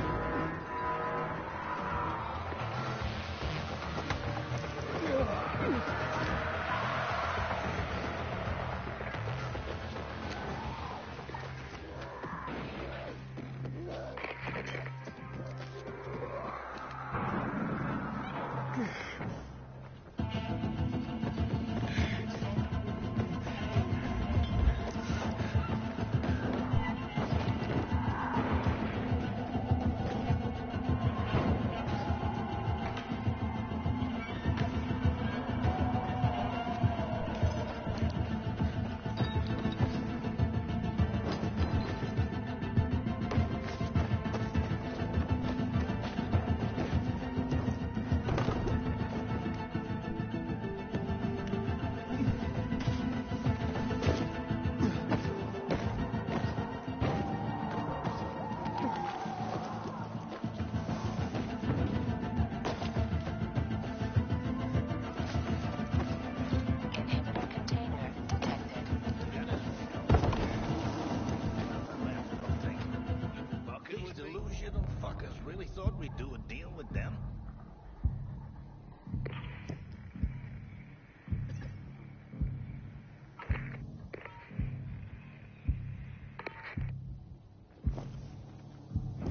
Speaker 11: These delusional fuckers really thought we'd do a deal with them?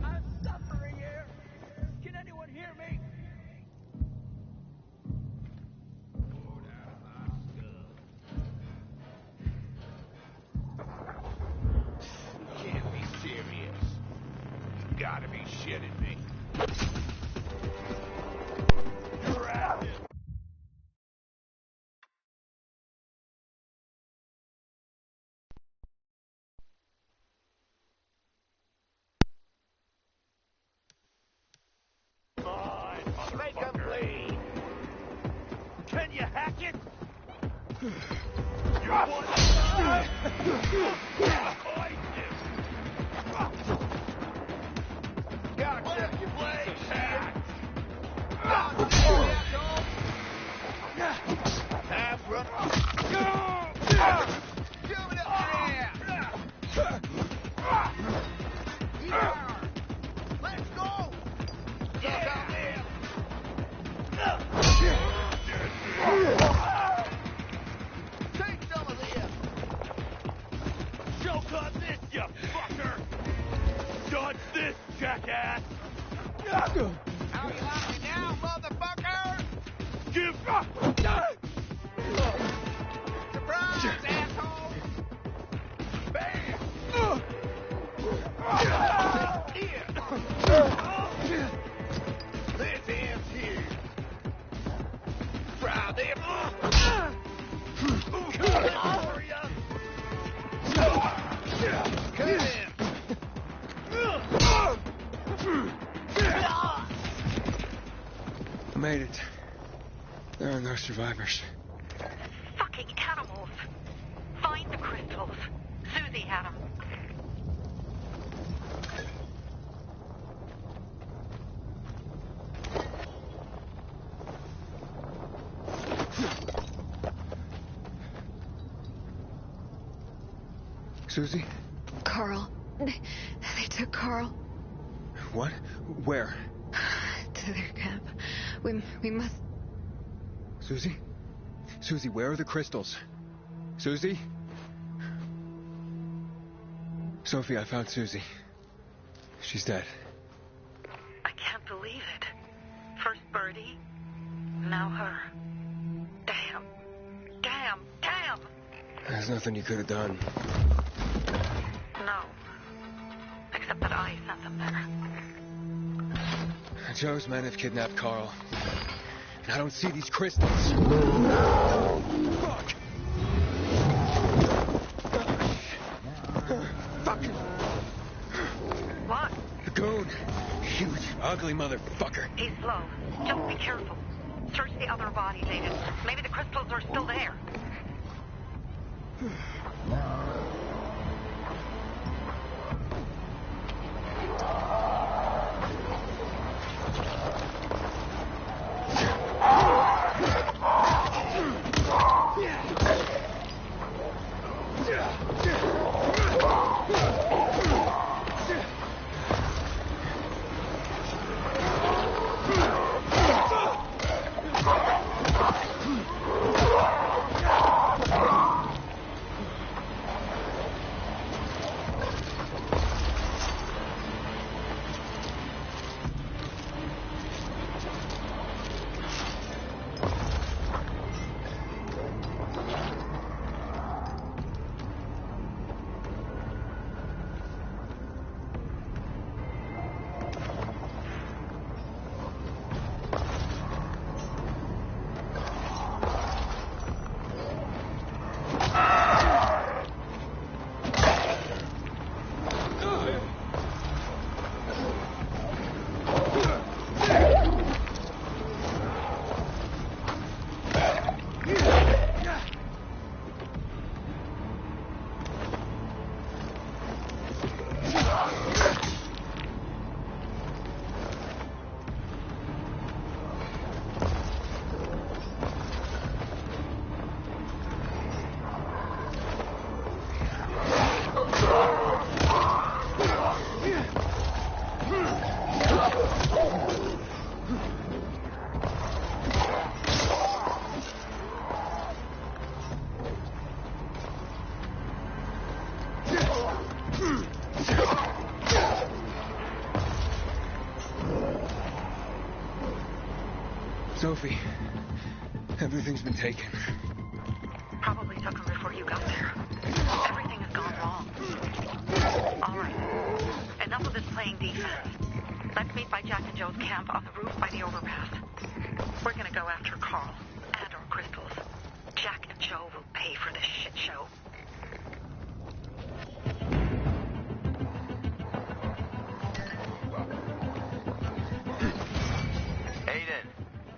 Speaker 7: I'm suffering here. Can anyone hear me?
Speaker 11: You can't be serious. You gotta be shitting me. You're at it.
Speaker 7: Make 'em bleed. Can you hack it? You want Gotcha, you piece of shit. Time's running. Give it up there. Let's go. Look out there. Take some of this. Choke on this, you fucker. Dodge this, jackass. How you like me now, motherfucker? Give up. Surprise, asshole. Bam. This ends here. Fry them. Over ya. Come in.
Speaker 4: I made it. There are no survivors.
Speaker 8: Fucking animals. Find the crystals. Susie had them.
Speaker 4: Susie?
Speaker 6: Carl. They took Carl
Speaker 4: What? Where?
Speaker 6: to their camp. We must...
Speaker 4: Susie? Susie, where are the crystals? Susie? Sophie, I found Susie. She's dead.
Speaker 8: I can't believe it. First Birdie, now her. Damn. Damn. Damn.
Speaker 4: There's nothing you could have done.
Speaker 8: No. Except that I sent them there.
Speaker 4: Joe's men have kidnapped Carl. And I don't see these crystals. Fuck! Fuck!
Speaker 8: What?
Speaker 4: The goon. Huge, ugly motherfucker.
Speaker 8: He's slow. Just be careful. Search the other bodies, Aiden. Maybe the crystals are still there.
Speaker 4: Sophie, everything's been taken.
Speaker 8: Probably took them before you got there. Everything has gone wrong. All right. Enough of this playing defense. Let's meet by Jack and Joe's camp on the roof by the overpass. We're gonna go after Carl and our crystals. Jack and Joe will pay for this shit show.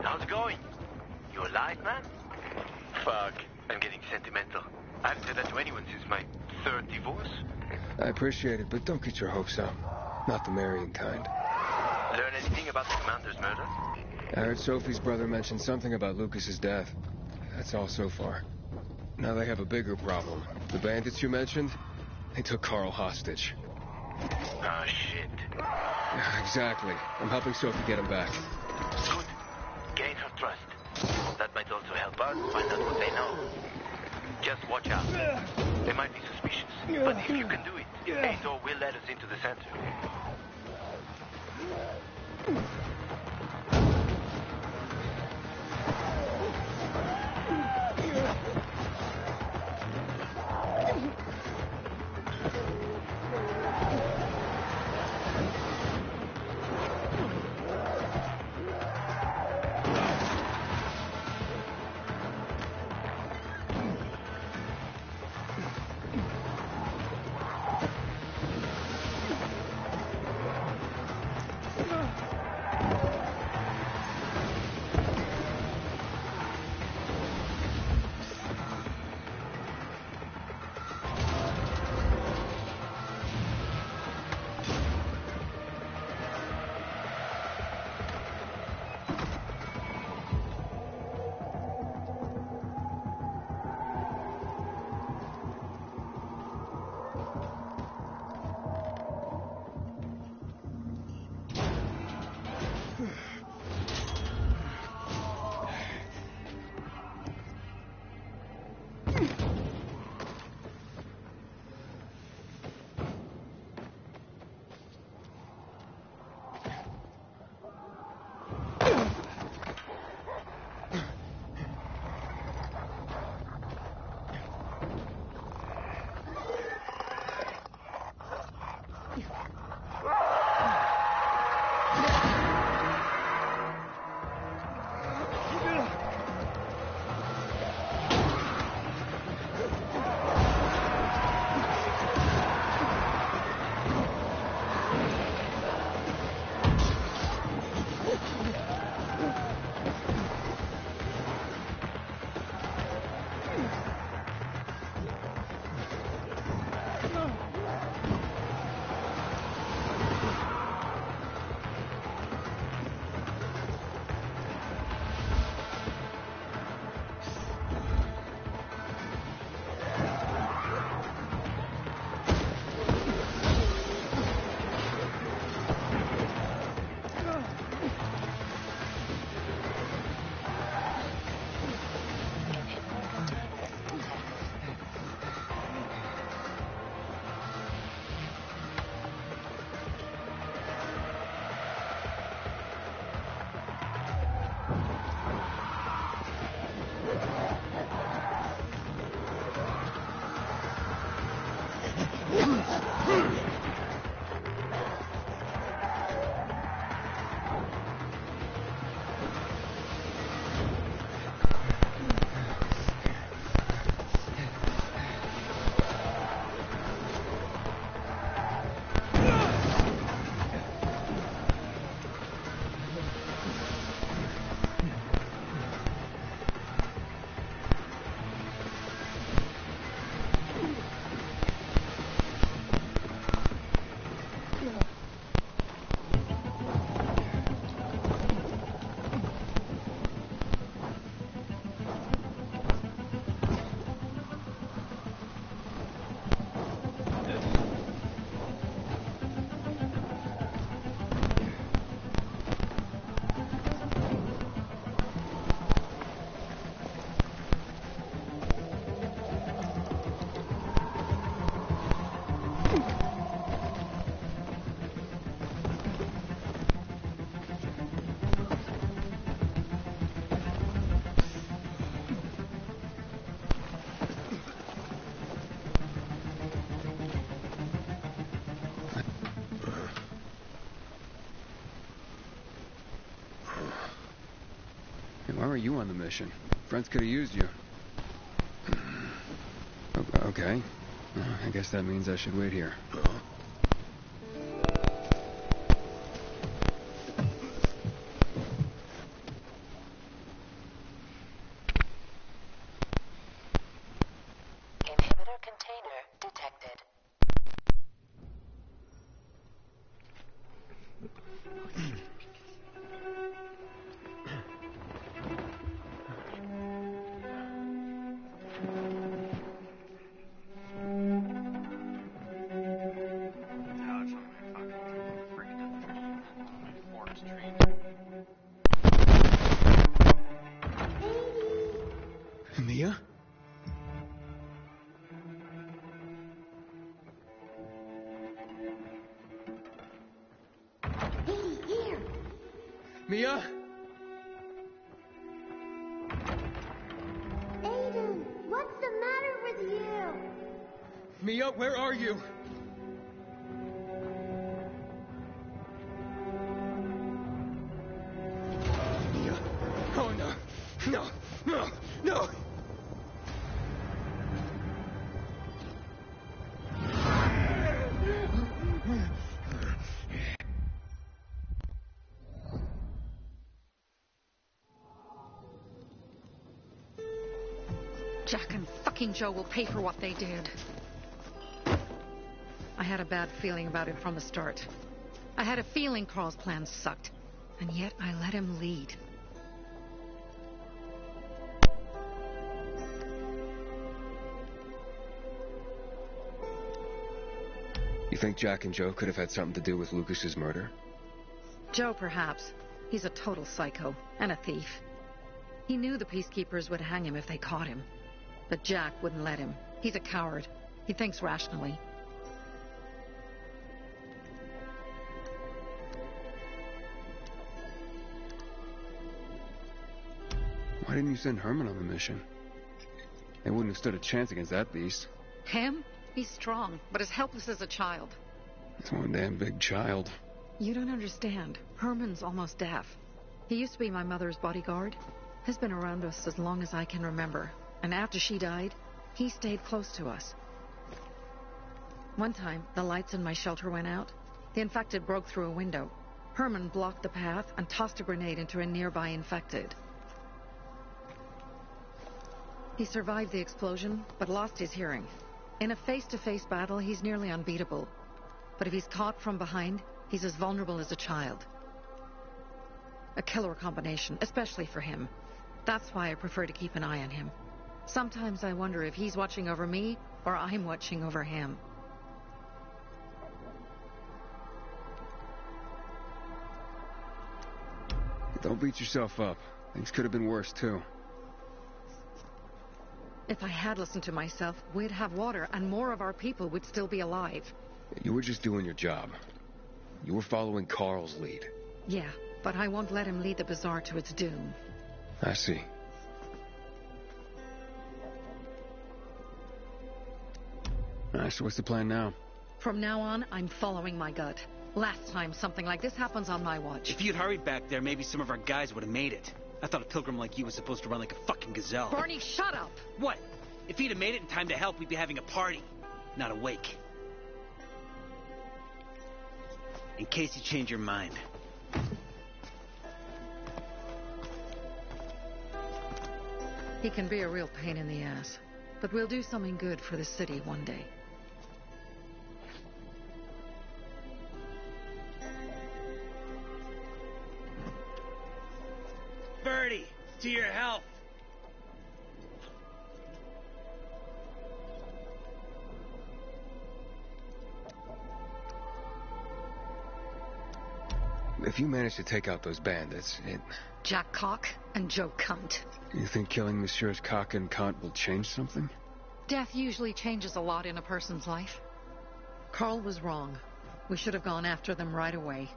Speaker 15: How's it going? You alive, man? Fuck, I'm getting sentimental. I haven't said that to anyone since my third divorce.
Speaker 4: I appreciate it, but don't get your hopes up. Not the marrying kind.
Speaker 15: Learn anything about the commander's murder?
Speaker 4: I heard Sophie's brother mention something about Lucas's death. That's all so far. Now they have a bigger problem. The bandits you mentioned, they took Carl hostage.
Speaker 15: Ah, shit.
Speaker 4: Exactly. I'm helping Sophie get him back.
Speaker 15: Good. Gain her trust. That might also help us find out what they know. Just watch out. They might be suspicious, but if you can do it, Ato will let us into the center.
Speaker 4: Why were you on the mission? Friends could have used you. Okay. I guess that means I should wait here.
Speaker 12: Inhibitor container detected.
Speaker 4: Mia?
Speaker 1: Here.
Speaker 4: Mia?
Speaker 1: Aiden, what's the matter with you?
Speaker 4: Mia, where are you? Mia. Oh, no. No. No. No.
Speaker 22: Jack and fucking Joe will pay for what they did. I had a bad feeling about it from the start. I had a feeling Carl's plan sucked, and yet I let him lead.
Speaker 4: You think Jack and Joe could have had something to do with Lucas's murder?
Speaker 22: Joe, perhaps. He's a total psycho and a thief. He knew the Peacekeepers would hang him if they caught him. But Jack wouldn't let him. He's a coward. He thinks rationally.
Speaker 4: Why didn't you send Herman on the mission? They wouldn't have stood a chance against that beast.
Speaker 22: Him? He's strong, but as helpless as a child.
Speaker 4: It's one damn big child.
Speaker 22: You don't understand. Herman's almost deaf. He used to be my mother's bodyguard. He's been around us as long as I can remember. And after she died, he stayed close to us. One time, the lights in my shelter went out. The infected broke through a window. Herman blocked the path and tossed a grenade into a nearby infected. He survived the explosion, but lost his hearing. In a face-to-face battle, he's nearly unbeatable. But if he's caught from behind, he's as vulnerable as a child. A killer combination, especially for him. That's why I prefer to keep an eye on him. Sometimes I wonder if he's watching over me, or I'm watching over him.
Speaker 4: Don't beat yourself up. Things could have been worse, too.
Speaker 22: If I had listened to myself, we'd have water, and more of our people would still be alive.
Speaker 4: You were just doing your job. You were following Carl's lead.
Speaker 22: Yeah, but I won't let him lead the Bazaar to its doom.
Speaker 4: I see. Alright, so what's the plan now?
Speaker 22: From now on, I'm following my gut. Last time something like this happens on my watch.
Speaker 14: If you'd hurried back there, maybe some of our guys would have made it. I thought a pilgrim like you was supposed to run like a fucking gazelle.
Speaker 22: Barney, shut up!
Speaker 14: What? If he'd have made it in time to help, we'd be having a party, not a wake. In case you change your mind.
Speaker 22: He can be a real pain in the ass. But we'll do something good for the city one day.
Speaker 14: Birdie, to your health.
Speaker 4: If you manage to take out those bandits,
Speaker 22: Jack Cock and Joe Cunt.
Speaker 4: You think killing Messieurs Cock and Cunt will change something?
Speaker 22: Death usually changes a lot in a person's life. Carl was wrong. We should have gone after them right away.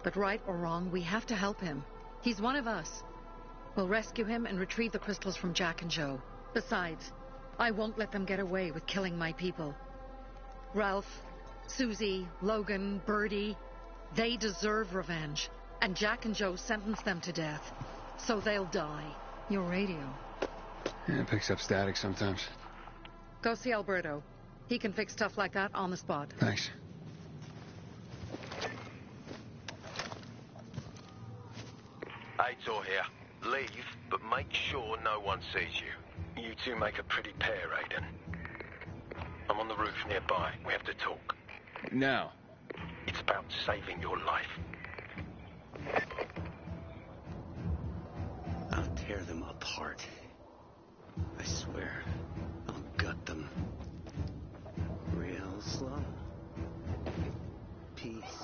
Speaker 22: But right or wrong, we have to help him. He's one of us. We'll rescue him and retrieve the crystals from Jack and Joe. Besides, I won't let them get away with killing my people. Ralph, Susie, Logan, Birdie, they deserve revenge. And Jack and Joe sentenced them to death. So they'll die. Your radio.
Speaker 4: Yeah, it picks up static sometimes.
Speaker 22: Go see Alberto. He can fix stuff like that on the spot.
Speaker 4: Thanks.
Speaker 15: Aitor here. Leave, but make sure no one sees you. You two make a pretty pair, Aiden. I'm on the roof nearby. We have to talk.
Speaker 4: Now.
Speaker 15: It's about saving your life.
Speaker 14: I'll tear them apart. I swear, I'll gut them. Real slow. Peace.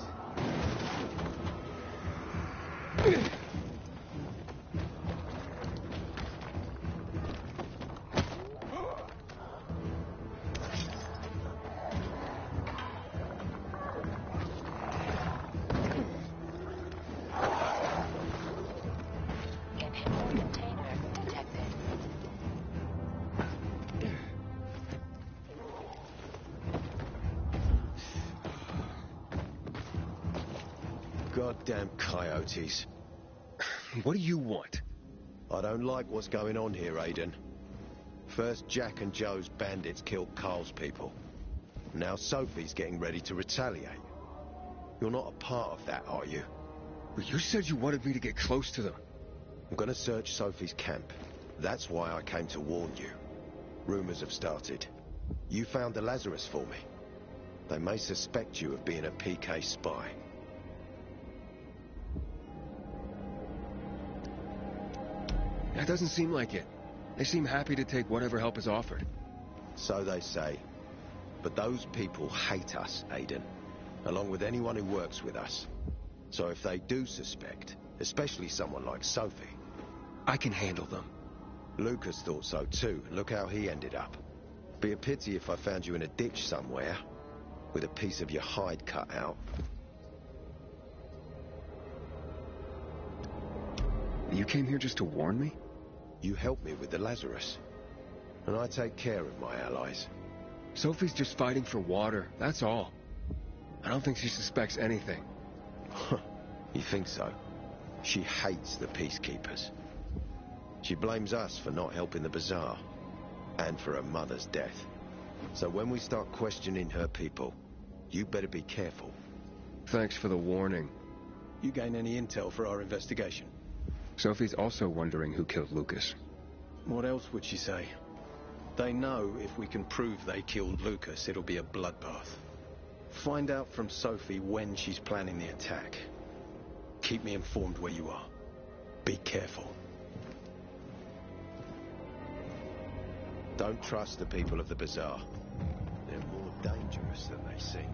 Speaker 16: Goddamn coyotes.
Speaker 4: What do you want?
Speaker 16: I don't like what's going on here, Aiden. First, Jack and Joe's bandits killed Carl's people. Now Sophie's getting ready to retaliate. You're not a part of that, are you?
Speaker 4: Well, you said you wanted me to get close to them.
Speaker 16: I'm gonna search Sophie's camp. That's why I came to warn you. Rumors have started. You found the Lazarus for me. They may suspect you of being a PK spy.
Speaker 4: That doesn't seem like it. They seem happy to take whatever help is offered.
Speaker 16: So they say. But those people hate us, Aiden. Along with anyone who works with us. So if they do suspect, especially someone like Sophie...
Speaker 4: I can handle them.
Speaker 16: Lucas thought so too, and look how he ended up. Be a pity if I found you in a ditch somewhere, with a piece of your hide cut out.
Speaker 4: You came here just to warn me?
Speaker 16: You helped me with the Lazarus. And I take care of my allies.
Speaker 4: Sophie's just fighting for water, that's all. I don't think she suspects anything.
Speaker 16: You think so? She hates the peacekeepers. She blames us for not helping the bazaar. And for her mother's death. So when we start questioning her people, you better be careful.
Speaker 4: Thanks for the warning.
Speaker 16: You gain any intel for our investigation?
Speaker 4: Sophie's also wondering who killed Lucas.
Speaker 16: What else would she say? They know if we can prove they killed Lucas, it'll be a bloodbath. Find out from Sophie when she's planning the attack. Keep me informed where you are. Be careful. Don't trust the people of the bazaar. They're more dangerous than they seem.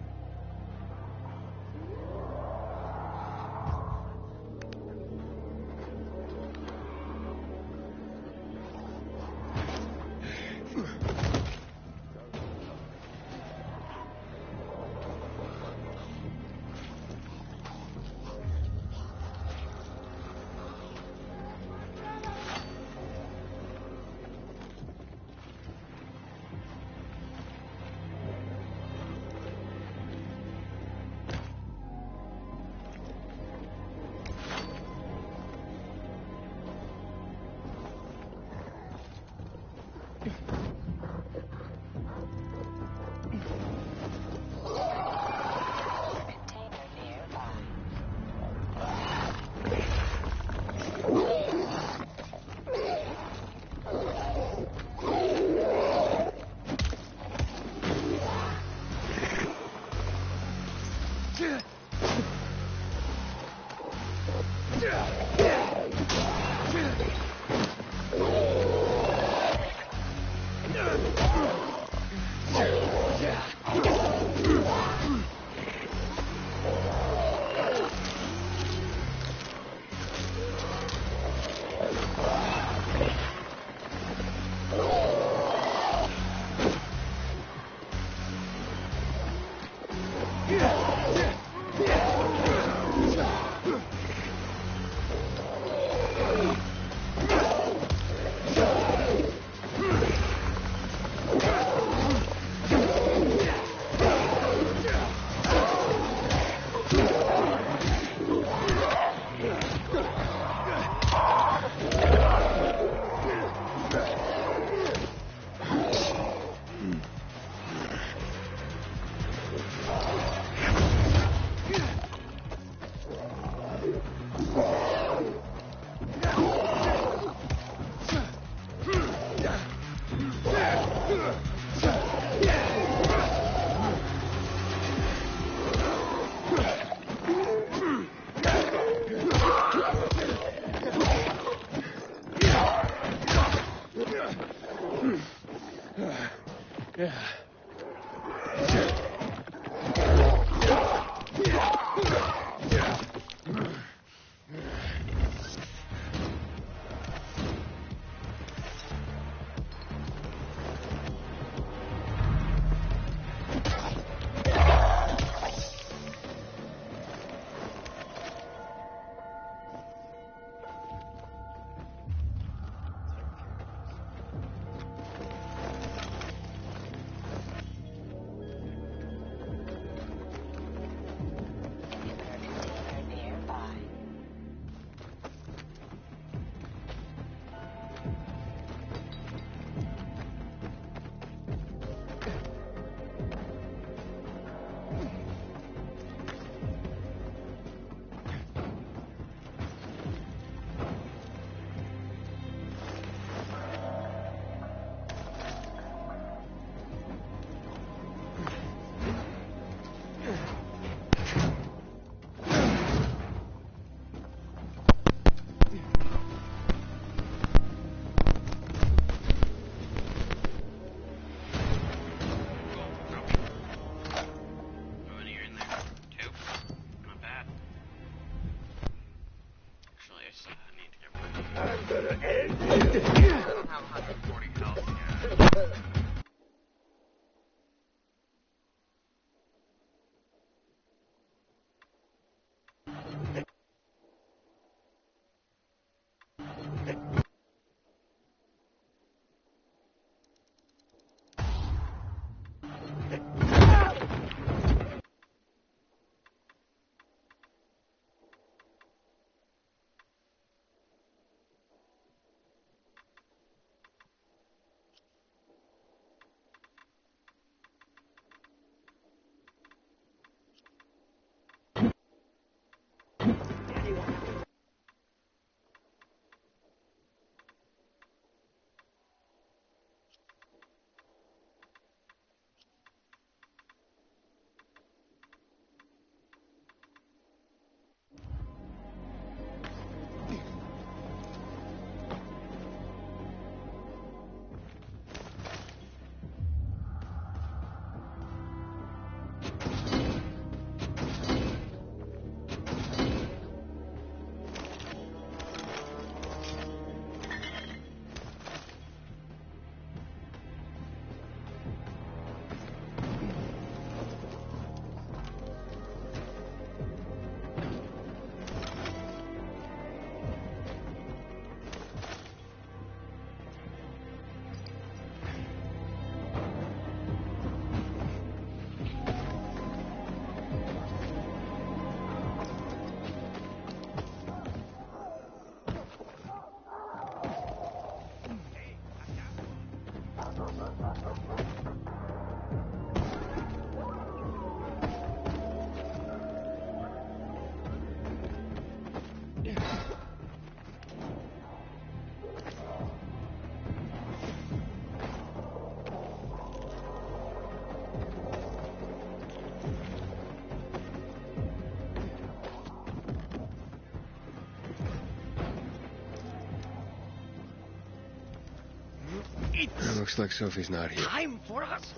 Speaker 4: It looks like Sophie's not here.
Speaker 17: Time for us.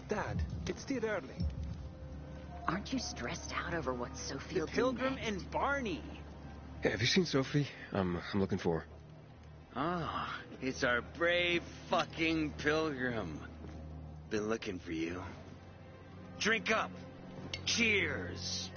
Speaker 21: Dad, it's still early.
Speaker 9: Aren't you stressed out over what Sophie will do
Speaker 14: Pilgrim
Speaker 9: next?
Speaker 14: and Barney.
Speaker 4: Hey, have you seen Sophie? I'm looking for her.
Speaker 13: Ah, it's our brave fucking Pilgrim. Been looking for you. Drink up. Cheers.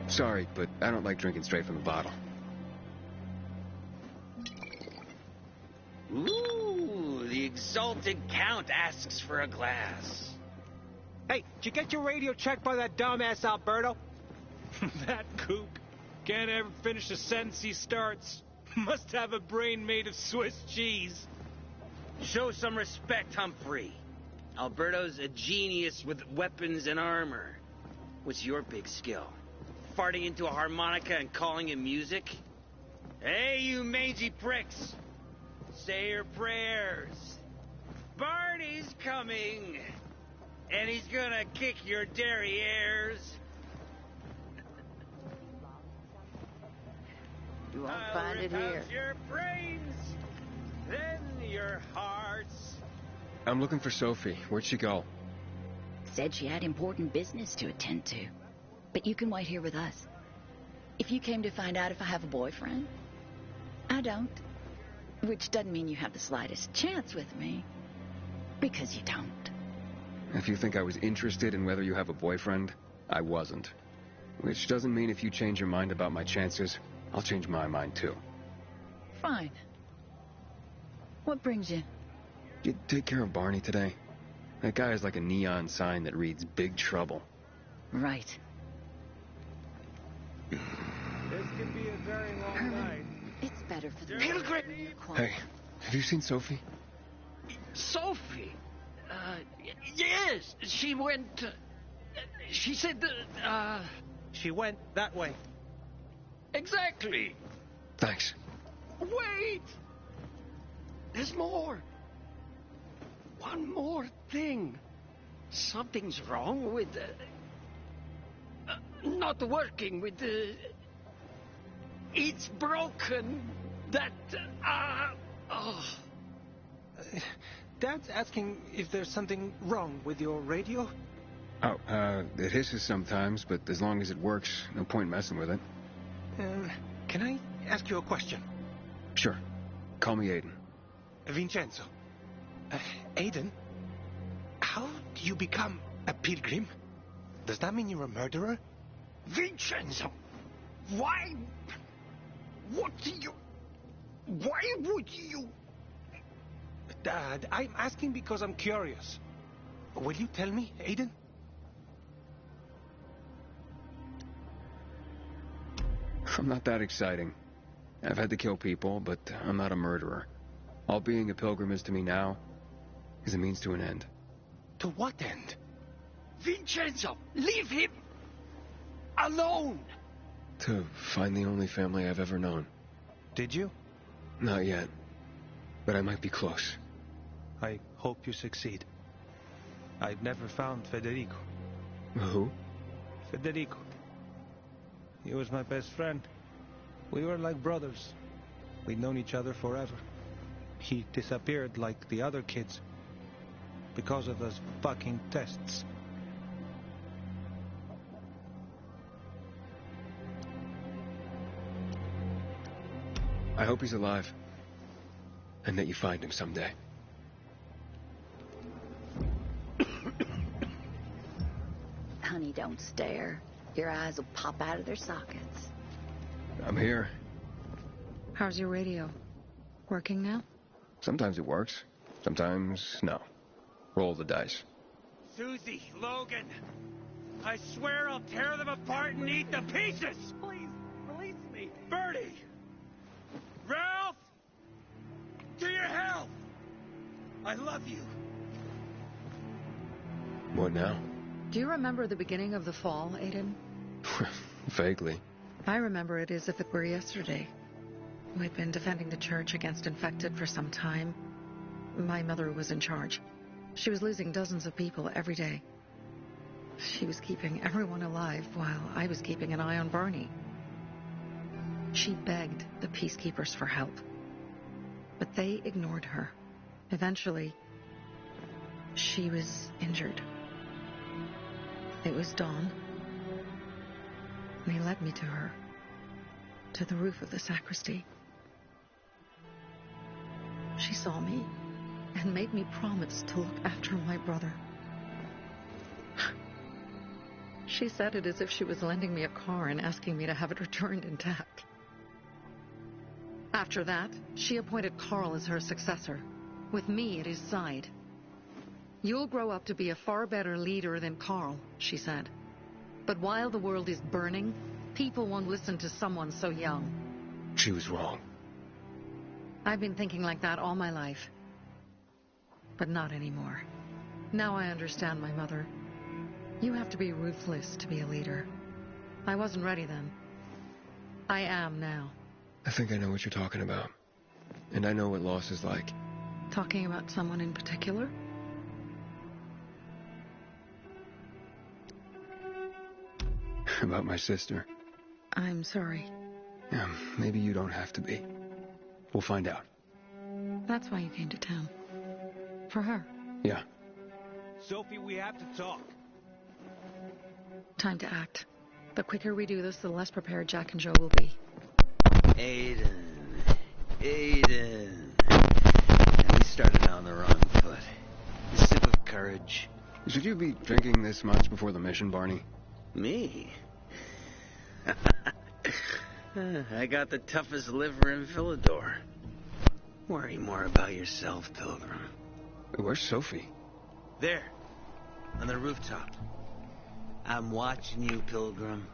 Speaker 4: Sorry, but I don't like drinking straight from the bottle.
Speaker 13: Ooh, the exalted Count asks for a glass.
Speaker 21: Hey, did you get your radio checked by that dumbass Alberto?
Speaker 20: That kook can't ever finish a sentence he starts. Must have a brain made of Swiss cheese.
Speaker 13: Show some respect, Humphrey. Alberto's a genius with weapons and armor. What's your big skill? Farting into a harmonica and calling it music? Hey, you mangy pricks! Say your prayers. Barney's coming, and he's gonna kick your derrieres.
Speaker 9: You won't find it here.
Speaker 13: Your brains, then your hearts.
Speaker 4: I'm looking for Sophie. Where'd she go?
Speaker 9: Said she had important business to attend to. But you can wait here with us. If you came to find out if I have a boyfriend, I don't. Which doesn't mean you have the slightest chance with me. Because you don't.
Speaker 4: If you think I was interested in whether you have a boyfriend, I wasn't. Which doesn't mean if you change your mind about my chances, I'll change my mind too.
Speaker 9: Fine. What brings you?
Speaker 4: You take care of Barney today? That guy is like a neon sign that reads Big Trouble.
Speaker 9: Right.
Speaker 20: This could be a very long night.
Speaker 9: It's better for the
Speaker 17: Pilgrim!
Speaker 4: Hey, have you seen Sophie?
Speaker 17: Sophie? Yes, she went... she said that,
Speaker 21: She went that way.
Speaker 17: Exactly.
Speaker 4: Thanks.
Speaker 17: Wait! There's more. One more thing. Something's wrong with... not working with the... It's broken. That... oh.
Speaker 21: Dad's asking if there's something wrong with your radio?
Speaker 4: Oh, it hisses sometimes, but as long as it works, no point messing with it.
Speaker 21: Can I ask you a question?
Speaker 4: Sure. Call me Aiden.
Speaker 21: Vincenzo. Aiden, how do you become a pilgrim? Does that mean you're a murderer?
Speaker 17: Vincenzo! Why... what do you... why would you...
Speaker 21: Dad, I'm asking because I'm curious. Will you tell me, Aiden?
Speaker 4: I'm not that exciting. I've had to kill people, but I'm not a murderer. All being a pilgrim is to me now is a means to an end.
Speaker 21: To what end?
Speaker 17: Vincenzo, leave him alone!
Speaker 4: To find the only family I've ever known.
Speaker 21: Did you?
Speaker 4: Not yet, but I might be close.
Speaker 21: I hope you succeed. I've never found Federico.
Speaker 4: Who?
Speaker 21: Federico. He was my best friend. We were like brothers. We'd known each other forever. He disappeared like the other kids. Because of those fucking tests.
Speaker 4: I hope he's alive. And that you find him someday.
Speaker 9: Honey, don't stare. Your eyes will pop out of their sockets.
Speaker 4: I'm here.
Speaker 22: How's your radio? Working now?
Speaker 4: Sometimes it works. Sometimes, no. Roll the dice.
Speaker 14: Susie, Logan,
Speaker 20: I swear I'll tear them apart and eat the pieces!
Speaker 17: Please, release me.
Speaker 20: Bertie! Ralph! To your health! I love you.
Speaker 4: What now?
Speaker 22: Do you remember the beginning of the fall, Aiden?
Speaker 4: Vaguely.
Speaker 22: I remember it as if it were yesterday. We'd been defending the church against infected for some time. My mother was in charge. She was losing dozens of people every day. She was keeping everyone alive while I was keeping an eye on Barney. She begged the peacekeepers for help, but they ignored her. Eventually, she was injured. It was dawn, and he led me to her, to the roof of the sacristy. She saw me and made me promise to look after my brother. She said it as if she was lending me a car and asking me to have it returned intact. After that, she appointed Carl as her successor, with me at his side. You'll grow up to be a far better leader than Carl, she said. But while the world is burning, people won't listen to someone so young.
Speaker 4: She was wrong.
Speaker 22: I've been thinking like that all my life. But not anymore. Now I understand my mother. You have to be ruthless to be a leader. I wasn't ready then. I am now.
Speaker 4: I think I know what you're talking about. And I know what loss is like.
Speaker 22: Talking about someone in particular?
Speaker 4: About my sister.
Speaker 22: I'm sorry.
Speaker 4: Yeah, maybe you don't have to be. We'll find out.
Speaker 22: That's why you came to town. For her.
Speaker 4: Yeah.
Speaker 20: Sophie, we have to talk.
Speaker 22: Time to act. The quicker we do this, the less prepared Jack and Joe will be.
Speaker 13: Aiden. And we started on the wrong foot. A sip of courage.
Speaker 4: Should you be drinking this much before the mission, Barney?
Speaker 13: Me? I got the toughest liver in Villador. Worry more about yourself, Pilgrim.
Speaker 4: Where's Sophie?
Speaker 13: There. On the rooftop. I'm watching you, Pilgrim.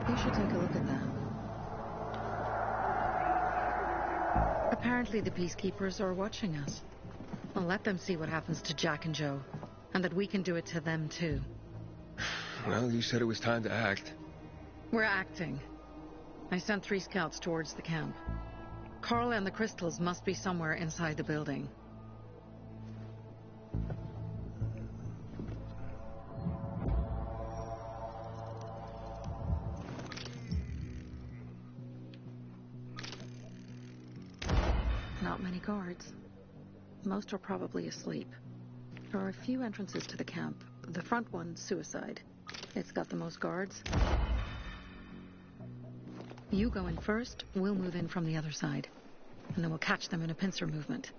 Speaker 22: You should take a look at that. Apparently the peacekeepers are watching us. I'll let them see what happens to Jack and Joe, and that we can do it to them too.
Speaker 4: Well, you said it was time to act.
Speaker 22: We're acting. I sent 3 scouts towards the camp. Carl and the crystals must be somewhere inside the building. Not many guards. Most are probably asleep. There are a few entrances to the camp. The front one, suicide. It's got the most guards. You go in first, we'll move in from the other side. And then we'll catch them in a pincer movement.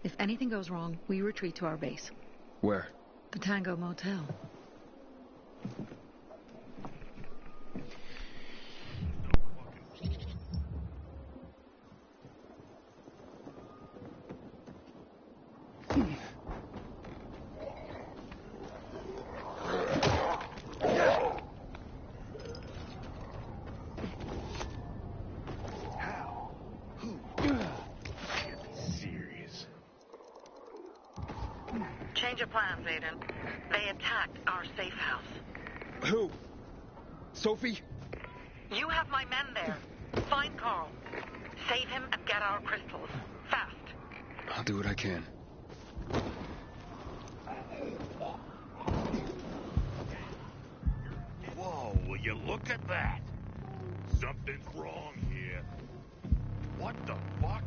Speaker 22: If anything goes wrong, we retreat to our base.
Speaker 4: Where?
Speaker 22: The Tango Motel.
Speaker 8: Change of plans, Aiden. They attacked our safe house.
Speaker 4: Who? Sophie?
Speaker 8: You have my men there. Find Carl. Save him and get our crystals. Fast.
Speaker 4: I'll do what I can.
Speaker 7: Whoa, will you look at that? Something's wrong here. What the fuck?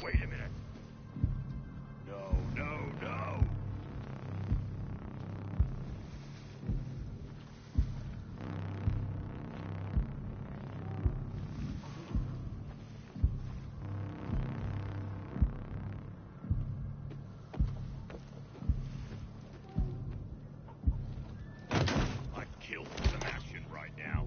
Speaker 7: Wait a minute. No, no, no. I'd kill for some action right now.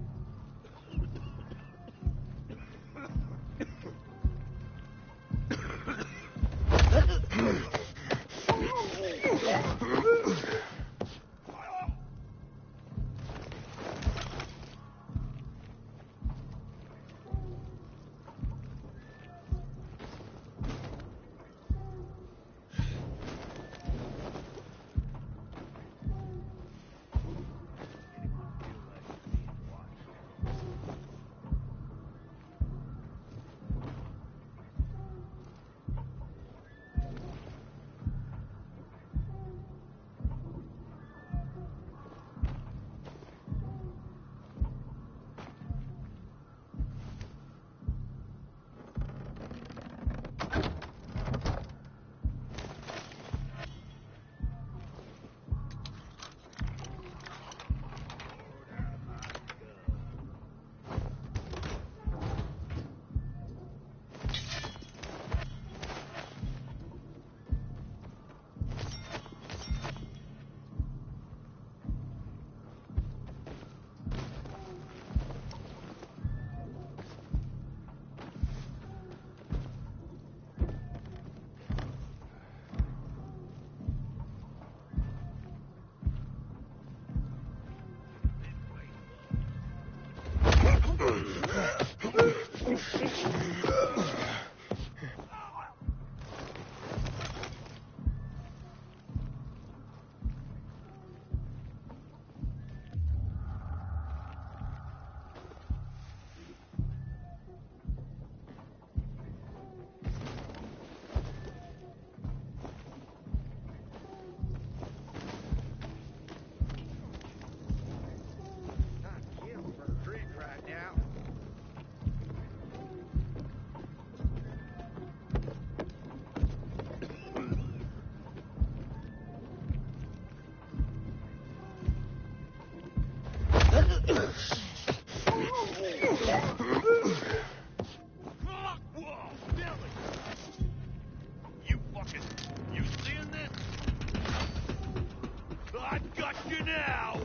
Speaker 7: I've got you now!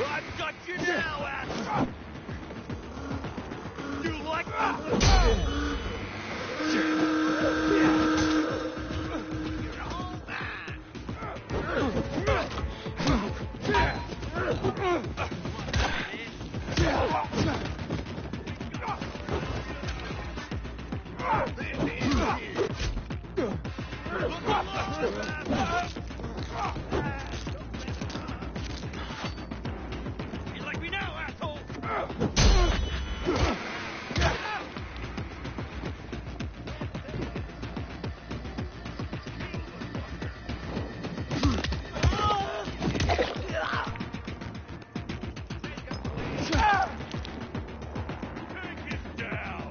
Speaker 7: I've got you now, ass! You like that? You like me now, asshole? Take it down.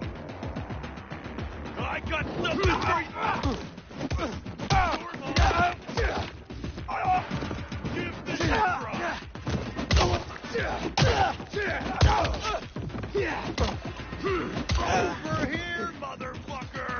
Speaker 7: I got something for you. Give this a try. Over here, motherfucker!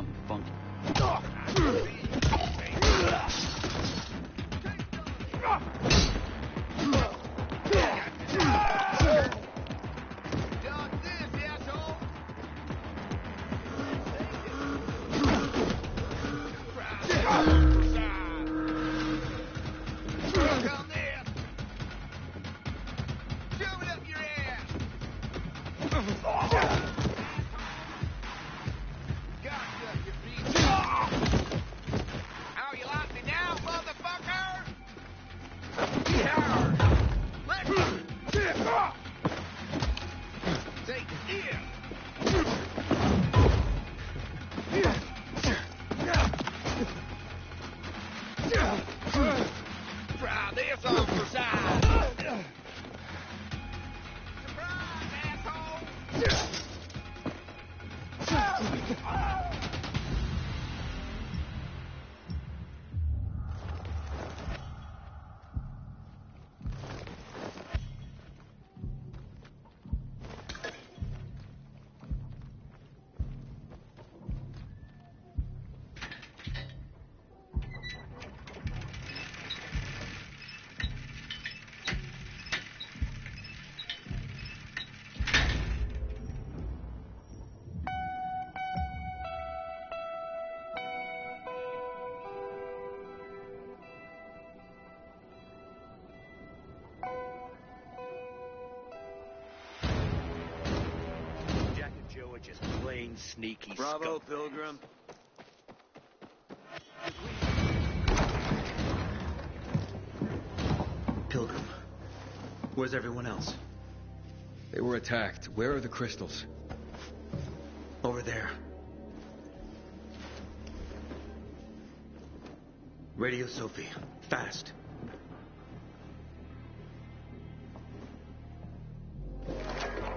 Speaker 14: something funky. Just plain sneaky.
Speaker 10: Bravo,
Speaker 14: scum.
Speaker 10: Pilgrim.
Speaker 13: Pilgrim, where's everyone else?
Speaker 4: They were attacked. Where are the crystals?
Speaker 13: Over there. Radio Sophie, fast.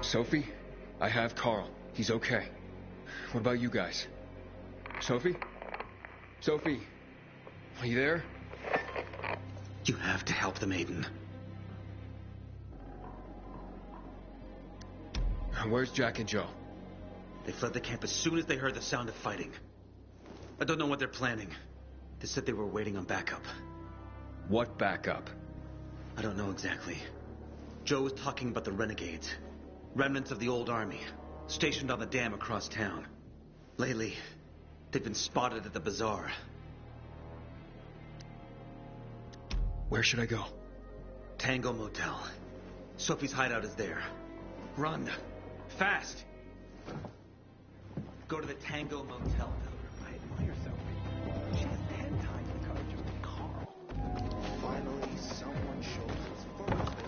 Speaker 4: Sophie? I have Carl. He's okay. What about you guys? Sophie? Sophie? Are you there?
Speaker 13: You have to help the maiden.
Speaker 4: Where's Jack and Joe?
Speaker 13: They fled the camp as soon as they heard the sound of fighting. I don't know what they're planning. They said they were waiting on backup.
Speaker 4: What backup?
Speaker 13: I don't know exactly. Joe was talking about the renegades. Remnants of the old army, stationed on the dam across town. Lately, they've been spotted at the bazaar.
Speaker 4: Where should I go?
Speaker 13: Tango Motel. Sophie's hideout is there. Run. Fast. Go to the Tango Motel.
Speaker 19: I admire Sophie. She has 10 times the courage of Carl.
Speaker 3: Finally, someone shows his vulnerability.